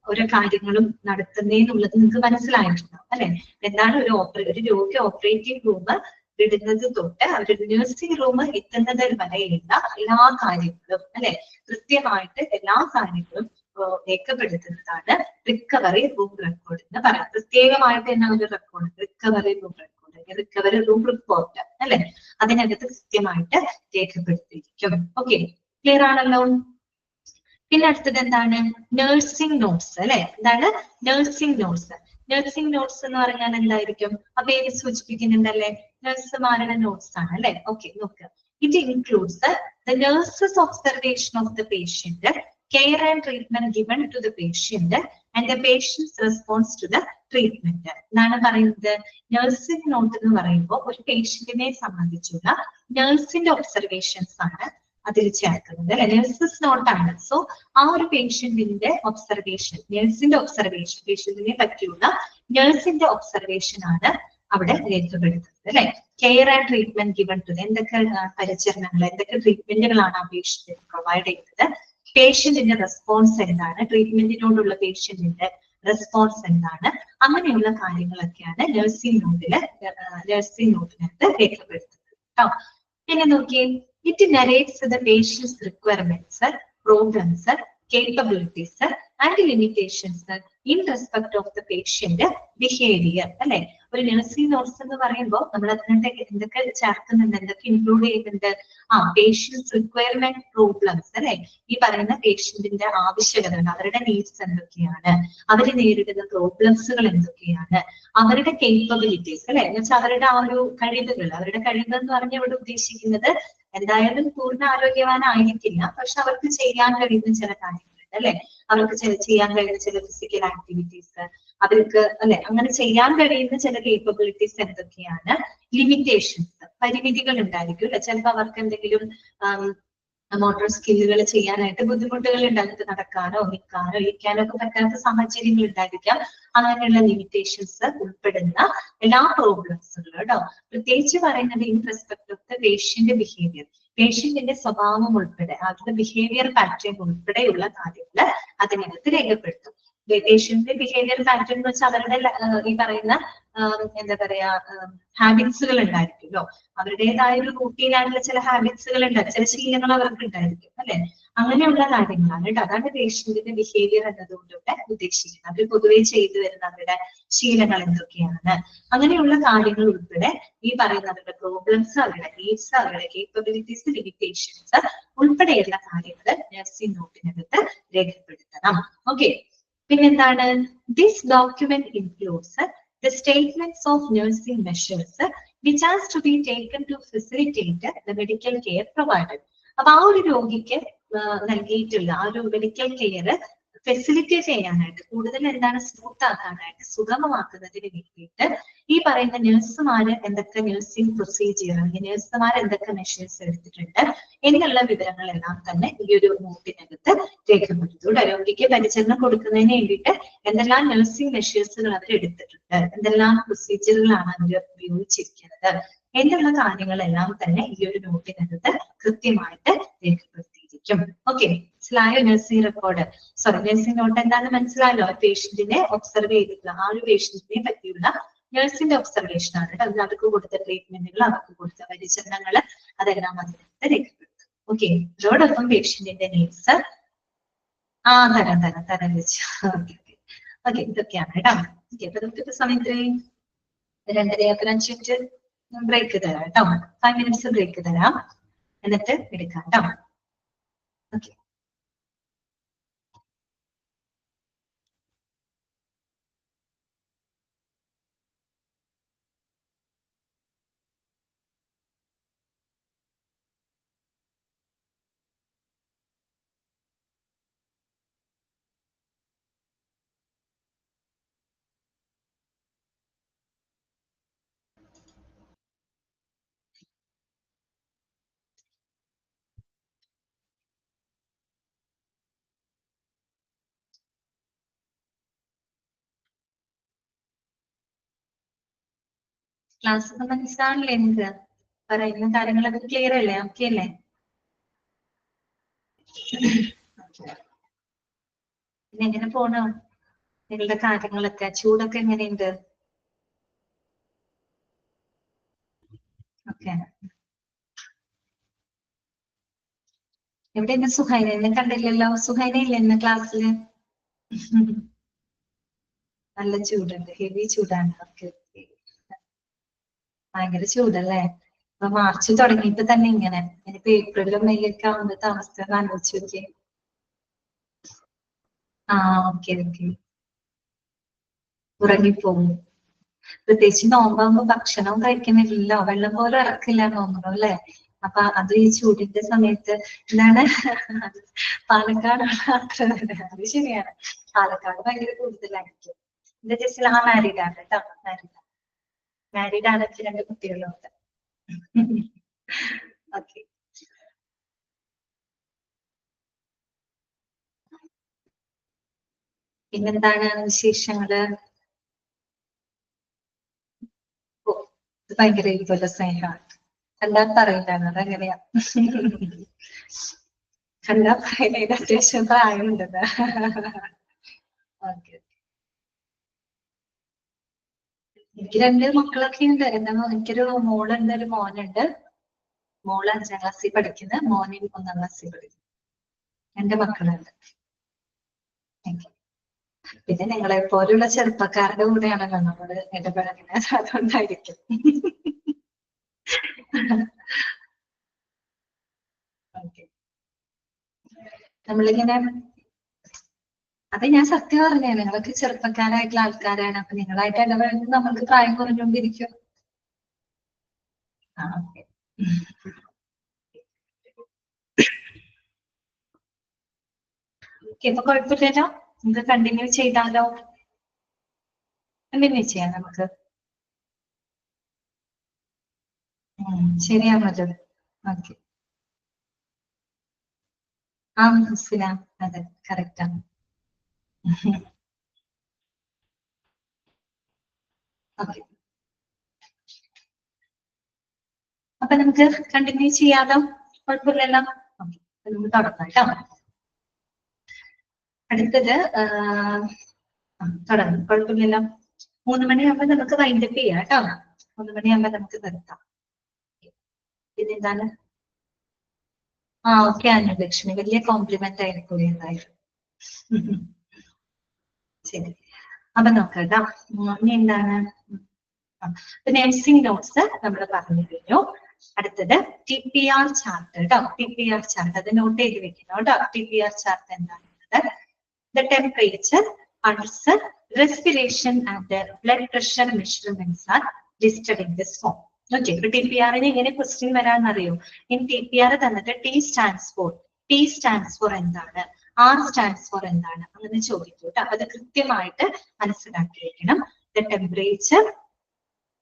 ഓരോ കാര്യങ്ങളും നടത്തുന്നതെന്നുള്ളത് നിങ്ങൾക്ക് മനസ്സിലായിട്ടുണ്ടാവും, അല്ലെ. എന്താണ് ഒരു രോഗി ഓപ്പറേറ്റീവ് റൂം വിടുന്നത് തൊട്ട് അവരുടെ നഴ്സിംഗ് റൂം എത്തുന്നത് വരെയുള്ള എല്ലാ കാര്യങ്ങളും, അല്ലെ, കൃത്യമായിട്ട് എല്ലാ കാര്യങ്ങളും രേഖപ്പെടുത്തുന്നതാണ് റിക്കവറി റൂം റെക്കോർഡ് എന്ന് പറയാം. പ്രത്യേകമായിട്ട് തന്നെ ഒരു record recovery room record, recovery room report, അല്ലെ, അതിനകത്ത് കൃത്യമായിട്ട് രേഖപ്പെടുത്തിയിരിക്കും. ഓക്കെ, ക്ലിയർ ആണല്ലോ. പിന്നെ അടുത്തത് എന്താണ്, നഴ്സിംഗ് നോട്ട്സ്, അല്ലെ. എന്താണ് നഴ്സിംഗ് നോട്ട്സ്? നഴ്സിംഗ് നോട്ട്സ് എന്ന് പറഞ്ഞാൽ എന്തായിരിക്കും, ആ പേര് സൂചിപ്പിക്കുന്നുണ്ടല്ലേ, നഴ്സുമാരുടെ നോട്ട്സ് ആണ്, അല്ലെ. ഓക്കെ, നോക്കുക. It includes the nurses observation of the patient, care and treatment given to the patient and the patient's response to the treatment എന്നാണ് പറയുന്നത്. നഴ്സിംഗ് നോട്ട് എന്ന് പറയുമ്പോൾ ഒരു പേഷ്യന്റിനെ സംബന്ധിച്ചുള്ള നഴ്സിന്റെ ഒബ്സർവേഷൻസ് ആണ് അതിൽ ചേർക്കുന്നത്, അല്ലെ. നഴ്സസ് നോട്ടാണ്. സോ ആ ഒരു പേഷ്യന്റിന്റെ ഒബ്സർവേഷൻ, നഴ്സിന്റെ ഒബ്സർവേഷൻ, പേഷ്യന്റിനെ പറ്റിയുള്ള നഴ്സിന്റെ ഒബ്സർവേഷൻ ആണ് അവിടെ രേഖപ്പെടുത്തുന്നത്, അല്ലെ. Care and treatment given to, എന്തൊക്കെ പരിചരണങ്ങൾ, എന്തൊക്കെ ട്രീറ്റ്മെന്റുകളാണ് ആ പേഷ്യന്റിന് പ്രൊവൈഡ് ചെയ്യുന്നത്, പേഷ്യന്റിന്റെ റെസ്പോൺസ് എന്താണ്, ട്രീറ്റ്മെന്റിനോടുള്ള പേഷ്യന്റിന്റെ റെസ്പോൺസ് എന്താണ്, അങ്ങനെയുള്ള കാര്യങ്ങളൊക്കെയാണ് നഴ്സിംഗ് നോട്ടിനകത്ത് രേഖപ്പെടുത്തുന്നത് കേട്ടോ. പിന്നെ നോക്കിയേ, it narrates the patient's requirements, problems, capabilities and limitations in respect of the patient behavior, അല്ലെ. ഒരു നഴ്സിംഗ് നോട്ട്സ് എന്ന് പറയുമ്പോൾ നമ്മൾ അതിനകത്ത് എന്തൊക്കെ ചേർക്കുന്നുണ്ട്, എന്തൊക്കെ ഇൻക്ലൂഡ് ചെയ്യുന്നുണ്ട്, പേഷ്യൻസ് റിക്വയർമെന്റ്, പ്രോബ്ലംസ്, അല്ലെ. ഈ പറയുന്ന പേഷ്യന്റിന്റെ ആവശ്യകതകൾ, അവരുടെ നീഡ്സ് എന്തൊക്കെയാണ്, അവർ നേരിടുന്ന പ്രോബ്ലംസുകൾ എന്തൊക്കെയാണ്, അവരുടെ കേപ്പബിലിറ്റീസ്, അല്ലെ, എന്ന് വെച്ചാൽ അവരുടെ ആ ഒരു കഴിവുകൾ, അവരുടെ കഴിവ് എന്ന് പറഞ്ഞാൽ ഇവിടെ ഉദ്ദേശിക്കുന്നത് എന്തായാലും പൂർണ്ണ ആരോഗ്യവാനായിരിക്കില്ല, പക്ഷെ അവർക്ക് ചെയ്യാൻ കഴിയുന്ന ചില കാര്യങ്ങളുണ്ട്, അല്ലെ. അവർക്ക് ചെയ്യാൻ കഴിയുന്ന ചില ഫിസിക്കൽ ആക്ടിവിറ്റീസ്, അവർക്ക്, അല്ലെ, അങ്ങനെ ചെയ്യാൻ കഴിയുന്ന ചില കേപ്പബിലിറ്റീസ് എന്തൊക്കെയാണ്, ലിമിറ്റേഷൻസ്, പരിമിതികൾ ഉണ്ടായിരിക്കും, അല്ലെ. ചിലപ്പോൾ അവർക്ക് എന്തെങ്കിലും മോട്ടോർ സ്കില്ലുകൾ ചെയ്യാനായിട്ട് ബുദ്ധിമുട്ടുകൾ ഉണ്ടായിട്ട് നടക്കാനോ നിൽക്കാനോ ഇരിക്കാനോ ഒക്കെ പറ്റാത്ത സാഹചര്യങ്ങൾ ഉണ്ടായിരിക്കാം. അങ്ങനെയുള്ള ലിമിറ്റേഷൻസ് ഉൾപ്പെടുന്ന എല്ലാ പ്രോബ്ലംസുകളും കേട്ടോ. പ്രത്യേകിച്ച് പറയുന്നത് in respect of the patient behaviour, പേഷ്യന്റിന്റെ സ്വഭാവം ഉൾപ്പെടെ, അവരുടെ ബിഹേവിയർ പാറ്റേൺ ഉൾപ്പെടെയുള്ള കാര്യങ്ങൾ അതിനകത്ത് രേഖപ്പെടുത്തും. പേഷ്യന്റിന്റെ ബിഹേവിയർ പാറ്റേൺ എന്ന് വെച്ചാൽ അവരുടെ ഈ പറയുന്ന എന്താ പറയാ ഹാബിറ്റ്സുകൾ ഉണ്ടായിരിക്കുമല്ലോ, അവരുടേതായ ഒരു റൂട്ടീനായിട്ടുള്ള ചില ഹാബിറ്റ്സുകൾ ഉണ്ടായിരിക്കും, ചില ശീലങ്ങൾ അവർക്ക് ഉണ്ടായിരിക്കും, അല്ലെ. അങ്ങനെയുള്ള കാര്യങ്ങളാണ് കേട്ടോ. അതാണ് പേഷ്യന്റിന്റെ ബിഹേവിയർ എന്നതുകൊണ്ടിവിടെ ഉദ്ദേശിക്കുന്നത്. അവർ പൊതുവെ ചെയ്തു വരുന്ന അവരുടെ ശീലങ്ങൾ എന്തൊക്കെയാണ്, അങ്ങനെയുള്ള കാര്യങ്ങൾ ഉൾപ്പെടെ ഈ പറയുന്ന അവരുടെ പ്രോബ്ലംസ്, അവരുടെ നീഡ്സ്, അവരുടെ കേപ്പബിലിറ്റീസ്, ലിമിറ്റേഷൻസ് ഉൾപ്പെടെയുള്ള കാര്യങ്ങൾ നഴ്സിംഗ് നോട്ടിനകത്ത് രേഖപ്പെടുത്തണം. ഓക്കെ, പിന്നെന്താണ്? This document includes the statements of nursing measures which has to be taken to facilitate the medical care provided. അപ്പൊ ആ ഒരു രോഗിക്ക് നൽകിയിട്ടുള്ള ആ ഒരു മെഡിക്കൽ കെയർ ഫെസിലിറ്റേറ്റ് ചെയ്യാനായിട്ട്, കൂടുതൽ എന്താണ് സ്മൂത്ത് ആക്കാനായിട്ട്, സുഗമമാക്കുന്നതിന് വേണ്ടിയിട്ട് ഈ പറയുന്ന നഴ്സുമാര് എന്തൊക്കെ നഴ്സിംഗ് പ്രൊസീജിയർ, നഴ്സുമാർ എന്തൊക്കെ മെഷേഴ്സ് എടുത്തിട്ടുണ്ട് എന്നുള്ള വിവരങ്ങളെല്ലാം തന്നെ ഈ ഒരു നോട്ടിനകത്ത് രേഖപ്പെടുത്തും. രോഗിക്ക് പരിചരണം കൊടുക്കുന്നതിന് വേണ്ടിയിട്ട് എന്തെല്ലാം നഴ്സിംഗ് മെഷേഴ്സുകൾ അവർ എടുത്തിട്ടുണ്ട്, എന്തെല്ലാം പ്രൊസീജിയറുകളാണ് അവർ ഉപയോഗിച്ചിരിക്കുന്നത് എന്നുള്ള കാര്യങ്ങളെല്ലാം തന്നെ ഈ ഒരു നോട്ടിനകത്ത് കൃത്യമായിട്ട് രേഖപ്പെടുത്തിയിരിക്കും. ഓക്കെ, മനസ്സിലായോ? Nursing record, sorry nursing note എന്താണെന്ന് മനസ്സിലായല്ലോ? പേഷ്യന്റിനെ ഒബ്സർവ് ചെയ്തിട്ടുള്ള ആ ഒരു പേഷ്യന്റിനെ പറ്റിയുള്ള നഴ്സിന്റെ ഒബ്സർവേഷൻ ആണ് കേട്ടോ. അവർക്ക് കൊടുത്ത ട്രീറ്റ്മെന്റുകൾ, അവർക്ക് കൊടുത്ത പരിചരണങ്ങൾ, അതെല്ലാം അതിനകത്ത് രേഖപ്പെടുത്തും. ഓക്കെ, അതോടൊപ്പം പേഷ്യന്റിന്റെ നീഡ്സ് തരം വെച്ച് ഓക്കെ ഇതൊക്കെയാണ് കേട്ടോ. ഓക്കെ, അപ്പൊ നമുക്കിപ്പോ സമയം 2:30, അപ്പൊ 5 മിനിറ്റ് ബ്രേക്ക് തരാം കേട്ടോ. 5 മിനിറ്റ്സ് ബ്രേക്ക് തരാം, എന്നിട്ട് എടുക്കാം കേട്ടോ. ഓക്കെ, ക്ലാസ് ഒക്കെ മനസ്സിലാണല്ലേ? നിങ്ങൾക്ക് പറയുന്ന കാര്യങ്ങളൊക്കെ ക്ലിയർ അല്ലേ? ഓക്കെ അല്ലേ? പിന്നെ എങ്ങനെ പോണു നിങ്ങളുടെ കാര്യങ്ങളൊക്കെ? ചൂടൊക്കെ എങ്ങനെയുണ്ട്? ഓക്കെ, എവിടെ ഇന്ന് സുഹൈന? എന്നെ കണ്ടില്ലല്ലോ. സുഹൈന ഇല്ല ഇന്ന് ക്ലാസ്സില്? നല്ല ചൂടുണ്ട്, ഹെവി ചൂടാണ്. ഓക്കെ, ഭയങ്കര ചൂടല്ലേ? അപ്പൊ മാർച്ച് തുടങ്ങിയപ്പോ തന്നെ ഇങ്ങനെ, ഇനിയിപ്പോ ഏപ്രിലും മെയ് ഒക്കെ ആവുമ്പത്തെ അവസ്ഥ ആലോചിച്ച് നോക്കിയേ. ഓക്കെ ഓക്കെ, ഉറങ്ങിപ്പോകും. പ്രത്യേകിച്ച് നോമ്പാകുമ്പോ ഭക്ഷണവും കഴിക്കുന്നില്ലല്ലോ, വെള്ളം പോലും ഇറക്കില്ല നോമ്പോ അല്ലെ? അപ്പൊ അത് ഈ ചൂടിന്റെ സമയത്ത് എന്താണ് പാലക്കാട് അത്ര, അത് ശരിയാണ്. പാലക്കാട് ഭയങ്കര കൂടുതലായിരിക്കും. എന്റെ ജസ്റ്റ് മാരീഡ് ആണ് കേട്ടോ, മാരീഡ് ആണ്, 2 കുട്ടികളുണ്ട്. ഓക്കെ, പിന്നെന്താണ് വിശേഷങ്ങള്? ഇത് ഭയങ്കര ഇതുപോലെ സ്നേഹമാണ്. കണ്ടാൽ പറയില്ലാണ്, അതെങ്ങനെയാ? കണ്ടാ പറയുന്നതിന് അത്യാവശ്യം പ്രായമുണ്ടെന്ന്. ഓക്കെ, എനിക്ക് 2 മക്കളൊക്കെ ഉണ്ട്. എനിക്കൊരു മോളുണ്ട്, ഒരു മോനുണ്ട്. മോള് 5ാം ക്ലാസ്സിൽ പഠിക്കുന്നത്, മോന് 1ാം ക്ലാസ്സിൽ പഠിക്കുന്നു. 2 മക്കളുണ്ട്. പിന്നെ നിങ്ങളെ പോലുള്ള ചെറുപ്പക്കാരുടെ കൂടെയാണല്ലോ നമ്മള് ഇടപഴകുന്നത്, അതുകൊണ്ടായിരിക്കും. ഓക്കെ, നമ്മളിങ്ങനെ, അത് ഞാൻ സത്യം പറഞ്ഞേ, നിങ്ങളൊക്കെ ചെറുപ്പക്കാരായിട്ടുള്ള ആൾക്കാരാണ്. അപ്പൊ നിങ്ങളായിട്ട് ഇടപഴകുന്നത് നമ്മൾക്ക് പ്രായം കുറഞ്ഞുകൊണ്ടിരിക്കും. ഓക്കെ, ഇപ്പൊ കുഴപ്പമില്ലല്ലോ? നമുക്ക് കണ്ടിന്യൂ ചെയ്താലോ? കണ്ടിന്യൂ ചെയ്യാം നമുക്ക്. ശരിയാണല്ലോ? ഓക്കെ, മനസ്സിലാം. അതെ, കറക്റ്റ് ആണ്. ഓക്കെ, അപ്പൊ നമുക്ക് കണ്ടിന്യൂ ചെയ്യാലോ? കുഴപ്പമില്ലല്ലോ? ഓക്കെ, നമുക്ക് തുടങ്ങാം കേട്ടോ. അടുത്തത് തുടങ്ങാം, കുഴപ്പമില്ലല്ലോ? 3 മണിയാകുമ്പോ നമുക്ക് വൈൻഡപ്പ് ചെയ്യാം കേട്ടോ. 3 മണിയാകുമ്പോ നമുക്ക് നിർത്താം. പിന്നെന്താണ്? ഓക്കെ അനുലക്ഷ്മി, വലിയ കോംപ്ലിമെന്റ് ആയിരിക്കും എന്തായാലും. ശരി, അപ്പൊ നോക്കാം കേട്ടോ. ഇനി എന്താണ്? നഴ്സിംഗ് നോട്ട്സ് നമ്മൾ പറഞ്ഞു കഴിഞ്ഞു. അടുത്തത് TPR ചാർട്ട് കേട്ടോ. TPR ചാർട്ട് അത് നോട്ട് ചെയ്ത് വെക്കണം കേട്ടോ. TPR ചാർട്ട് എന്താണെന്നത്? The temperature, pulse, respiration and blood pressure measurements are listed in this form. Okay, ഇപ്പൊ TPR എങ്ങനെ ക്വസ്റ്റ്യൻ വരാന്നറിയോ? ഇൻ TPR തന്നിട്ട് T സ്റ്റാൻഡ്സ് ഫോർ എന്താണ്, R സ്റ്റാൻഡ്സ് ഫോർ എന്താണ് അങ്ങനെ ചോദിക്കും കേട്ടോ. അപ്പൊ അത് കൃത്യമായിട്ട് മനസ്സിലാക്കി വെക്കണം. ദ ടെമ്പറേച്ചർ,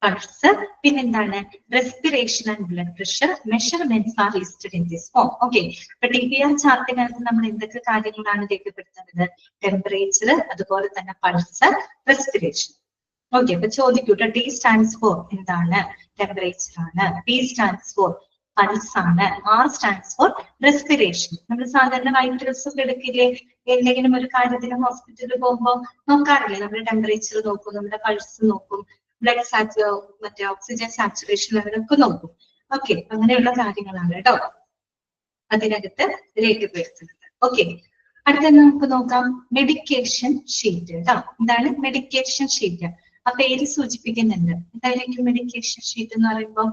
pulse, പിന്നെന്താണ് respiration and blood pressure measurements R listed in this form. Okay, ഇപ്പൊ TPR ചാർട്ടിനകത്ത് നമ്മൾ എന്തൊക്കെ കാര്യങ്ങളാണ് രേഖപ്പെടുത്തുന്നത്? ടെമ്പറേച്ചർ, അതുപോലെ തന്നെ പൾസ്, റെസ്പിറേഷൻ. ഓക്കെ, അപ്പൊ ചോദിക്കൂട്ടോ T സ്റ്റാൻഡ്സ് ഫോർ എന്താണ്? ടെമ്പറേച്ചർ ആണ്. P സ്റ്റാൻഡ്സ് ഫോർ പൾസ് ആണ്. R stands for respiration. നമ്മൾ സാധാരണ വൈറ്റൽസ് ഒക്കെ എടുക്കില്ലേ? എന്തെങ്കിലും ഒരു കാര്യത്തിന് ഹോസ്പിറ്റലിൽ പോകുമ്പോൾ നോക്കാറില്ലേ? നമ്മുടെ ടെമ്പറേച്ചർ നോക്കും, നമ്മുടെ പൾസ് നോക്കും, ബ്ലഡ് മറ്റേ ഓക്സിജൻ സാച്ചുറേഷൻ ലെവലൊക്കെ നോക്കും. ഓക്കെ, അങ്ങനെയുള്ള കാര്യങ്ങളാണ് കേട്ടോ അതിനകത്ത് രേഖപ്പെടുത്തുന്നത്. ഓക്കെ, അടുത്ത നമുക്ക് നോക്കാം മെഡിക്കേഷൻ ഷീറ്റ് കേട്ടോ. എന്താണ് മെഡിക്കേഷൻ ഷീറ്റ്? ആ പേര് സൂചിപ്പിക്കുന്നുണ്ട്. എന്തായിരിക്കും മെഡിക്കേഷൻ ഷീറ്റ് എന്ന് പറയുമ്പോൾ?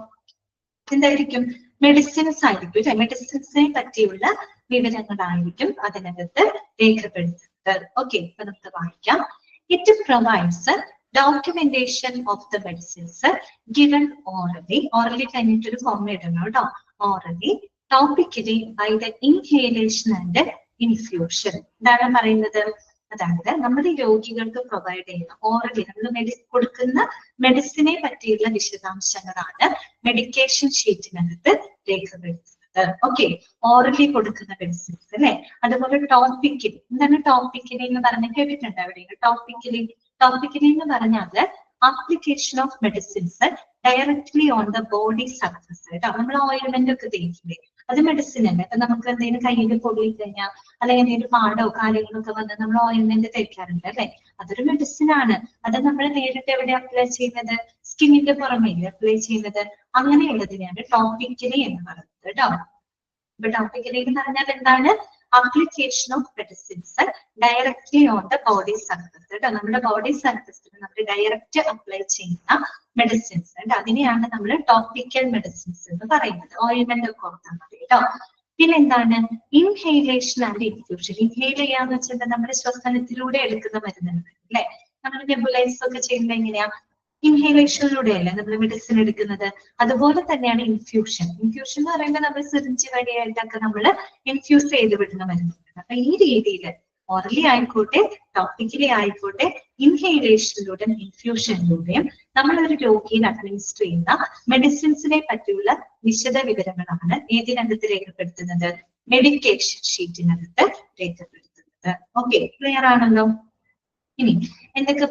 എന്തായിരിക്കും? മെഡിസിൻസ് ആയിരിക്കും അല്ലെ? മെഡിസിൻസിനെ പറ്റിയുള്ള വിവരങ്ങളായിരിക്കും അതിനകത്ത് രേഖപ്പെടുത്തുന്നത്. ഓക്കെ, അപ്പൊ നമുക്ക് വായിക്കാം. It provides documentation of the medicines given orally കഴിഞ്ഞിട്ടൊരു ഫോം ഇടണം കേട്ടോ. orally, topically, by the inhalation and infusion. എന്താണ് പറയുന്നത്? അതായത് നമ്മുടെ രോഗികൾക്ക് പ്രൊവൈഡ് ചെയ്യുന്ന ഓറലി നമ്മൾ കൊടുക്കുന്ന മെഡിസിനെ പറ്റിയുള്ള വിശദാംശങ്ങളാണ് മെഡിക്കേഷൻ ഷീറ്റിനകത്ത് രേഖപ്പെടുത്തുന്നത്. ഓക്കെ, ഓറലി കൊടുക്കുന്ന മെഡിസിൻസ് അല്ലെ. അതുപോലെ ടോപ്പിക്കലി, എന്താണ് ടോപ്പിക്കലി എന്ന് പറഞ്ഞ് കേട്ടിട്ടുണ്ട് എവിടെയെങ്കിലും? ടോപ്പിക്കലി എന്ന് പറഞ്ഞാല് application of medicines directly on the body surface കേട്ടോ. നമ്മൾ ഓയിൽമെന്റ് ഒക്കെ തേക്കില്ലേ, അത് മെഡിസിൻ അല്ലേ. അപ്പൊ നമുക്ക് എന്തെങ്കിലും കയ്യിൽ പൊള്ളി കഴിഞ്ഞാൽ അല്ലെങ്കിൽ എന്തെങ്കിലും പാടോ കാര്യങ്ങളൊക്കെ വന്ന് നമ്മൾ ഓയിൽമെന്റ് തേക്കാറുണ്ട് അല്ലെ, അതൊരു മെഡിസിൻ ആണ്. അത് നമ്മൾ നേരിട്ട് എവിടെ അപ്ലൈ ചെയ്യുന്നത്? സ്കിന്നിന്റെ പുറമേ അപ്ലൈ ചെയ്യുന്നത്. അങ്ങനെയുള്ളതിനെയാണ് ടോപ്പിക്കലി എന്ന് പറയുന്നത് കേട്ടോ. ഇപ്പൊ ടോപ്പിക്കലി എന്ന് പറഞ്ഞാൽ എന്താണ്? Application of medicines directly on the body surface കേട്ടോ. നമ്മുടെ ബോഡി സർഫസിൽ നമ്മൾ ഡയറക്റ്റ് അപ്ലൈ ചെയ്യുന്ന മെഡിസിൻസ് ഉണ്ട്, അതിനെയാണ് നമ്മൾ ടോപ്പിക്കൽ മെഡിസിൻസ് എന്ന് പറയുന്നത്. ഓയിൽമെന്റ് ഒക്കെ ഓർത്താൽ മതി കേട്ടോ. പിന്നെന്താണ്? Inhalation and infusion. ഇൻഹെയിൽ ചെയ്യാന്ന് വെച്ചാൽ നമ്മുടെ ശ്വസനത്തിലൂടെ എടുക്കുന്ന മരുന്നുണ്ട് അല്ലെ. നമ്മൾ നെബുലൈസ് ഒക്കെ ചെയ്യുന്നത് എങ്ങനെയാ? ഇൻഹേലേഷനിലൂടെയല്ലേ നമ്മൾ മെഡിസിൻ എടുക്കുന്നത്. അതുപോലെ തന്നെയാണ് ഇൻഫ്യൂഷൻ. ഇൻഫ്യൂഷൻ എന്ന് പറയുമ്പോൾ നമ്മൾ സിറിഞ്ച് വഴിയായിട്ടൊക്കെ നമ്മൾ ഇൻഫ്യൂസ് ചെയ്ത് വിടുന്ന മരുന്നുണ്ട്. അപ്പൊ ഈ രീതിയിൽ ഓറലി ആയിക്കോട്ടെ ടോപ്പിക്കലി ആയിക്കോട്ടെ ഇൻഹേലേഷനിലൂടെയും ഇൻഫ്യൂഷനിലൂടെയും നമ്മൾ ഒരു രോഗിയിൽ അഡ്മിനിസ്റ്റർ ചെയ്യുന്ന മെഡിസിൻസിനെ പറ്റിയുള്ള വിശദ വിവരങ്ങളാണ് ഏതിനകത്ത് രേഖപ്പെടുത്തുന്നത്? മെഡിക്കേഷൻ ഷീറ്റിനകത്ത് രേഖപ്പെടുത്തുന്നത്. ഓക്കെ, ക്ലിയർ ആണല്ലോ? ഇനി എന്തൊക്കെ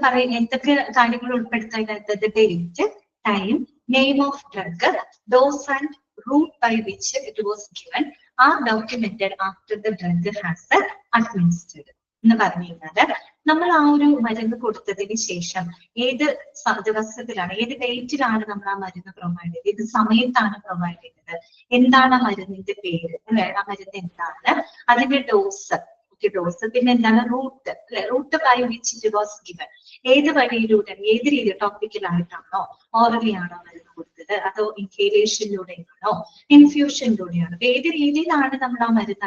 കാര്യങ്ങൾ ഉൾപ്പെടുത്തുന്നത്? Date, time, name of drug, dose and route by which it was given are documented after the drug has administered എന്ന് പറഞ്ഞു കഴിഞ്ഞാൽ നമ്മൾ ആ ഒരു മരുന്ന് കൊടുത്തതിന് ശേഷം ഏത് ദിവസത്തിലാണ്, ഏത് ഡേറ്റിലാണ് നമ്മൾ ആ മരുന്ന് പ്രൊവൈഡ് ചെയ്തത്, ഏത് സമയത്താണ് പ്രൊവൈഡ് ചെയ്തത്, എന്താണ് ആ മരുന്നിന്റെ പേര് അല്ലെ, ആ മരുന്ന് എന്താണ്, അതിന്റെ ഡോസ്, പിന്നെ എന്താണ് റൂട്ട് അല്ലെ, route by which it was given, ഏത് വഴിയിലൂടെ ഏത് രീതി ടോപ്പിക്കലായിട്ടാണോ ഓറലി ആണോ മരുന്ന് കൊടുത്തത്, അതോ ഇൻഹേലേഷനിലൂടെയാണോ ഇൻഫ്യൂഷനിലൂടെയാണോ, ഏത് രീതിയിലാണ് നമ്മൾ ആ മരുന്ന്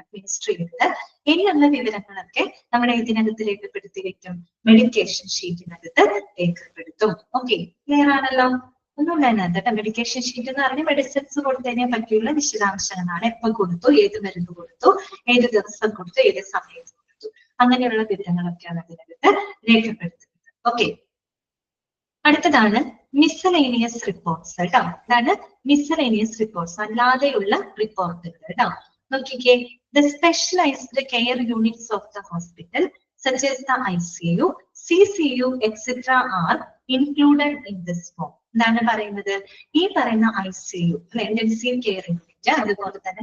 അഡ്മിനിസ്റ്റർ ചെയ്തത് എന്നുള്ള വിവരങ്ങളൊക്കെ നമ്മൾ ഇതിനകത്ത് രേഖപ്പെടുത്തി വെക്കും, മെഡിക്കേഷൻ ഷീറ്റിനകത്ത് രേഖപ്പെടുത്തും. ഓക്കെ, ക്ലിയർ ആണല്ലോ? ഒന്നുമില്ല അതിനകത്ത്. മെഡിക്കേഷൻ ഷീറ്റ് എന്ന് പറഞ്ഞാൽ മെഡിസിൻസ് കൊടുത്തതിനെ പറ്റിയുള്ള വിശദാംശങ്ങളാണ്. എപ്പോൾ കൊടുത്തു, ഏത് മരുന്ന് കൊടുത്തു, ഏത് ദിവസം കൊടുത്തു, ഏത് സമയത്ത് കൊടുത്തു, അങ്ങനെയുള്ള വിവരങ്ങളൊക്കെയാണ് അതിനകത്ത് രേഖപ്പെടുത്തുന്നത്. ഓക്കെ, അടുത്തതാണ് മിസലേനിയസ് റിപ്പോർട്ട്സ് കേട്ടോ. അതാണ് മിസലേനിയസ് റിപ്പോർട്ട്സ്, അല്ലാതെയുള്ള റിപ്പോർട്ടുകൾ കേട്ടോ. നോക്കിക്കേ, the specialized care units of the hospital such as the ICU, CCU, etc. are included in this form. എന്താണ് പറയുന്നത്? ഈ പറയുന്ന ICU ഇന്റൻസീവ് കെയർ യൂണിറ്റ്, അതുപോലെ തന്നെ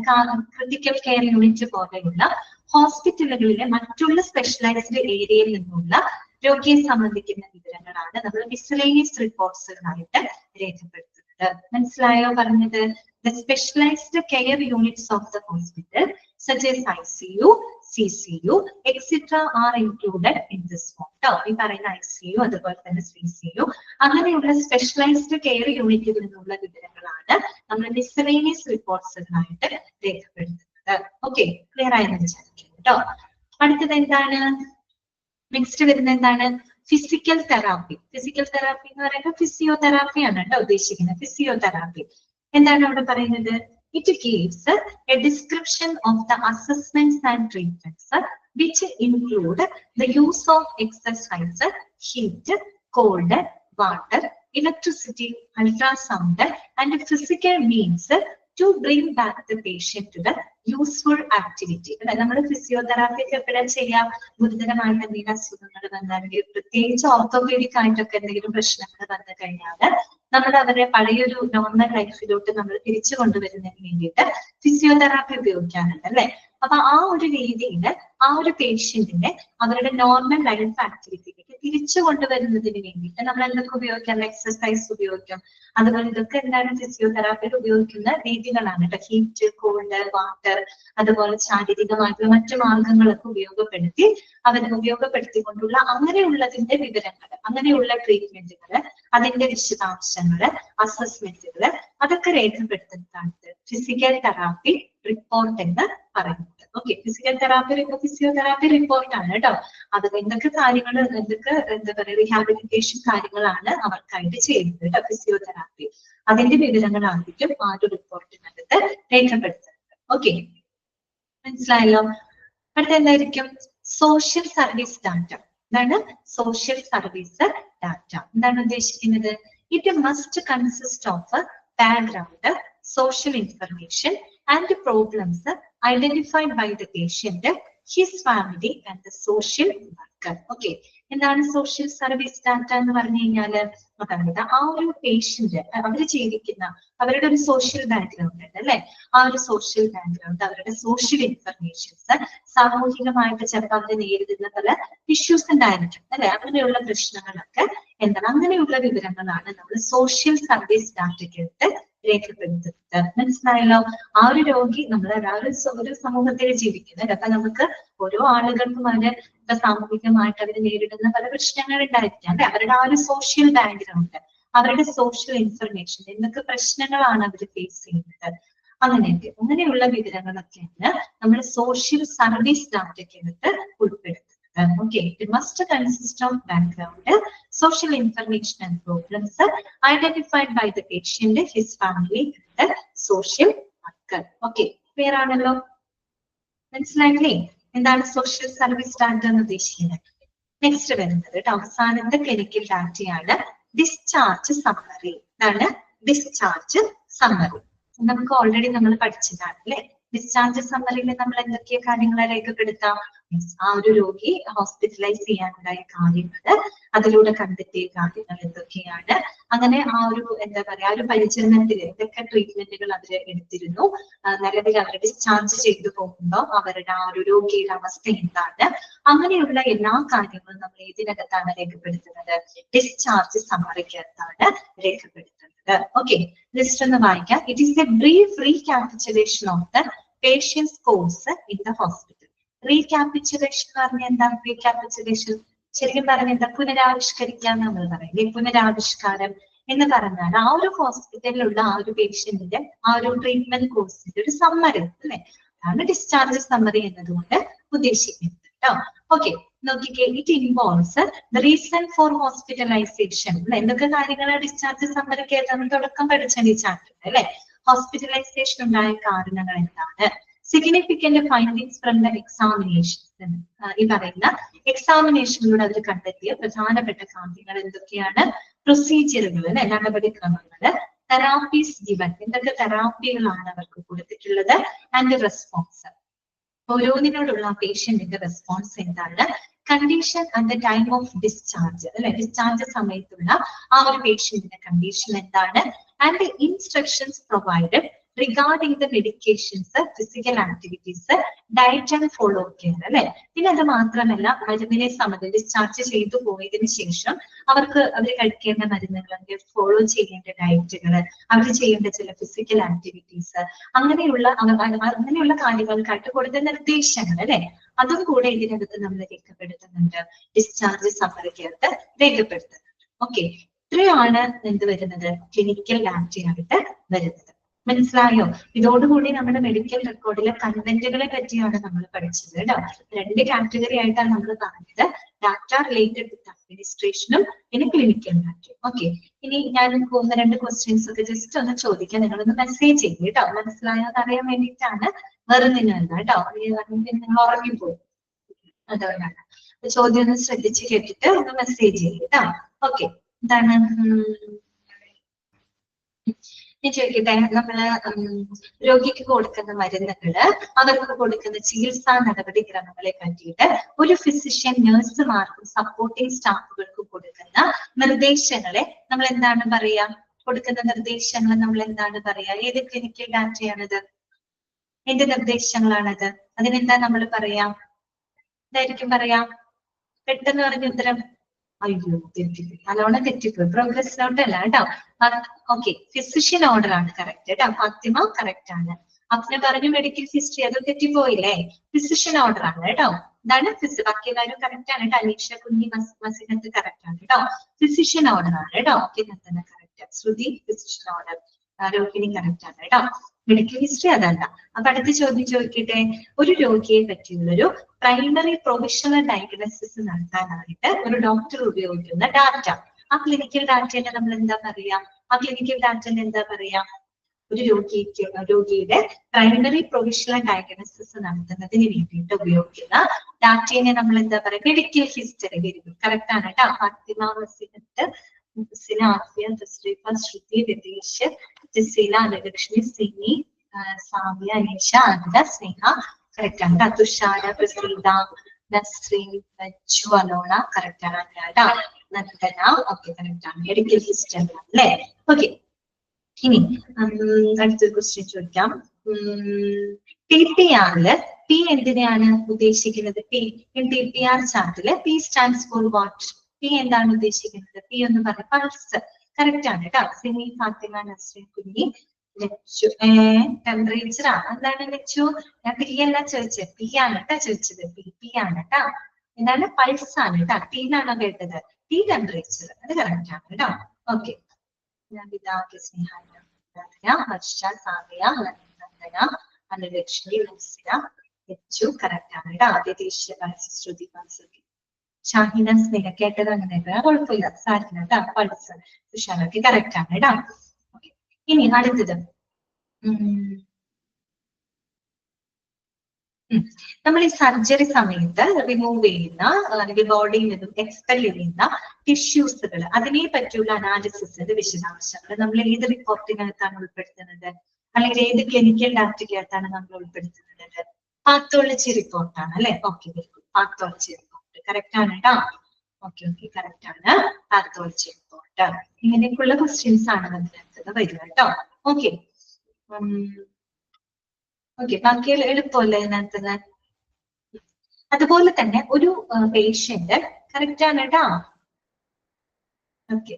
ക്രിട്ടിക്കൽ കെയർ യൂണിറ്റ് പോലെയുള്ള ഹോസ്പിറ്റലുകളിലെ മറ്റുള്ള സ്പെഷ്യലൈസ്ഡ് ഏരിയയിൽ നിന്നുള്ള രോഗിയെ സംബന്ധിക്കുന്ന വിവരങ്ങളാണ് നമ്മൾ മിസലേനിയസ് റിപ്പോർട്ട്സുകളായിട്ട് രേഖപ്പെടുത്തുന്നത്. മനസ്സിലായോ പറഞ്ഞത്? The specialized care units of the hospital such as ICU, CCU, etc. are included in this form. ഈ പറയുന്ന ICU അതുപോലെ തന്നെ CCU അങ്ങനെയുള്ള സ്പെഷ്യലൈസ്ഡ് കെയർ യൂണിറ്റിൽ നിന്നുള്ള വിവരങ്ങളാണ് നമ്മൾ മിസലേനിയസ് റിപ്പോർട്ട്സുകളായിട്ട് രേഖപ്പെടുത്തുന്നത്. ഓക്കെ, ക്ലിയർ ആയെന്ന് വിചാരിക്കുന്നു കേട്ടോ. അടുത്തത് എന്താണ്? നെക്സ്റ്റ് വരുന്ന എന്താണ്? Physical therapy. ഫിസിക്കൽ തെറാപ്പി എന്ന് പറയുമ്പോൾ ഫിസിയോതെറാപ്പിയാണ് കേട്ടോ ഉദ്ദേശിക്കുന്നത്. ഫിസിയോതെറാപ്പി എന്താണ് അവിടെ പറയുന്നത്? It gives a description of the assessments and treatments which include the use of exercise, heat, cold, water, electricity, ultrasound, and physical means to bring back the patient to the useful activity. നമ്മൾ physiotherapy ഒക്കെ എപ്പോഴും ചെയ്യാം ഗുരുതരമായിട്ട് എന്തെങ്കിലും അസുഖങ്ങൾ വന്നാണെങ്കിൽ, പ്രത്യേകിച്ച് orthopaedic ആയിട്ടൊക്കെ എന്തെങ്കിലും പ്രശ്നങ്ങൾ വന്നു കഴിഞ്ഞാൽ നമ്മൾ അവരെ പഴയൊരു നോർമൽ ലൈഫിലോട്ട് നമ്മൾ തിരിച്ചു കൊണ്ടുവരുന്നതിന് വേണ്ടിയിട്ട് ഫിസിയോതെറാപ്പി ഉപയോഗിക്കാറുണ്ട് അല്ലെ. അപ്പൊ ആ ഒരു രീതിയിൽ ആ ഒരു പേഷ്യന്റിനെ അവരുടെ നോർമൽ ലൈഫ് ആക്ടിവിറ്റിയിലേക്ക് തിരിച്ചു കൊണ്ടുവരുന്നതിന് വേണ്ടിയിട്ട് നമ്മൾ എന്തൊക്കെ ഉപയോഗിക്കാം? എക്സസൈസ് ഉപയോഗിക്കാം. അതുപോലെ ഇതൊക്കെ എന്താണ് ഫിസിയോതെറാപ്പിയിൽ ഉപയോഗിക്കുന്ന രീതികളാണ് കേട്ടോ. ഹീറ്റ്, കോൾഡ്, വാട്ടർ, അതുപോലെ ശാരീരികമായിട്ടുള്ള മറ്റു മാർഗങ്ങളൊക്കെ ഉപയോഗപ്പെടുത്തിക്കൊണ്ടുള്ള അങ്ങനെയുള്ളതിന്റെ വിവരങ്ങൾ, അങ്ങനെയുള്ള ട്രീറ്റ്മെന്റുകള്, അതിന്റെ വിശദാംശങ്ങള്, അസസ്മെന്റുകള് അതൊക്കെ രേഖപ്പെടുത്തുന്നതാണ് ഫിസിക്കൽ തെറാപ്പി റിപ്പോർട്ട് എന്ന് പറയുന്നത്. ഓക്കെ, ഫിസിക്കൽ ഫിസിയോതെറാപ്പി റിപ്പോർട്ടാണ് കേട്ടോ. അത് എന്തൊക്കെ കാര്യങ്ങൾ, എന്തൊക്കെ എന്താ പറയുക റീഹാബിലിറ്റേഷൻ കാര്യങ്ങളാണ് അവർക്കായിട്ട് ചെയ്യുന്നത് കേട്ടോ ഫിസിയോതെറാപ്പി. അതിന്റെ വിവരങ്ങളായിരിക്കും ആ ഒരു റിപ്പോർട്ടിനകത്ത് രേഖപ്പെടുത്തുന്നത്. ഓക്കെ, മനസ്സിലായല്ലോ. അടുത്ത എന്തായിരിക്കും? Social service data. എന്താണ് സോഷ്യൽ സർവീസ് ഡാറ്റ? എന്താണ് ഉദ്ദേശിക്കുന്നത്? It must consist of background, social information and problems identified by the patient, his family and the social worker. Okay, എന്താണ് സോഷ്യൽ സർവീസ് ഡാറ്റ എന്ന് പറഞ്ഞു കഴിഞ്ഞാല് അതായത് ആ ഒരു പേഷ്യന്റ് അവര് ജീവിക്കുന്ന അവരുടെ ഒരു സോഷ്യൽ ബാക്ക്ഗ്രൗണ്ട് ഉണ്ട് അല്ലെ. ആ ഒരു സോഷ്യൽ ബാക്ക്ഗ്രൗണ്ട്, അവരുടെ സോഷ്യൽ ഇൻഫർമേഷൻസ്, സാമൂഹികമായിട്ട് ചിലപ്പോൾ അവര് നേരിടുന്ന പല ഇഷ്യൂസ് ഉണ്ടായിരിക്കും അല്ലെ. അങ്ങനെയുള്ള പ്രശ്നങ്ങളൊക്കെ എന്താണ്, അങ്ങനെയുള്ള വിവരങ്ങളാണ് നമ്മൾ സോഷ്യൽ സർവീസ് ഡാറ്റയ്ക്കകത്ത് രേഖപ്പെടുത്തുന്നത്. മനസ്സിലായല്ലോ. ആ ഒരു രോഗി നമ്മൾ ഒരു സമൂഹത്തിൽ ജീവിക്കുന്നത്. അപ്പൊ നമുക്ക് ഓരോ ആളുകൾക്കും അവര് സാമൂഹികമായിട്ട് അവർ നേരിടുന്ന പല പ്രശ്നങ്ങൾ ഉണ്ടായിരിക്കാം അല്ലെ. അവരുടെ ആ ഒരു സോഷ്യൽ ബാക്ക്ഗ്രൗണ്ട്, അവരുടെ സോഷ്യൽ ഇൻഫർമേഷൻ, എന്തൊക്കെ പ്രശ്നങ്ങളാണ് അവർ ഫേസ് ചെയ്യുന്നത്, അങ്ങനെയുള്ള വിവരങ്ങളൊക്കെയാണ് നമ്മൾ സോഷ്യൽ സർവീസ് ഡാറ്റയ്ക്കകത്ത് ഉൾപ്പെടുത്തുന്നത്. Okay, it must consist of background, social information and problems identified by the patient, his family, and the social worker. Okay, clear ആണല്ലോ. മനസ്സിലായില്ലേ എന്താണ് സോഷ്യൽ സർവീസ് ഡാറ്റ എന്ന് ഉദ്ദേശിക്കുന്നത്? നെക്സ്റ്റ് വരുന്നത് അവസാനത്തെ ക്ലിനിക്കൽ ഡാറ്റയാണ് ഡിസ്ചാർജ് സമ്മറി. ഇതാണ് ഡിസ്ചാർജ് സമ്മറി. നമുക്ക് ഓൾറെഡി നമ്മൾ പഠിച്ചതാണ് അല്ലെ. ഡിസ്ചാർജ് സമ്മറിയിൽ നമ്മൾ എന്തൊക്കെ കാര്യങ്ങളെ രേഖപ്പെടുത്താം? ആ ഒരു രോഗി ഹോസ്പിറ്റലൈസ് ചെയ്യാനുണ്ടായ കാര്യങ്ങള്, അതിലൂടെ കണ്ടെത്തിയ കാര്യങ്ങൾ എന്തൊക്കെയാണ്, അങ്ങനെ ആ ഒരു എന്താ പറയാ ഒരു പരിചരണത്തിൽ എന്തൊക്കെ ട്രീറ്റ്മെന്റുകൾ അവര് എടുത്തിരുന്നു, നിലവിൽ അവർ ഡിസ്ചാർജ് ചെയ്തു പോകുമ്പോൾ അവരുടെ ആ ഒരു രോഗിയുടെ അവസ്ഥ എന്താണ്, അങ്ങനെയുള്ള എല്ലാ കാര്യങ്ങളും നമ്മൾ ഇതിനകത്താണ് രേഖപ്പെടുത്തുന്നത്? ഡിസ്ചാർജ് സമ്മറിക്കകത്താണ് രേഖപ്പെടുത്തുന്നത്. ഓക്കെ, ലിസ്റ്റ് ഒന്ന് വായിക്കാം. It is a brief recapitulation of the patient's course in the hospital. Recapitulation എന്ന് പറഞ്ഞാൽ എന്താ? റീക്യാപിറ്റുലേഷൻ ശരിക്കും പറഞ്ഞ എന്താ? പുനരാവിഷ്കരിക്കുക നമ്മൾ പറയും. പുനരാവിഷ്കാരം എന്ന് പറഞ്ഞാൽ ആ ഒരു ഹോസ്പിറ്റലിലുള്ള ആ ഒരു പേഷ്യന്റിന്റെ ആ ഒരു ട്രീറ്റ്മെന്റ് കോഴ്സിന്റെ ഒരു സമ്മറി അല്ലെ. അതാണ് ഡിസ്ചാർജ് സമ്മറി എന്നതുകൊണ്ട് ഉദ്ദേശിക്കുന്നത് കേട്ടോ. ഓക്കെ, നോക്കിക്കേ. It involves the reason for hospitalisation. എന്തൊക്കെ കാര്യങ്ങളാണ് ഡിസ്ചാർജ് സമ്മറിക്ക് നമ്മൾ തുടക്കം പഠിച്ച ഈ ചാപ്റ്റർ അല്ലെ. ഹോസ്പിറ്റലൈസേഷൻ ഉണ്ടായ കാരണങ്ങൾ എന്താണ്, significant findings from the examination. ഈ പറയുന്ന എക്സാമിനേഷനിലൂടെ അവർ കണ്ടെത്തിയ പ്രധാനപ്പെട്ട കാര്യങ്ങൾ എന്തൊക്കെയാണ്? പ്രൊസീജിയറുകൾ അല്ലെ, നടപടിക്രമങ്ങള്, തെറാപ്പീസ് ഗിവൻ, എന്തൊക്കെ തെറാപ്പികളാണ് അവർക്ക് കൊടുത്തിട്ടുള്ളത്, ആൻഡ് റെസ്പോൺസ്, ഓരോന്നിനോടുള്ള പേഷ്യന്റിന്റെ റെസ്പോൺസ് എന്താണ്, condition at the time of discharge അല്ലെ, ഡിസ്ചാർജ് സമയത്തുള്ള ആ ഒരു പേഷ്യന്റിന്റെ കണ്ടീഷൻ എന്താണ്, and instructions provided regarding the medications, physical activities, diet and follow care അല്ലെ. പിന്നെ അത് മാത്രമല്ല മരുന്നിനെ സംബന്ധിച്ച് ഡിസ്ചാർജ് ചെയ്തു പോയതിനു ശേഷം അവർ കഴിക്കേണ്ട മരുന്നുകൾ, ഫോളോ ചെയ്യേണ്ട ഡയറ്റുകൾ, അവർ ചെയ്യേണ്ട ചില ഫിസിക്കൽ ആക്ടിവിറ്റീസ്, അങ്ങനെയുള്ള കാര്യങ്ങൾക്കായിട്ട് കൊടുത്ത നിർദ്ദേശങ്ങൾ അല്ലെ, അതും കൂടെ ഇതിനകത്ത് നമ്മൾ രേഖപ്പെടുത്തുന്നുണ്ട്, ഡിസ്ചാർജ് സമ്മറിക്കകത്ത് രേഖപ്പെടുത്തുന്നുണ്ട്. ഓക്കെ, ഇത്രയാണ് എന്ത് വരുന്നത്? ക്ലിനിക്കൽ ഡാറ്റയായിട്ട് വരുന്നത്. മനസ്സിലായോ? ഇതോടുകൂടി നമ്മുടെ മെഡിക്കൽ റെക്കോർഡിലെ കണ്ടന്റുകളെ പറ്റിയാണ് നമ്മൾ പഠിച്ചത് കേട്ടോ. 2 കാറ്റഗറി ആയിട്ടാണ് നമ്മൾ പറഞ്ഞത്. ഡാറ്റ റിലേറ്റഡ് വിത്ത് അഡ്മിനിസ്ട്രേഷനും പിന്നെ ക്ലിനിക്കൽ ഡാറ്റയും. ഓക്കെ, ഇനി ഞാൻ 1-2 ക്വസ്റ്റ്യൻസ് ഒക്കെ ജസ്റ്റ് ഒന്ന് ചോദിക്കാൻ, നിങ്ങളൊന്ന് മെസ്സേജ് ചെയ്യും കേട്ടോ. മനസ്സിലായോ എന്ന് അറിയാൻ വേണ്ടിയിട്ടാണ്, വേറെ ഒന്നിനല്ല കേട്ടോ. പിന്നെ നിങ്ങൾ ഉറങ്ങിപ്പോകും, അതുകൊണ്ടാണ്. ചോദ്യം ഒന്ന് ശ്രദ്ധിച്ച് കേട്ടിട്ട് ഒന്ന് മെസ്സേജ് ചെയ്യും കേട്ടോ. ഓക്കെ, എന്താണ് ഞാൻ ചോദിക്കട്ടെ, നമ്മള് രോഗിക്ക് കൊടുക്കുന്ന മരുന്നുകള്, അവർക്ക് കൊടുക്കുന്ന ചികിത്സാ നടപടിക്രമങ്ങളെ പറ്റിയിട്ട് ഒരു ഫിസിഷ്യൻ നഴ്സുമാർക്കും സപ്പോർട്ടിംഗ് സ്റ്റാഫുകൾക്കും കൊടുക്കുന്ന നിർദ്ദേശങ്ങളെ നമ്മൾ എന്താണ് പറയാ? കൊടുക്കുന്ന നിർദ്ദേശങ്ങൾ നമ്മൾ എന്താണ് പറയാ? ഏത് ക്ലിനിക്കൽ ഡാറ്റയാണത്? എന്ത് നിർദ്ദേശങ്ങളാണത്? അതിനെന്താ നമ്മൾ പറയാ? എന്തായിരിക്കും പറയാ? പെട്ടെന്ന് പറഞ്ഞ ഉത്തരം. അയ്യോ, തെറ്റിപ്പോയി, നല്ലോണം തെറ്റിപ്പോയി. പ്രോഗ്രസ് നോട്ട് അല്ല കേട്ടോ. ഓക്കെ, ഫിസിഷ്യൻ ഓർഡർ ആണ് കറക്റ്റ് കേട്ടോ. ഫാത്തിമ കറക്റ്റ് ആണ്. അപ്പനെ പറഞ്ഞു മെഡിക്കൽ ഹിസ്റ്ററി, അത് തെറ്റിപ്പോയില്ലേ? ഫിസിഷ്യൻ ഓർഡർ ആണ് കേട്ടോ. ഇതാണ് ബാക്കി കാര്യം കറക്റ്റ് ആണ് കേട്ടോ. അലീഷ കുഞ്ഞി മസിനത്ത് കറക്റ്റ് ആണ് കേട്ടോ. ഫിസിഷ്യൻ ഓർഡർ ആണ് കേട്ടോ. ഓക്കെ, തന്നെ കറക്റ്റ്. ശ്രുതി ഫിസിഷ്യൻ ഓർഡർ. രോഹിണി കറക്റ്റ് ആണ് കേട്ടോ. മെഡിക്കൽ ഹിസ്റ്ററി അതല്ല. അപ്പൊ അടുത്ത ചോദ്യം ചോദിക്കട്ടെ. ഒരു രോഗിയെ പറ്റിയുള്ളൊരു പ്രൈമറി പ്രൊവിഷണൽ ഡയഗ്നോസിസ് നടത്താനായിട്ട് ഒരു ഡോക്ടർ ഉപയോഗിക്കുന്ന ഡാറ്റ, ആ ക്ലിനിക്കൽ ഡാറ്റയെ നമ്മൾ എന്താ പറയാ? ആ ക്ലിനിക്കൽ ഡാറ്റയിൽ എന്താ പറയാ? ഒരു രോഗിയുടെ പ്രൈമറി പ്രൊവിഷണൽ ഡയഗ്നോസിസ് നടത്തുന്നതിന് വേണ്ടിയിട്ട് ഉപയോഗിക്കുന്ന ഡാറ്റയെ നമ്മൾ എന്താ പറയാ? Medical history. വരും, കറക്റ്റ് ആണ് കേട്ടോ. ഫാത്തിമ, വസീനത്ത്, ആഫിയ, തസ്രീഫ, ശ്രുതി, രതീഷ്, ജസീല, അനുലക്ഷ്മി, സിനി, സാമിയ, അനീഷ, അനിത, സ്നേഹ കറക്റ്റ് ആണ്. തുഷാര, പ്രസീത, നസ്രീൻ, നച്ചു, അലോണ കറക്റ്റ് ആണ് കേട്ടോ. നന്ദന ഓക്കെ കറക്റ്റ് ആണ്. മെഡിക്കൽ ഹിസ്റ്ററി അല്ലേ? ഓക്കെ, ഇനി അടുത്തൊരു ക്വസ്റ്റ്യൻ ചോദിക്കാം. TPR-ല് P എന്തിനെയാണ് ഉദ്ദേശിക്കുന്നത്? TPR ചാർട്ടില് P stands for what? P എന്താണ് ഉദ്ദേശിക്കുന്നത്? P എന്ന് പറഞ്ഞ പൾസ് കറക്റ്റ് ആണ് കേട്ടോ. സിനി, ഫാത്തിമ, നസ്രീൻ, കുഞ്ഞി, ലച്ചു. ടെമ്പറേച്ചർ ആണ്. എന്താണ് ലച്ചു? ഞാൻ P അല്ല ചോദിച്ചത്, P ആണ് കേട്ടോ ചോദിച്ചത്. P ആണ് കേട്ടോ. എന്താണ്? പൾസ് ആണ് കേട്ടോ. T എന്നാണോ കേട്ടത്? T ടെമ്പറേച്ചർ, അത് കറക്റ്റ് ആണ് കേട്ടോ. ഓക്കെ, ഹർഷ, സാമിയ, നന്ദന, അനുലക്ഷ്മി, ലക്ഷ്യ, ലച്ചു കറക്റ്റ് ആണ് കേട്ടോ. ആദ്യ ശ്രുതി, ഷാഹിന, സ്നേഹ കേട്ടത് അങ്ങനെ കുഴപ്പമില്ല, സാരില്ല കേട്ടോ. പൾസ് തുഷാരൊക്കെ കറക്റ്റ് ആണ് കേട്ടോ. ഓക്കെ, ഇനി അടുത്തത് നമ്മൾ ഈ സർജറി സമയത്ത് റിമൂവ് ചെയ്യുന്ന അല്ലെങ്കിൽ ബോഡിയിൽ നിന്നും എക്സ്പെൽ ചെയ്യുന്ന ടിഷ്യൂസുകൾ, അതിനെ പറ്റിയുള്ള അനാലിസിസ്, വിശദാംശങ്ങൾ നമ്മൾ ഏത് റിപ്പോർട്ടിനകത്താണ് ഉൾപ്പെടുത്തുന്നത്? അല്ലെങ്കിൽ ഏത് ക്ലിനിക്കൽ ഡാറ്റയ്ക്കകത്താണ് നമ്മൾ ഉൾപ്പെടുത്തുന്നത്? പാത്തോളജി റിപ്പോർട്ടാണ് അല്ലെ? ഓക്കെ, പാത്തോളജി റിപ്പോർട്ട് കറക്റ്റ് ആണ് കേട്ടോ. ഓക്കെ, കറക്റ്റ് ആണ്. Pathology report. ഇങ്ങനെയൊക്കെയുള്ള ക്വസ്റ്റ്യൻസ് ആണ് അതിനകത്ത് വരിക കേട്ടോ. ഓക്കെ, ബാക്കി എളുപ്പമല്ലേ ഇതിനകത്ത്? അതുപോലെ തന്നെ ഒരു പേഷ്യന്റ് കറക്റ്റ് ആണ് കേട്ടോ. Okay,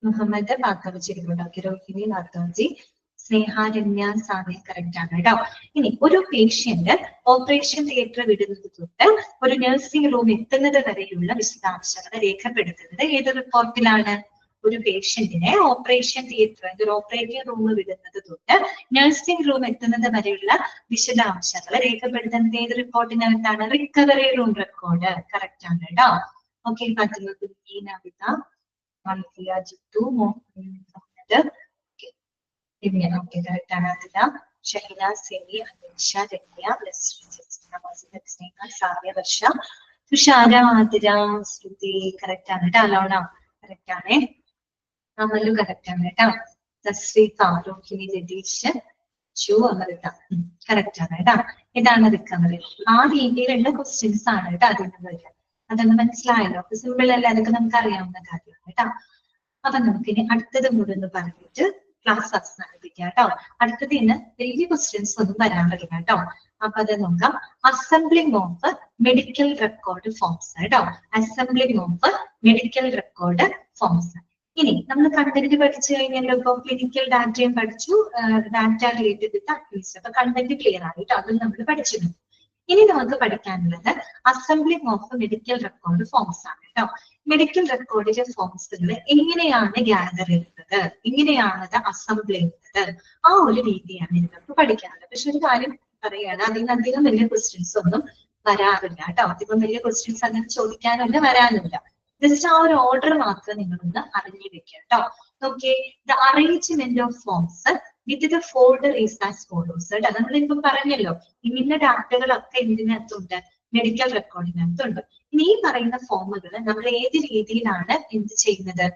Muhammad pathology report. Okay, Rohini pathology, Sneha, Ramya, Sami correct ആണ് കേട്ടോ. ഇനി ഒരു പേഷ്യന്റ് ഓപ്പറേഷൻ തിയേറ്റർ വിടുന്നത് തൊട്ട് ഒരു നഴ്സിംഗ് റൂം എത്തുന്നത് വരെയുള്ള വിശദാംശങ്ങൾ രേഖപ്പെടുത്തുന്നത് ഏത് റിപ്പോർട്ടിലാണ്? ഒരു പേഷ്യന്റിനെ ഓപ്പറേഷൻ തിയേറ്റർ, ഒരു ഓപ്പറേറ്റിംഗ് റൂം വിടുന്നത് തൊട്ട് നഴ്സിംഗ് റൂം എത്തുന്നത് വരെയുള്ള വിശദാംശങ്ങൾ രേഖപ്പെടുത്തുന്നത് ഏത് റിപ്പോർട്ടിനകത്താണ്? റിക്കവറി റൂം റെക്കോർഡ് കറക്റ്റ് ആണ് കേട്ടോ. ഓക്കെ, നവിത, ജിത്തു, മുഹമ്മദ് കറക്റ്റ് ആണ്. അതില ഷഹിന, സെമി, അനീഷ, രമ്യ, സ്നേഹ, സാമ്യ, വർഷ, തുഷാര, ആതിര, ശ്രുതി കറക്റ്റ് ആണ് കേട്ടോ. അലോണ കറക്റ്റ് ആണേ. അമലു കറക്റ്റ് ആണ് കേട്ടോ. തസ്രീഫ, രോഹിണി, രതീഷ്, അമൃത കറക്റ്റ് ആണ് കേട്ടോ. ഇതാണ് റിക്കവറി. ആ രീതിയിലുള്ള ക്വസ്റ്റ്യൻസ് ആണ് കേട്ടോ അതിന് വരിക. അതൊന്ന് മനസ്സിലായല്ലോ? അപ്പൊ സിമ്പിൾ അല്ല, അതൊക്കെ നമുക്ക് അറിയാവുന്ന കാര്യമാണ് കേട്ടോ. അപ്പൊ നമുക്കിനി അടുത്തത് കൂടെ ഒന്ന് പറഞ്ഞിട്ട് ക്ലാസ് അവസാനിപ്പിക്കാം കേട്ടോ. അടുത്തത് ഇന്ന് വലിയ ക്വസ്റ്റ്യൻസ് ഒന്നും വരാൻ പറ്റില്ല കേട്ടോ. അപ്പൊ അത് നോക്കാം. Assembling of medical record forms കേട്ടോ. Assembling of medical record forms. ഇനി നമ്മൾ കണ്ടന്റ് പഠിച്ചു കഴിഞ്ഞാൽ ഇപ്പൊ ക്ലിനിക്കൽ ഡാറ്റയും പഠിച്ചു, ഡാറ്റ റിലേറ്റഡ് വിത്ത് അക്യൂസ്. അപ്പൊ കണ്ടന്റ് ക്ലിയർ ആയി കേട്ടോ. അതും നമ്മൾ പഠിച്ചിരുന്നു. ഇനി നമുക്ക് പഠിക്കാനുള്ളത് assembling of medical record forms ആണ് കേട്ടോ. മെഡിക്കൽ റെക്കോർഡിലെ ഫോംസുകൾ എങ്ങനെയാണ് ഗ്യാദർ ചെയ്യുന്നത്, എങ്ങനെയാണ് അത് അസംബിൾ ചെയ്യുന്നത്, ആ ഒരു രീതിയാണ് നിങ്ങൾക്ക് പഠിക്കാനുള്ളത്. പക്ഷെ ഒരു കാര്യം പറയാണ്, അതിന് അധികം വലിയ ക്വസ്റ്റ്യൻസ് ഒന്നും വരാറില്ല കേട്ടോ. അധികം വലിയ ക്വസ്റ്റ്യൻസ് അങ്ങനെ ചോദിക്കാനല്ല വരാനില്ല. ജസ്റ്റ് ആ ഒരു ഓർഡർ മാത്രം നിങ്ങളൊന്ന് അറിഞ്ഞു വെക്കുക കേട്ടോ. Okay, the arrangement of forms with the folder is as follows കേട്ടോ. നമ്മളിപ്പം പറഞ്ഞല്ലോ ഇന്ന ഡാറ്റകളൊക്കെ ഇതിനകത്തുണ്ട്, മെഡിക്കൽ റെക്കോർഡിനകത്തുണ്ട്. ഇനി ഈ പറയുന്ന ഫോമുകൾ നമ്മൾ ഏത് രീതിയിലാണ് എന്ത് ചെയ്യുന്നത്,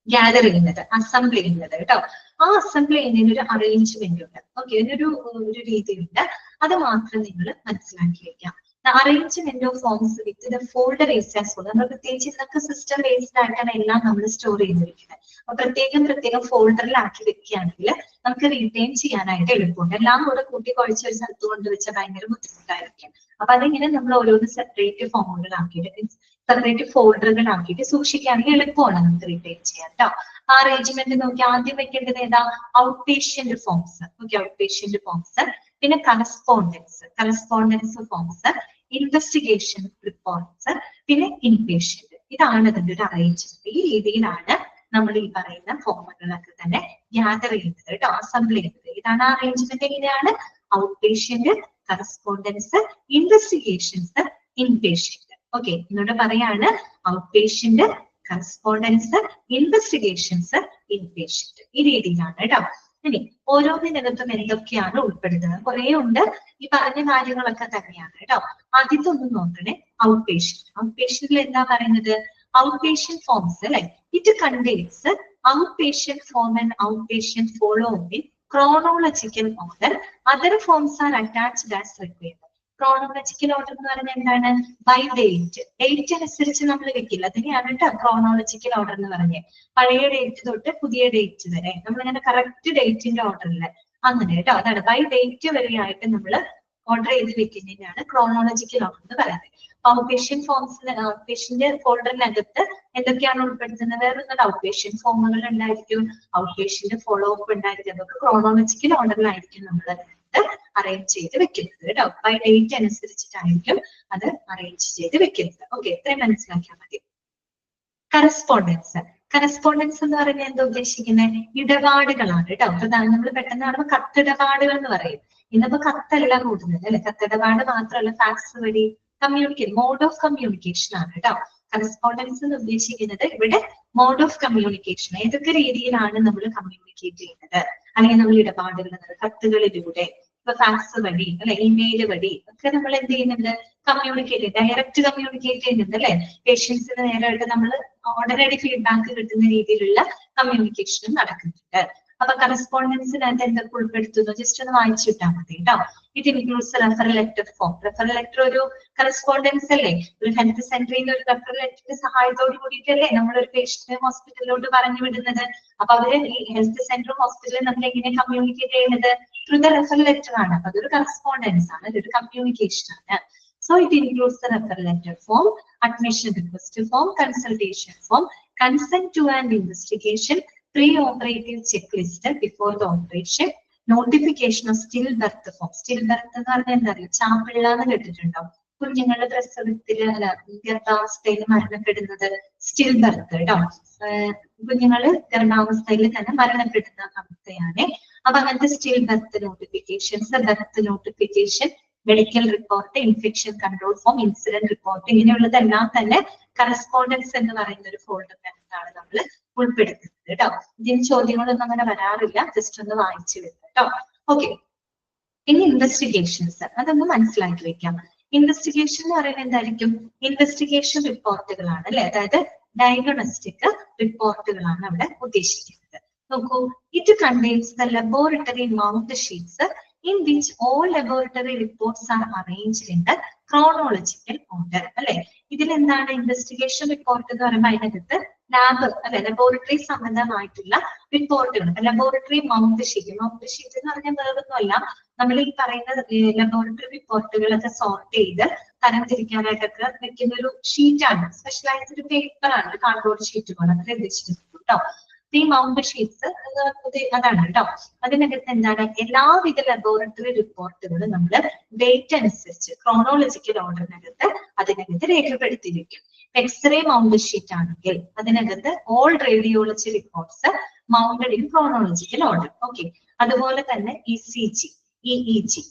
ഗ്യാദർ ചെയ്യുന്നത്, അസംബിൾ ചെയ്യുന്നത് കേട്ടോ. ആ അസംബിൾ ചെയ്യുന്നതിന് ഒരു അറേഞ്ച്മെന്റ് ഉണ്ട്. ഓക്കെ, ഒരു രീതിയുണ്ട്, അത് മാത്രം നിങ്ങൾ മനസ്സിലാക്കി വെക്കാം. Arrangement of forms with the folder is as follows. നമ്മൾ പ്രത്യേകിച്ച് ഇതൊക്കെ സിസ്റ്റം ബേസ്ഡ് ആയിട്ടാണ് എല്ലാം നമ്മൾ സ്റ്റോർ ചെയ്തിരിക്കുന്നത്. അപ്പൊ പ്രത്യേകം ഫോൾഡറിലാക്കി വെക്കുകയാണെങ്കിൽ നമുക്ക് റീറ്റെയിൻ ചെയ്യാനായിട്ട് എളുപ്പമുണ്ട്. എല്ലാം കൂടെ കൂട്ടി കുഴച്ച് ഒരു സ്ഥലത്ത് കൊണ്ടുവച്ചാൽ ഭയങ്കര ബുദ്ധിമുട്ടായിരിക്കും. അപ്പൊ അതിങ്ങനെ നമ്മൾ ഓരോന്ന് സെപ്പറേറ്റ് ഫോമുകളാക്കിയിട്ട് സെപ്പറേറ്റ് ഫോൾഡറുകളാക്കിയിട്ട് സൂക്ഷിക്കുകയാണെങ്കിൽ എളുപ്പമാണ് നമുക്ക് റീറ്റെയിൻ ചെയ്യാൻ കേട്ടോ. ആ അറേഞ്ച്മെന്റ് നോക്കി ആദ്യം വെക്കേണ്ടത് ഏതാ, out patient forms. Okay, out patient forms, പിന്നെ കറസ്പോണ്ടൻസ് ഫോംസ്, ഇൻവെസ്റ്റിഗേഷൻ റിപ്പോർട്ട്സ്, പിന്നെ ഇൻപേഷ്യന്റ്. ഇതാണ് അതിന്റെ ഒരു അറേഞ്ച്മെന്റ്. ഈ രീതിയിലാണ് നമ്മൾ ഈ പറയുന്ന ഫോമുകളൊക്കെ തന്നെ ഗ്യാദർ ചെയ്യുന്നത് കേട്ടോ, അസംബിൾ ചെയ്യുന്നത്. ഇതാണ് അറേഞ്ച്മെന്റ്. എങ്ങനെയാണ്, out patient, correspondence, investigations, inpatient. Okay, എന്നോട് പറയാണ് out patient, correspondence, investigations, inpatient. ഈ രീതിയിലാണ് കേട്ടോ. ഇനി ഓരോന്നിനകത്തും എന്തൊക്കെയാണ് ഉൾപ്പെടുത്തുന്നത്, കുറെ ഉണ്ട്. ഈ പറഞ്ഞ കാര്യങ്ങളൊക്കെ തന്നെയാണ് കേട്ടോ. ആദ്യത്തെ ഒന്ന് നോക്കണേ, ഔട്ട് പേഷ്യന്റ്. ഔട്ട് പേഷ്യന്റിൽ എന്താ പറയുന്നത്, ഔട്ട് പേഷ്യന്റ് ഫോംസ് അല്ലെ. It contains out patient form and out patient follow in chronological order. Other forms are attached as required. Chronological order എന്ന് പറഞ്ഞാൽ എന്താണ്, ബൈ ഡേറ്റ്. ഡേറ്റ് അനുസരിച്ച് നമ്മൾ വെക്കില്ല, അതിനെയാണ് കേട്ടോ ക്രോണോളജിക്കൽ ഓർഡർ എന്ന് പറഞ്ഞത്. പഴയ ഡേറ്റ് തൊട്ട് പുതിയ ഡേറ്റ് വരെ നമ്മളിങ്ങനെ കറക്റ്റ് ഡേറ്റിന്റെ ഓർഡറിൽ അങ്ങനെ കേട്ടോ. അതാണ് ബൈ ഡേറ്റ് വരെയായിട്ട് നമ്മൾ ഓർഡർ ചെയ്ത് വെക്കുന്നതിനാണ് ക്രോണോളജിക്കൽ ഓർഡർ എന്ന് പറയുന്നത്. ഔട്ട് പേഷ്യന്റ് ഫോംസിന്, ഔട്ട് പേഷ്യന്റ് ഫോൾഡറിനകത്ത് എന്തൊക്കെയാണ് ഉൾപ്പെടുത്തുന്നത്, വേറെ ഔട്ട് പേഷ്യന്റ് ഫോമുകൾ ഉണ്ടായിരിക്കും, ഔട്ട് പേഷ്യന്റ് ഫോളോ അപ്പ് ഉണ്ടായിരിക്കും. അതൊക്കെ ക്രോണോളജിക്കൽ ഓർഡറിലായിരിക്കും നമ്മൾ അറേഞ്ച് ചെയ്ത് വെക്കുന്നത് കേട്ടോ. ബൈ ഡേറ്റ് അനുസരിച്ചിട്ടായിരിക്കും അത് അറേഞ്ച് ചെയ്ത് വെക്കുന്നത്. ഓക്കെ, ഇത്രയും മനസ്സിലാക്കിയാൽ മതി. കറസ്പോണ്ടൻസ് എന്ന് പറഞ്ഞാൽ എന്താ ഉദ്ദേശിക്കുന്നത്, ഇടപാടുകളാണ് കേട്ടോ. പ്രധാനം നമ്മൾ പെട്ടെന്ന് കാണുമ്പോൾ കത്തിടപാടുകൾ എന്ന് പറയും. ഇന്നിപ്പോ കത്തല്ല കൂടുന്നത് അല്ലെ, കത്തിടപാട് മാത്രമല്ല, ഫാക്സ് വഴി കമ്മ്യൂണിക്കേഷൻ, മോഡ് ഓഫ് കമ്മ്യൂണിക്കേഷൻ ആണ് കേട്ടോ. കറസ്പോണ്ടൻസ് എന്ന് ഉദ്ദേശിക്കുന്നത് ഇവിടെ മോഡ് ഓഫ് കമ്മ്യൂണിക്കേഷൻ, ഏതൊക്കെ രീതിയിലാണ് നമ്മൾ കമ്മ്യൂണിക്കേറ്റ് ചെയ്യുന്നത്, അല്ലെങ്കിൽ നമ്മൾ ഇടപാടുകൾ, കത്തുകളിലൂടെ, ഇപ്പൊ ഫാക്സ് വഴി അല്ലെ, ഇമെയിൽ വഴി ഒക്കെ നമ്മൾ എന്ത് ചെയ്യുന്നുണ്ട്, കമ്മ്യൂണിക്കേറ്റ്, ഡയറക്റ്റ് കമ്മ്യൂണിക്കേറ്റ് ചെയ്യുന്നുണ്ട് അല്ലെ. പേഷ്യൻസിന് നേരിട്ട് നമ്മൾ ഉടനടി ഫീഡ്ബാക്ക് കിട്ടുന്ന രീതിയിലുള്ള കമ്മ്യൂണിക്കേഷനും നടക്കുന്നുണ്ട്. അപ്പൊ കറസ്പോണ്ടൻസിനകത്ത് എന്തൊക്കെ ഉൾപ്പെടുത്തുന്നു, ജസ്റ്റ് ഒന്ന് വായിച്ചിട്ടാൽ മതി കേട്ടോ. It includes referral letter form. Referral letter ഒരു കറസ്പോണ്ടൻസ് അല്ലേ. ഒരു ഹെൽത്ത് സെന്ററിൽ നിന്ന് ഒരു റെഫറൽ ലെറ്ററിന്റെ സഹായത്തോട് കൂടിയിട്ടല്ലേ നമ്മളൊരു പേഷ്യന്റ് ഹോസ്പിറ്റലിലോട്ട് പറഞ്ഞു വിടുന്നത്. അപ്പൊ അവര് ഈ ഹെൽത്ത് സെന്ററും ഹോസ്പിറ്റലും നമ്മൾ എങ്ങനെ കമ്മ്യൂണിക്കേറ്റ് ചെയ്യുന്നത്, ത്രൂ ദ റെഫറൽ ലെറ്റർ ആണ്. അപ്പൊ അതൊരു കറസ്പോണ്ടൻസ് ആണ്, അതൊരു കമ്മ്യൂണിക്കേഷൻ ആണ്. So it includes the referral letter form, admission request form, consultation form, consent to an investigation, pre-operative checklist before the operation, notification of stillbirth form. Stillbirth എന്ന് പറഞ്ഞാൽ എന്താ അറിയോ, ചാപ്പിള്ള എന്ന് കേട്ടിട്ടുണ്ടോ, കുഞ്ഞുങ്ങളുടെ പ്രസവത്തില് അല്ല ഗർഭാവസ്ഥയിൽ മരണപ്പെടുന്നത് സ്റ്റിൽ ബർത്ത് കേട്ടോ. കുഞ്ഞുങ്ങള് ഗർഭാവസ്ഥയിൽ തന്നെ മരണപ്പെടുന്ന അവസ്ഥയാണ്. അപ്പൊ അങ്ങനത്തെ still birth notifications, birth notification, medical report, infection control form, incident report, ഇങ്ങനെയുള്ളതെല്ലാം തന്നെ കറസ്പോണ്ടൻസ് എന്ന് പറയുന്ന ഒരു ഫോൾഡറിനകത്താണ് നമ്മൾ ഉൾപ്പെടുത്തുന്നത് കേട്ടോ. ഇതിന് ചോദ്യങ്ങളൊന്നും അങ്ങനെ വരാറില്ല, ജസ്റ്റ് ഒന്ന് വായിച്ചു വെക്കാം കേട്ടോ. ഓക്കെ, ഇനി ഇൻവെസ്റ്റിഗേഷൻസ്, അതൊന്ന് മനസ്സിലാക്കി വെക്കാം. ഇൻവെസ്റ്റിഗേഷൻ എന്ന് പറയുന്നത് എന്തായിരിക്കും, ഇൻവെസ്റ്റിഗേഷൻ റിപ്പോർട്ടുകളാണ് അല്ലെ, അതായത് ഡയഗ്നോസ്റ്റിക് റിപ്പോർട്ടുകളാണ് അവിടെ ഉദ്ദേശിക്കുന്നത്. നോക്കൂ, it contains the laboratory mount sheets in which all laboratory reports are arranged in the chronological order. അല്ലെ, ഇതിൽ എന്താണ് ഇൻവെസ്റ്റിഗേഷൻ റിപ്പോർട്ട് എന്ന് പറയുമ്പോൾ അതിനകത്ത് ലാബ് അല്ലെ, ലബോറട്ടറി സംബന്ധമായിട്ടുള്ള റിപ്പോർട്ടുകൾ, laboratory mount sheet. Mount sheet എന്ന് പറഞ്ഞാൽ വേറൊന്നുമല്ല, നമ്മൾ ഈ പറയുന്ന ലബോറട്ടറി റിപ്പോർട്ടുകളൊക്കെ സോർട്ട് ചെയ്ത് തരംതിരിക്കാനായിട്ടൊക്കെ വെക്കുന്ന ഒരു ഷീറ്റാണ്, സ്പെഷ്യലൈസ്ഡ് പേപ്പർ ആണ്, കാർഡ്ബോർഡ് ഷീറ്റ് പോലെ അത്ര ഉദ്ദേശിച്ചിട്ടുണ്ട് കേട്ടോ. ഈ മൗണ്ട് ഷീറ്റ്സ് അതാണ് കേട്ടോ. അതിനകത്ത് എന്താണ് എല്ലാവിധ ലബോറട്ടറി റിപ്പോർട്ടുകളും നമ്മൾ ഡേറ്റ് അനുസരിച്ച് ക്രോണോളജിക്കൽ ഓർഡറിനകത്ത് അതിനകത്ത് രേഖപ്പെടുത്തി വെക്കും. എക്സ്റേ മൗണ്ട് ഷീറ്റ് ആണെങ്കിൽ അതിനകത്ത് all radiology reports mounted in chronological order. Okay, അതുപോലെ തന്നെ ECG,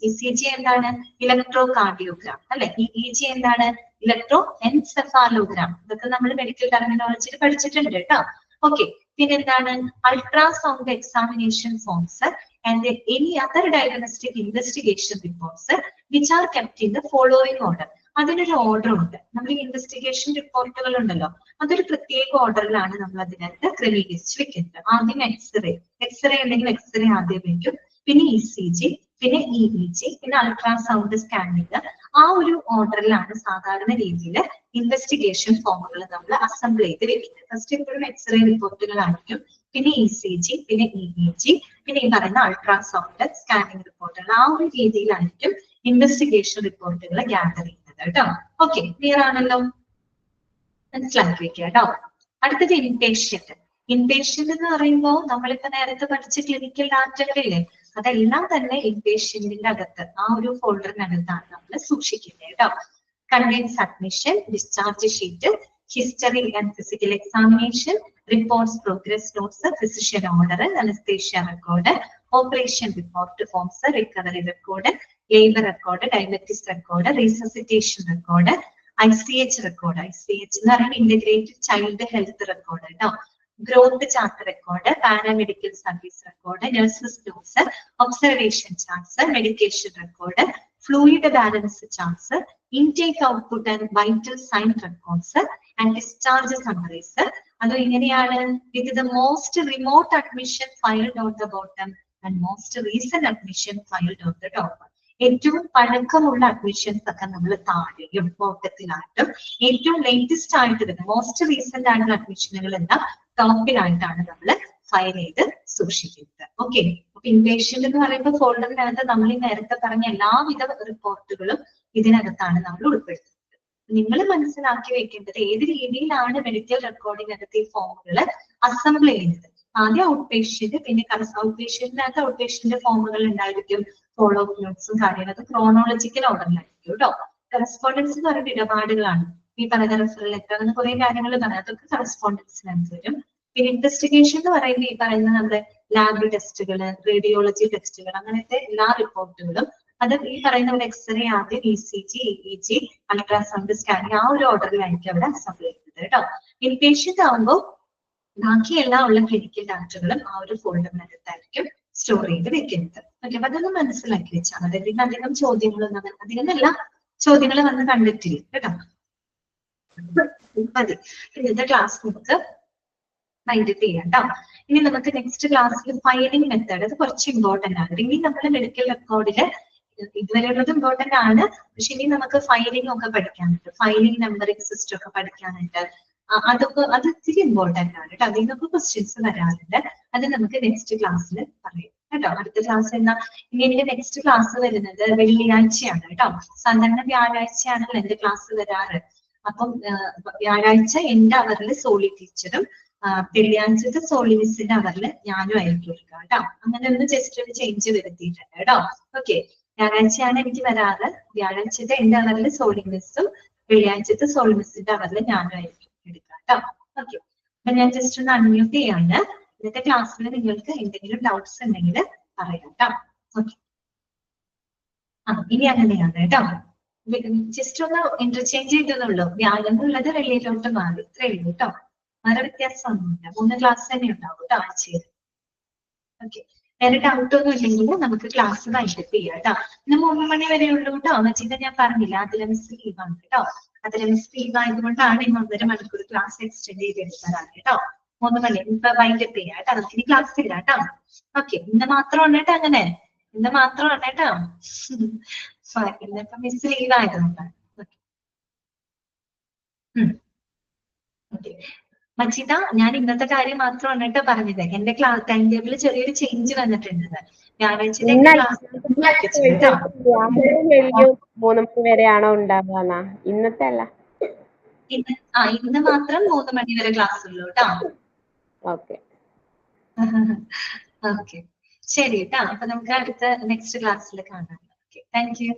ECG എന്താണ് ഇലക്ട്രോ കാർഡിയോഗ്രാം അല്ലെ. EEG എന്താണ് ഇലക്ട്രോ എൻസെഫാലോഗ്രാം. ഇതൊക്കെ നമ്മൾ മെഡിക്കൽ ടെർമിനോളജിയിൽ പഠിച്ചിട്ടുണ്ട് കേട്ടോ. ഓക്കെ, പിന്നെ എന്താണ് ultrasound examination forms and any other diagnostic investigation reports which are kept in the following order. അതിനൊരു ഓർഡർ ഉണ്ട്. നമ്മൾ ഇൻവെസ്റ്റിഗേഷൻ റിപ്പോർട്ടുകൾ ഉണ്ടല്ലോ, അതൊരു പ്രത്യേക ഓർഡറിലാണ് നമ്മൾ അതിനകത്ത് ക്രമീകരിച്ച് വെക്കുന്നത്. ആദ്യം എക്സ്റേ ഉണ്ടെങ്കിൽ എക്സ്റേ ആദ്യം വെക്കും, പിന്നെ ECG, പിന്നെ EEG, പിന്നെ അൾട്രാസൗണ്ട് സ്കാനിങ്. ആ ഒരു ഓർഡറിലാണ് സാധാരണ രീതിയിൽ ഇൻവെസ്റ്റിഗേഷൻ ഫോമുകൾ നമ്മൾ അസംബിൾ ചെയ്ത് വെക്കുന്നത്. ഫസ്റ്റ് എപ്പോഴും എക്സ്റേ റിപ്പോർട്ടുകളായിരിക്കും, പിന്നെ ECG, പിന്നെ EEG, പിന്നെ ഈ പറയുന്ന അൾട്രാസൗണ്ട് സ്കാനിങ് റിപ്പോർട്ടുകൾ. ആ ഒരു രീതിയിലായിരിക്കും ഇൻവെസ്റ്റിഗേഷൻ റിപ്പോർട്ടുകൾ ഗ്യാദർ ചെയ്യുന്നത് കേട്ടോ. ഓക്കെ, ക്ലിയർ ആണല്ലോ, മനസ്സിലാക്കി വെക്കുക കേട്ടോ. അടുത്തത് ഇൻപേഷ്യന്റ്. ഇൻപേഷ്യന്റ് എന്ന് പറയുമ്പോൾ നമ്മളിപ്പോ നേരത്തെ പഠിച്ച ക്ലിനിക്കൽ ഡാറ്റകളില്ലേ, അതെല്ലാം തന്നെ ഇൻപേഷ്യന്റിന്റെ അകത്ത് ആ ഒരു ഫോൾഡറിനകത്താണ് നമ്മൾ സൂക്ഷിക്കുന്നത് കേട്ടോ. Contains admission, discharge sheet, history and physical examination, reports, progress notes, physician order, anaesthesia record, operation report forms, recovery record, labour record, diabetes record, resuscitation record, ICH record. ICH എന്ന് പറയുന്നത് ഇന്റഗ്രേറ്റഡ് ചൈൽഡ് ഹെൽത്ത് റെക്കോർഡ് കേട്ടോ. Growth chart record, paramedical service record, nurses notes, observation charts, medication record, fluid balance charts, intake output and vital sign records and discharge summaries. അത് ഇങ്ങനെയാണ്. With the most remote admission filed on the bottom and most recent admission filed on the top. ഏറ്റവും പഴക്കമുള്ള admissions ഒക്കെ നമ്മൾ താഴെയും ബോട്ടത്തിലായിട്ടും, ഏറ്റവും latest ആയിട്ട് വരുന്ന മോസ്റ്റ് റീസെന്റ് ആയിട്ടുള്ള അഡ്മിഷനുകൾ എല്ലാം ടോപ്പിലായിട്ടാണ് നമ്മൾ ഫയൽ ചെയ്ത് സൂക്ഷിക്കുന്നത്. ഓക്കെ, അപ്പൊ ഇൻപേഷ്യന്റ് എന്ന് പറയുമ്പോൾ ഫോൾഡറിനകത്ത് നമ്മൾ ഈ നേരത്തെ പറഞ്ഞ എല്ലാവിധ റിപ്പോർട്ടുകളും ഇതിനകത്താണ് നമ്മൾ ഉൾപ്പെടുത്തുന്നത്. നിങ്ങൾ മനസ്സിലാക്കി വെക്കേണ്ടത് ഏത് രീതിയിലാണ് മെഡിക്കൽ റെക്കോർഡിനകത്ത് ഈ ഫോമുകൾ അസംബിൾ ചെയ്യുന്നത്. ആദ്യം ഔട്ട് പേഷ്യന്റ്, പിന്നെ ഔട്ട് പേഷ്യന്റിനകത്ത് ഔട്ട് പേഷ്യന്റ് ഫോമുകൾ ഉണ്ടായിരിക്കും, ഫോളോ അപ്പ് നോട്ട്സും കാര്യങ്ങളൊക്കെ ക്രോണോളജിക്കൽ ഓർഡറിലായിരിക്കും കേട്ടോ. കറസ്പോണ്ടൻസ് എന്ന് പറയുന്ന ഇടപാടുകളാണ്. ഈ പറയുന്ന റെഫറൽ ലെറ്റർ അങ്ങനെ കുറെ കാര്യങ്ങൾ പറയാം, അതൊക്കെ കറസ്പോണ്ടൻസിനകത്ത് വരും. പിന്നെ ഇൻവെസ്റ്റിഗേഷൻ എന്ന് പറയുമ്പോൾ ഈ പറയുന്ന നമ്മുടെ ലാബ് ടെസ്റ്റുകൾ, റേഡിയോളജി ടെസ്റ്റുകൾ, അങ്ങനത്തെ എല്ലാ റിപ്പോർട്ടുകളും അത് ഈ പറയുന്ന എക്സ്റേ ആദ്യം ECG, EEG, അൾട്രാസൗണ്ട് സ്കാനിങ് ആ ഒരു ഓർഡറിലായിരിക്കും അവിടെ അസംബിൾ ചെയ്യുന്നത് കേട്ടോ. ഇൻപേഷ്യന്റ് ആകുമ്പോൾ ബാക്കിയെല്ലാം ഉള്ള ക്ലിനിക്കൽ ഡാറ്റകളും ആ ഒരു ഫോൾഡറിനകത്തായിരിക്കും സ്റ്റോർ ചെയ്ത് വെക്കുന്നത്. ഓക്കെ, അപ്പൊ അതൊന്ന് മനസ്സിലാക്കി വെച്ചാൽ മതി. പിന്നെ അധികം ചോദ്യങ്ങളൊന്നും അധികമല്ല ചോദ്യങ്ങൾ വന്ന് കണ്ടിട്ടില്ല കേട്ടോ. മതി, ഇന്നത്തെ ക്ലാസ് നമുക്ക് മൈൻഡ് ചെയ്യാം കേട്ടോ. ഇനി നമുക്ക് നെക്സ്റ്റ് ക്ലാസ്സിൽ ഫയലിംഗ് മെത്തേഡ്, അത് കുറച്ച് ഇമ്പോർട്ടന്റ് ആണ്. ഇനി നമ്മൾ മെഡിക്കൽ റെക്കോർഡില് ഇതുവരെയുള്ളത് ഇമ്പോർട്ടന്റ് ആണ്, പക്ഷെ ഇനി നമുക്ക് ഫയലിംഗ് ഒക്കെ പഠിക്കാനുണ്ട്. ഫയലിംഗ് നമ്പറിംഗ് സിസ്റ്റം ഒക്കെ പഠിക്കാനുണ്ട്. അതൊക്കെ അത് ഇത്തിരി ഇമ്പോർട്ടന്റ് ആണ് കേട്ടോ. അതിൽ നിന്നൊക്കെ ക്വസ്റ്റ്യൻസ് വരാറുണ്ട്. അത് നമുക്ക് നെക്സ്റ്റ് ക്ലാസ്സിൽ പറയാം കേട്ടോ. അടുത്ത ക്ലാസ് എന്നാ, ഇനി എനിക്ക് നെക്സ്റ്റ് ക്ലാസ് വരുന്നത് വെള്ളിയാഴ്ചയാണ് കേട്ടോ. സാധാരണ വ്യാഴാഴ്ചയാണല്ലോ എന്റെ ക്ലാസ് വരാറ്. അപ്പം വ്യാഴാഴ്ച എന്റെ അവറിൽ സോളി ടീച്ചറും വെള്ളിയാഴ്ചത്തെ സോളി മിസ്സിന്റെ അവറിൽ ഞാനും ആയിരിക്കും എടുക്കുക കേട്ടോ. അങ്ങനെ ഒന്ന് ജസ്റ്റ് ഒരു ചേഞ്ച് വരുത്തിയിട്ടുണ്ട് കേട്ടോ. ഓക്കെ, ഞായറാഴ്ചയാണ് എനിക്ക് വരാറ്. വ്യാഴാഴ്ചത്തെ എന്റെ അവറിൽ സോളി മിസ്സും വെള്ളിയാഴ്ചത്തെ സോളി മിസ്സിന്റെ അവറിൽ ഞാനും ആയിരിക്കും എടുക്കുക കേട്ടോ. ഓക്കെ, അപ്പൊ ഞാൻ ജസ്റ്റ് ഒന്ന് അൺമ്യൂട്ട് ചെയ്യാണ്. ഇന്നത്തെ ക്ലാസ്സിൽ നിങ്ങൾക്ക് എന്തെങ്കിലും ഡൗട്ട്സ് ഉണ്ടെങ്കിൽ പറയാം കേട്ടോ. ഓക്കെ, ഇനി അങ്ങനെയാണ് കേട്ടോ. ജസ്റ്റ് ഒന്ന് ഇന്റർചേഞ്ച് ചെയ്തതുള്ളൂ. വ്യാഴം എന്നുള്ളത് വെള്ളിയിലോട്ട് മാറി, ഇത്രയേ ഉള്ളൂ കേട്ടോ. വേറെ വ്യത്യാസമൊന്നുമില്ല. 3 ക്ലാസ് തന്നെ ഉണ്ടാവും കേട്ടോ ആഴ്ചയിൽ. ഓക്കെ, വേറെ ഡൗട്ട് ഒന്നും ഇല്ലെങ്കിൽ നമുക്ക് ക്ലാസ് വൈൻഡപ്പ് ചെയ്യാം കേട്ടോ. ഇന്ന് 3 മണി വരെ ഉള്ളൂ കേട്ടോ. വെച്ചിട്ട് ഞാൻ പറഞ്ഞില്ല, അതിലെ മിസ് ലീവാണ് കേട്ടോ. അതിലെ മിസ് ലീവ് ആയതുകൊണ്ടാണ് ഇന്ന് 1.5 മണിക്കൂർ ക്ലാസ് എക്സ്റ്റെൻഡ് ചെയ്തെടുത്തതാണ് കേട്ടോ. 3 മണി ഇപ്പൊ വൈൻഡപ്പ് ചെയ്യാം കേട്ടോ. നമുക്ക് ഇനി ക്ലാസ് ഇല്ല കേട്ടോ. ഓക്കെ, ഇന്ന് മാത്രമാണ് കേട്ടോ. അങ്ങനെ ഇന്ന് മാത്രമാണ് കേട്ടോ. ഇന്നിപ്പോ മിസ് ലീവ് ആയതുകൊണ്ടാണ്. മജിത, ഞാൻ ഇന്നത്തെ കാര്യം മാത്രമാണ് കേട്ടോ പറഞ്ഞത്. എന്റെ ക്ലാസ് ടൈം ടേബിളിൽ ചെറിയൊരു ചേഞ്ച് വന്നിട്ടുണ്ട്. ഞായറാഴ്ച 3 മണി വരെയാണോ ഉണ്ടാവുക? ഇന്നത്തെ അല്ല, ഇന്ന് മാത്രം 3 മണി വരെ ക്ലാസ് ഉള്ളൂ കേട്ടോ. ഓക്കെ, ഓക്കെ ശരി കേട്ടോ. അപ്പൊ നമുക്ക് അടുത്ത നെക്സ്റ്റ് ക്ലാസ്സിൽ കാണാം. Okay thank you.